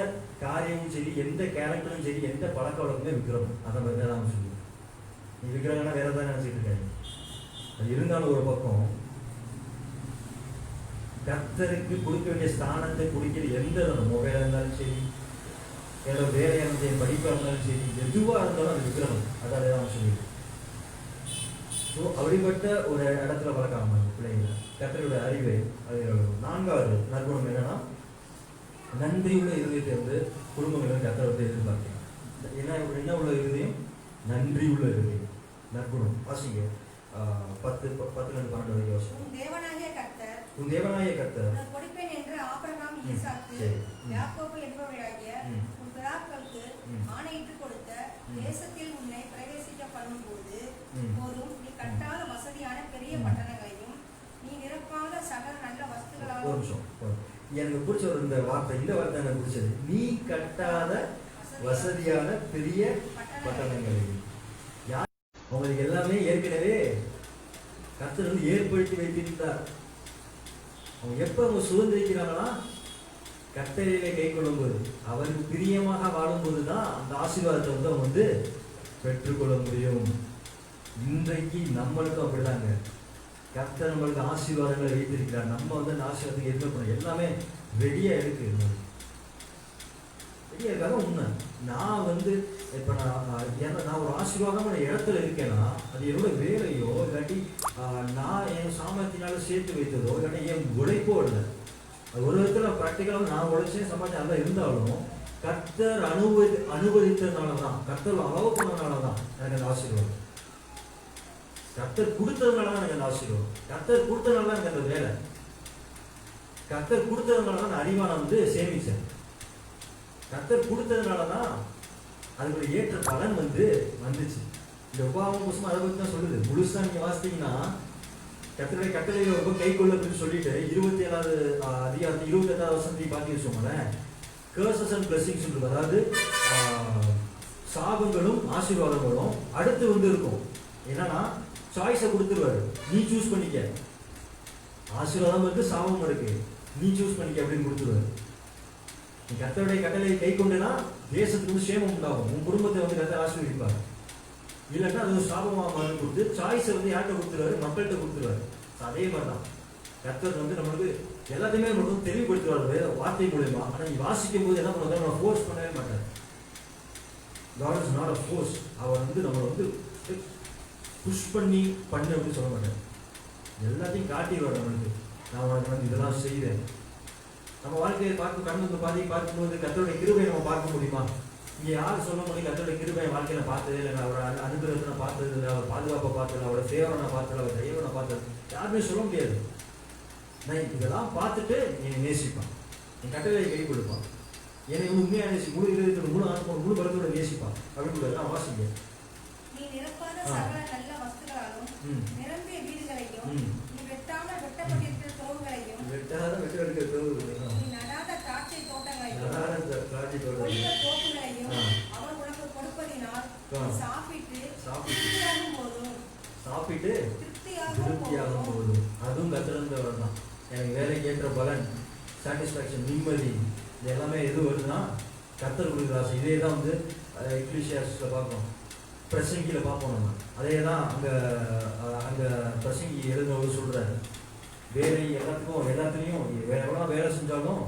காரியமும் சரி, எந்த கேரக்டரும் சரி, எந்த பழக்க வழக்கமே விக்கிரமம். அதை மாதிரி தான் நம்ம சொல்லுவோம். நீ விக்கிரகம்னா வேற தான் நினைச்சிட்டு இருக்காங்க. அது இருந்தாலும் ஒரு பக்கம் கர்த்தருக்கு கொடுக்க வேண்டிய ஸ்தானத்தை குடிக்கிற எந்த மொபைலாக இருந்தாலும் சரி, ஏதோ வேலையாக இருந்தாலும் சரி, படிப்பாக இருந்தாலும் சரி, எதுவாக இருந்தாலும் அது விக்கிரகம். அதாவது தான் சொல்லியிருக்கு. ஸோ அப்படிப்பட்ட ஒரு இடத்துல வளர்க்காம பிள்ளைங்களை கர்த்தருடைய அறிவை. அது 4வது நற்குணம் என்னன்னா, நன்றியுள்ள இருதயத்தை வந்து குடும்பங்களை கர்த்தர் வந்து எதிர்பார்க்கலாம். என்ன உள்ள இருதயம்? நன்றி உள்ள இருதயம். நற்குணம் வாசிங்க 10-12 யோசனை. உன் தேவனாகிய கர்த்தர் உனக்கு கொடுப்பேன் என்று ஆபிரகாம், ஈசாக்கு, யாக்கோபு என்பவர்களாகிய உன் பிதாக்களுக்கு ஆணையிட்டு கொடுத்த தேசத்தில் உன்னை பிரவேசிக்க பண்ணும்போது போதும் நீ கட்டாத வசதியான பெரிய பட்டணங்களையும் நீ நிரப்பாத சகல நல்ல வஸ்துகளாலும். ஒரு நிமிஷம், எனக்கு பிடிச்ச ஒரு இந்த வார்த்தை எனக்கு பிடிச்சது. நீ கட்டாத வசதியான பெரிய பட்டணங்களையும். யார் உங்களுக்கு எல்லாமே ஏற்கனவே கர்த்தர் வந்து ஏற்படுத்தி வைத்திருந்தார். அவங்க எப்ப அவங்க சுதந்திரிக்கிறாங்கன்னா, கர்த்தரையிலே கை கொள்ளும்போது, அவருக்கு பிரியமாக வாழும்போது தான் அந்த ஆசீர்வாதத்தை வந்து அவங்க வந்து பெற்றுக்கொள்ள முடியும். இன்றைக்கு நம்மளுக்கும் அப்படிதாங்க. கர்த்தர் நம்மளுக்கு ஆசீர்வாதங்களை வைத்திருக்கிறார். நம்ம வந்து அந்த ஆசீர்வாதத்துக்கு எதுவுமே பண்ண எல்லாமே ரெடியா இருக்கு. ரெடியா இருக்காங்க. உண்மை. நான் வந்து இப்போ நான் ஒரு ஆசீர்வாதமான இடத்துல இருக்கேன்னா, அது என்னோட வேலையோ இல்லாட்டி நான் என் சாமர்த்தினால சேர்த்து வைத்ததோ இல்லாட்டி என் உழைப்போ இல்லை. அது ஒரு விதத்துல ப்ராக்டிக்கலாக நான் உழைச்சேன் சம்பாதிச்சேன் அதெல்லாம் இருந்தாலும் கர்த்தர் அனுமதித்ததுனால தான், கர்த்தர் அளவு பண்ணதுனால தான் எனக்கு அந்த ஆசீர்வாதம். கர்த்தர் கொடுத்ததுனால தான் எனக்கு அந்த ஆசீர்வாதம். கர்த்தர் கொடுத்ததுனால தான் எனக்கு அந்த வேலை. கர்த்தர் கொடுத்ததுனால தான் நான் அறிவான வந்து சேமிச்சேன். கர்த்தர் கொடுத்ததுனால தான் அதுக்கு ஏற்ற பலன் வந்து வந்துச்சு. இந்த உபாவம் புஸ்தகம் அதை பற்றி தான் சொல்லுது. முழுசா நீங்க வாசித்தீங்கன்னா, கர்த்தருடைய கட்டளையை ரொம்ப கை கொள்ள அப்படின்னு சொல்லிட்டு 27வது அதிகாரத்தை 28வது வசனத்தை பார்த்து வச்சோங்களேன். கர்சஸ் அண்ட் பிளஸிங்ஸ் இருக்கு. அதாவது சாபங்களும் ஆசீர்வாதங்களும் அடுத்து வந்து இருக்கும். என்னன்னா சாய்ஸை கொடுத்துருவாரு. நீ சூஸ் பண்ணிக்க. ஆசீர்வாதம் இருக்கு, சாபம் இருக்கு, நீ சூஸ் பண்ணிக்க அப்படின்னு கொடுத்துருவாரு. நீ கர்த்தருடைய கட்டளையை கை கொண்டுனா தேசத்துக்கு வந்து சேமம் உண்டாகும். உன் குடும்பத்தை வந்து கர்த்தர் ஆசீர்வதிப்பார். இல்லைன்னா அது ஒரு சாபமாக மாதிரி கொடுத்து சாய்ஸை வந்து யார்கிட்ட கொடுத்துருவாரு? மக்கள்கிட்ட கொடுத்துருவாரு. அதே மாதிரி தான் கர்த்தர் வந்து நம்மளுக்கு எல்லாத்தையுமே நம்மளுக்கு தெளிவுபடுத்துவார் வார்த்தை மூலமா. ஆனால் நீ வாசிக்கும் போது என்ன பண்ணுவாங்க? நம்ம ஃபோர்ஸ் பண்ணவே மாட்டார். God is not a force. அவர் வந்து நம்மளை வந்து புஷ் பண்ணி பண்ணு அப்படின்னு சொல்ல மாட்டார். எல்லாத்தையும் காட்டிடுவார் நம்மளுக்கு. நான் உனக்கு வந்து இதெல்லாம் செய்தேன். நம்ம வாழ்க்கையை பார்த்து கடந்து பாதி பார்க்கும்போது கர்த்தருடைய கிருபையை நம்ம பார்க்க முடியுமா? இங்கே யாரும் சொல்ல முடியும் கர்த்தருடைய கிருபையை வாழ்க்கையை நான் பார்த்ததே இல்லை, நான் அவர் அனுகிரகத்தை நான் பார்த்தது இல்லை, அவர் பாதுகாப்பை பார்த்தது, அவரோட சேவரை நான் பார்த்தது, அவர் தெய்வனை நான் பார்த்தது, யாருமே சொல்ல முடியாது. நான் இதெல்லாம் பார்த்துட்டு என்னை நேசிப்பான், என் கட்டளையை கை கொடுப்பான், என்னை உண்மையாக நேசி முழு இதயத்தோட முழு ஆத்மா முழு பலத்தோட நேசிப்பான் அப்படின்னு நான் வாசிங்க. நீ நிரப்பாத சகல நல்ல வஸ்துகளாலும் நிரம்பிய வீடுகளையும் நீ வெட்டாத வெட்டப்பட்டிருக்கிற தோள்களையும் நீ நடாத திராட்சை தோட்டங்களையும் ஒலிவ தோப்புகளையும் அவர் உனக்கு கொடுப்பதினால் சாப்பிட்டு திருப்தியாகும் போதும். அதுவும் கத்திருந்தவர் தான். எனக்கு வேலைக்கு ஏற்ற பலன், சாட்டிஸ்ஃபேக்ஷன், நிம்மதி, இது எல்லாமே எது வருதுன்னா கர்த்தர் கொடுக்குற ஆசை. இதே தான் வந்து எக்லீசியாஸ்ல பார்ப்போம், பிரசங்கியில் பார்ப்போம் நம்ம. அதே தான் அங்கே பிரசங்கி எழுந்தவர் சொல்கிறாரு. வேலை எல்லாத்துலேயும் எவ்வளோ வேலை செஞ்சாலும்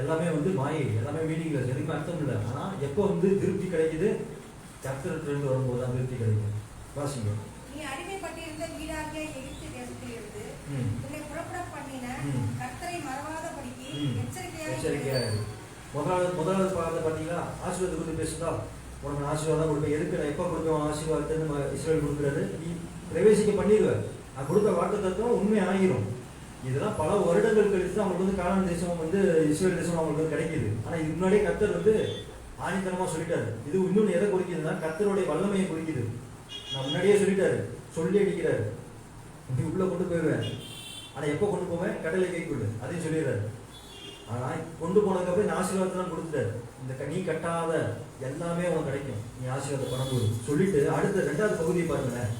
எல்லாமே வந்து மாயை, எல்லாமே மீனிங்லெஸ், எதுவுமே அர்த்தம் இல்லை. ஆனால் எப்போ வந்து திருப்தி கிடைக்குது? கர்த்தரிலிருந்து வரும்போது தான் திருப்தி கிடைக்கும். வாசிங்க. நீ அடிமைப்பட்டிருந்த வீடாகிய எகிப்து தேசத்திலிருந்து உன்னை புறப்பட பண்ணின கர்த்தரை மறவாதபடிக்கு எச்சரிக்கையாக இரு. முதலாவது பாடத்தை பார்த்தீங்களா? ஆசீர்வாதத்தை குறித்து பேசுதா? உனக்கு ஆசீர்வாதம் கொடுப்பேன். எதுக்கு நான் எப்போ கொடுப்பேன் ஆசீர்வாதத்தை? நம்ம இஸ்ரேல் கொடுக்குறாரு, நீ பிரவேசிக்க பண்ணிடுவேன். நான் கொடுத்த வாக்கு தத்துவம் உண்மை ஆகிரும். இதெல்லாம் பல வருடங்கள் கழித்து தான் அவங்களுக்கு வந்து கானான் தேசம் வந்து இஸ்ரேல் தேசம் அவங்களுக்கு வந்து கிடைக்கிது. ஆனால் இதுக்கு முன்னாடியே கர்த்தர் வந்து ஆணித்தனமாக சொல்லிட்டாரு. இது இன்னொன்று எதை குறிக்குதுன்னா கர்த்தருடைய வல்லமையை குறிக்குது. நான் முன்னாடியே சொல்லிட்டாரு, சொல்லி அடிக்கிறாரு, இப்படி உள்ள கொண்டு போயிடுவேன். ஆனால் எப்போ கொண்டு போவேன்? கடலை கைக்குள்ளு, அதையும் சொல்லிடுறாரு. ஆனால் கொண்டு போனதுக்கப்புறம் இந்த ஆசீர்வாதத்தெல்லாம் கொடுத்துட்டாரு. இந்த நீ கட்டாத எல்லாமே உனக்கு கிடைக்கும் நீ ஆசீர்வாதம் பண்ணும்போது சொல்லிட்டு அடுத்த 2வது பகுதியை பாருங்களேன்.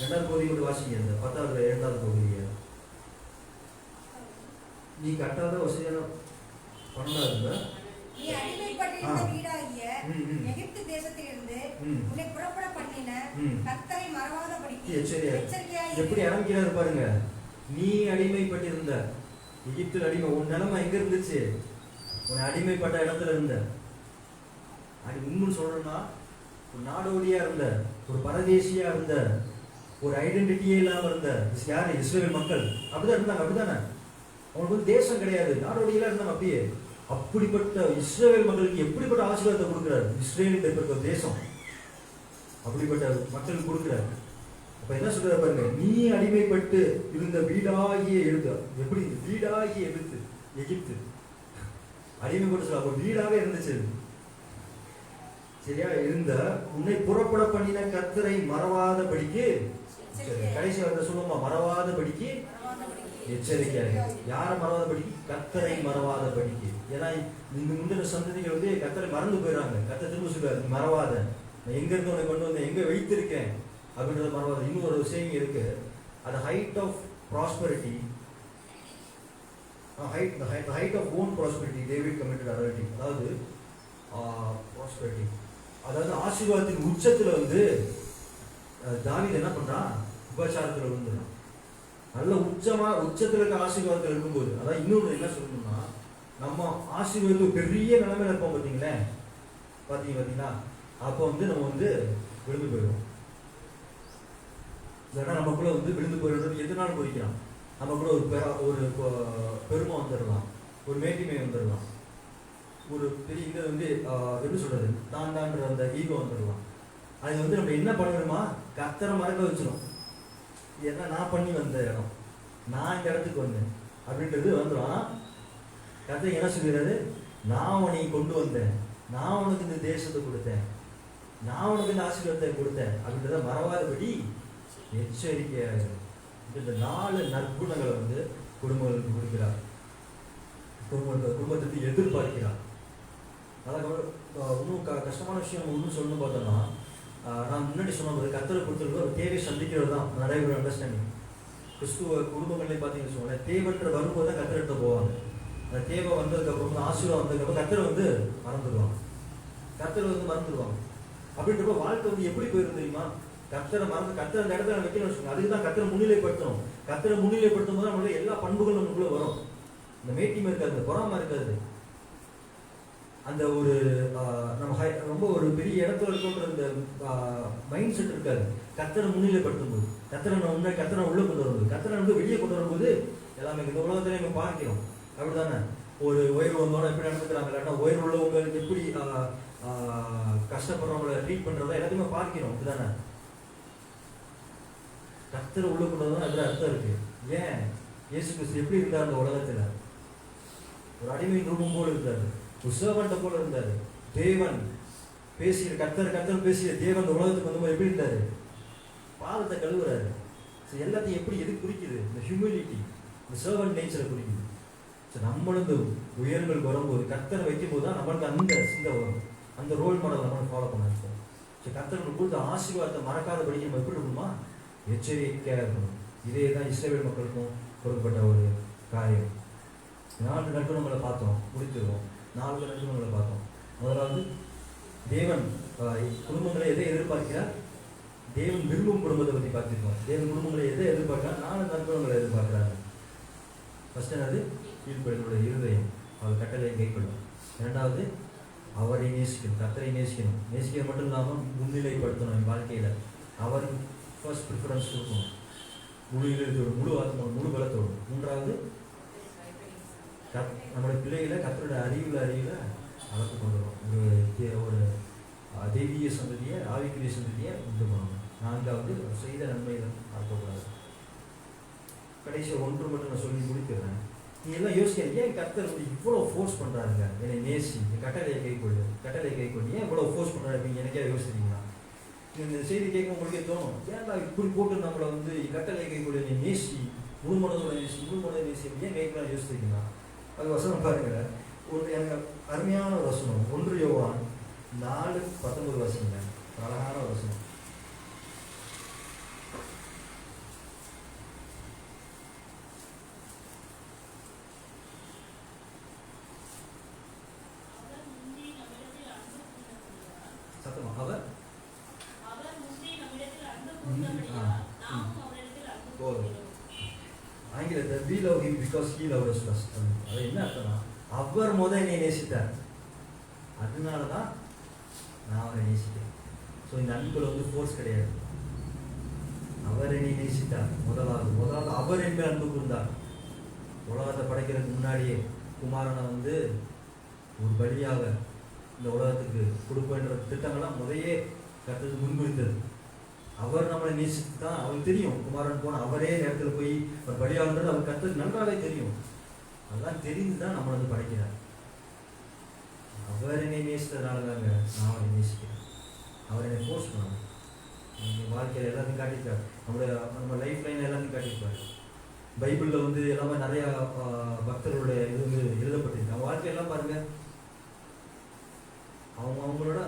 2வது பகுதியை கொண்டு வாசிங்க. இந்த 10வது 2வது பகுதியை நீ கட்டாத வசதியான பணம் இருந்தா நீ அடிமைப்பட்டிருந்த வீடாகிய எகிப்து தேசத்திலிருந்து உன்னை புறப்பட பண்ணின கர்த்தரை மறவாதபடிக்கு எச்சரிக்கையாய் எப்படி ஆரம்பிக்கிறாரு பாருங்க. நீ அடிமைப்பட்டிருந்த எகிப்தில் அடிமை. உன் நிலைமை எங்க இருந்துச்சு? உன் அடிமைப்பட்ட இடத்துல இருந்த. உண்மைன்னு சொல்றேன்னா ஒரு நாடோடியா இருந்த, ஒரு பரதேசியா இருந்த, ஒரு ஐடென்டிட்டியே இல்லாம இருந்த யாரு? இஸ்ரேல் மக்கள். அப்படிதான் இருந்தாங்க. அப்படித்தானே? அவங்களுக்கு வந்து தேசம் கிடையாது, நாடோடியா இருந்தாங்க. அப்படியே அப்படிப்பட்ட இஸ்ரேல் மக்களுக்கு எப்படிப்பட்ட ஆசீர்வாதத்தை கொடுக்குறாரு? இஸ்ரேல் ஏற்பட்ட தேசம் அப்படிப்பட்ட மக்களுக்கு கொடுக்குறாரு. அப்ப என்ன சொல்றாரு பாருங்க, நீ அடிமைப்பட்டு இருந்த வீடாகிய எழுத்து. எப்படி வீடாகிய எழுத்து? எகிப்து அடிமைப்பட்டு சொல்ல ஒரு வீடாவே இருந்துச்சு. சரியா? இருந்த உன்னை புறப்பட பண்ணின கர்த்தரை மறவாதபடிக்கு, கடைசி வார்த்தை சொல்லுமா, மறவாதபடிக்கு எச்சரிக்கையாக. யாரை மறவாதபடிக்கு? கர்த்தரை மறவாதபடிக்கு. ஏன்னா இந்த முந்தின சந்ததிகள் வந்து கர்த்தரை மறந்து போயிடறாங்க. கர்த்தர் திரும்ப சொல்றாரு, மறவாத, நான் எங்க இருந்து உன்னை கொண்டு வந்தேன், எங்க வைத்திருக்கேன் அப்படின்றத மறவாத. இன்னும் ஒரு விஷயம் இருக்கு. at the height of prosperity, the height of own prosperity, David committed adultery. அதாவது prosperity, அதாவது ஆசீர்வாதத்தின் உச்சத்துல வந்து தாவீது என்ன பண்றான்? விபச்சாரத்துல விழுந்துறான். நல்ல உச்சத்துல இருக்க ஆசீர்வாதத்துல இருக்கும்போது, அதான் இன்னொன்று என்ன சொல்லணும்னா, நம்ம ஆசீர்வாதம் பெரிய நிலைமையில இருப்போம் பாத்தீங்களா? அப்போ வந்து நம்ம வந்து விழுந்து போயிடுவோம். இல்லைன்னா நமக்குள்ள வந்து விழுந்து போயிடுறது எதுனாலும் போய்க்கலாம். நமக்குள்ள ஒரு பெருமை வந்துடலாம், ஒரு மேட்டிமை வந்துடலாம், ஒரு பெரிய இதை வந்து எப்படி சொல்றது, தாண்டான்ற அந்த ஈகோ வந்துடலாம். அது வந்து நம்ம என்ன பண்ணணுமா? கர்த்தரை மறக்க வச்சிடும். ஏன்னா நான் பண்ணி வந்த இடம், நான் இந்த இடத்துக்கு வந்தேன் அப்படின்றது வந்துடும். ஆனால் கர்த்தர் என்ன சொல்கிறாரு? நான் உன்னை கொண்டு வந்தேன், நான் உனக்கு இந்த தேசத்தை கொடுத்தேன், நான் உனக்கு இந்த ஆசீர்வாதத்தை கொடுத்தேன் அப்படின்றத மறவாதபடி எச்சரிக்கையாக. இந்த 4 நற்குணங்களை வந்து குடும்பங்களுக்கு கொடுக்கிறார், குடும்பத்துக்கு எதிர்பார்க்கிறார். அதாவது இன்னும் கஷ்டமான விஷயம் இன்னும் சொல்லணும் பார்த்தோம்னா, நான் முன்னாடி சொன்னபோது கர்த்தரை பொறுத்தவரைக்கும் ஒரு தேவை சந்திக்கிறது தான் நிறைய பேர் அண்டர்ஸ்டாண்டிங். கிறிஸ்துவ குடும்பங்கள்லேயும் பார்த்தீங்கன்னு சொன்னேன், தேவைன்ற வரும்போது தான் கர்த்தர் எடுத்து போவாங்க. அந்த தேவை வந்ததுக்கப்புறம், ஆசீர்வாதம் வந்ததுக்கப்புறம் கர்த்தரை வந்து மறந்துடுவாங்க. அப்படின்றப்ப வாழ்க்கை வந்து எப்படி போயிடும் தெரியுமா? கர்த்தரை மறந்து கர்த்தர் அந்த இடத்துல வைக்கணும்னு வச்சுக்கோங்க. அதுக்கு தான் கர்த்தரை முன்னிலைப்படுத்தணும். கர்த்தரை முன்னிலைப்படுத்தும் போது நம்மளுடைய எல்லா பண்புகளும் நமக்குள்ள வரும். இந்த மேட்டிமை இருக்காது, பொறாமை இருக்காது, அந்த ஒரு நம்ம ரொம்ப ஒரு பெரிய இடத்துல இருக்கோன்ற அந்த மைண்ட் செட் இருக்காது. கர்த்தரை முன்னிலைப்படுத்தும் போது, கர்த்தரை உள்ள கொண்டு வரும்போது, கர்த்தரை வந்து வெளியே கொண்டு வரும்போது எல்லாமே இந்த உலகத்திலே நம்ம பார்க்கிறோம். அப்படிதானே? ஒரு உயர்வு வந்தோட எப்படி நடந்துக்கிறாங்க, இல்லாட்டா உயர்வு உள்ளவங்களுக்கு எப்படி கஷ்டப்படுறவங்களை ட்ரீட் பண்றதா எல்லாத்தையுமே பார்க்கிறோம். அப்படிதானே? கர்த்தரை உள்ள கொண்டு வரதான் அதுல அர்த்தம் இருக்கு. ஏன் இயேசு கிறிஸ்து எப்படி இருந்தார் அந்த உலகத்துல? ஒரு அடிமையின் ரூபம் போல இருந்தாரு, ஒரு சர்வன்ட்ட போல இருந்தாரு. தேவன் பேசிய கர்த்தர் பேசிய தேவன் அந்த உலகத்துக்கு வந்து எப்படி இருந்தாரு? பாதத்தை கழுவுறாரு. எல்லாத்தையும் எப்படி எது குறிக்குது? இந்த ஹியூமிலிட்டி, இந்த சர்வன்ட் நேச்சரை குறிக்குது. நம்மளும் இந்த உயரங்களுக்கு வரும்போது, கர்த்தரை வைக்கும் போது தான் நம்மளுக்கு அந்த சிந்தை வரும், அந்த ரோல் மாடல் நம்ம ஃபாலோ பண்ண இருக்கோம். கர்த்தர் கொடுத்த ஆசீர்வாதத்தை மறக்காதபடிக்கு நம்ம எப்படி இருக்கணுமா? எச்சரிக்கையாக இருக்கணும். இதே தான் இஸ்ரவேல் மக்களுக்கும் கொடுக்கப்பட்ட ஒரு காரியம். 4 நற்குணங்களை பார்த்தோம், முடித்துருவோம். 4 நற்குணங்களை பார்த்தோம். முதலாவது, தேவன் குடும்பங்களை எதை எதிர்பார்க்கிறார்? தேவன் விரும்பும் குடும்பத்தை பற்றி பார்த்துருக்கோம். தேவன் குடும்பங்களை எதை எதிர்பார்க்கிறார்? 4 நற்குணங்களை எதிர்பார்க்கிறாரு. ஃபர்ஸ்ட் என்னது? கீழ்ப்படிதலுடைய இருதயம், அவர் கட்டளையை கைக்கொள்ளும். 2வது, அவரை நேசிக்கணும், கர்த்தரை நேசிக்கணும். நேசிக்க மட்டும் இல்லாமல் முன்னிலைப்படுத்தணும் என் வாழ்க்கையில். அவருக்கு ஃபர்ஸ்ட் ப்ரிஃபரன்ஸ் கொடுக்கணும், முழு இதயத்தோடு, முழு ஆத்மாவோடு, முழு பலத்தோடு. 3வது, நம்முடைய பிள்ளைகளை கர்த்தருடைய அறிவில் வளர்த்து கொண்டு வரும். ஒரு தெய்வீக சந்ததியை, ஆவிக்குரிய சந்ததியை உண்டு பண்ணணும். 4வது, செய்த நன்மைகளை பார்க்கக்கூடாது. கடைசியாக 1 மட்டும் நான் சொல்லி முடிக்கிறேன். நீ எல்லாம் யோசிக்க, ஏன் கர்த்தர் வந்து இவ்வளோ ஃபோர்ஸ் பண்ணுறாங்க? என்னை நேசி, கட்டளையை கைக்கொள்ளு, ஏன் இவ்வளோ ஃபோர்ஸ் பண்ணுறாரு அப்படின்னு எனக்கே யோசிக்கிறீங்களா? இந்த செய்தி கேட்க உங்களுக்கே தோணும், ஏன்டா இப்படி போட்டு நம்மளை வந்து கட்டளை கைக்கொள்ளு, நீ நேசி, முழு மனதோட நேசி ஏன் கேட்கலாம் யோசிச்சிருக்கீங்களா? அது வசனம் பாருங்க, எனக்கு அருமையான ஒரு வசனம். 1 யோவான் 4:19 வசனங்க, அழகான வசனம். சத்தமா, அவர் we love him because he loved us first. அது என்ன அர்த்தம்னா அவர் என்னை நேசித்தார், அதனால தான் நான் அவரை நேசித்தேன். ஸோ இந்த அன்புல வந்து ஃபோர்ஸ் கிடையாது. அவர் என்னை நேசித்தார் முதலாவது அவர் என் மேல் அன்பு கூர்ந்தார். உலகத்தை படைக்கிறதுக்கு முன்னாடியே குமாரனை வந்து ஒரு பலியாக இந்த உலகத்துக்கு கொடுப்பேன்ற திட்டங்கள்லாம் முறையே கருத்து முன்குறித்தது. அவர் நம்மளை நேசித்து தான் அவருக்கு தெரியும். குமாரன் போன அவரே நேரத்தில் போய் ஒரு பலியாகிறது அவர் கருத்து நன்றாகவே தெரியும். அதெல்லாம் தெரிந்து தான் நம்மளை வந்து படைக்கிறார். அவர் என்னை நேசித்ததுனால தாங்க நான் அவரை நேசிக்கிறேன். அவர் என்னை ஃபோர்ஸ் பண்ணாங்க. எங்கள் வாழ்க்கையில் எல்லாத்தையும் காட்டியிருக்காரு. நம்ம லைஃப் லைன் எல்லாத்தையும் காட்டியிருப்பாரு. பைபிளில் வந்து எல்லாமே நிறையா பக்தர்களுடைய இது வந்து எழுதப்பட்டிருக்கு. அவங்க வாழ்க்கையெல்லாம் பாருங்கள், அவங்களோட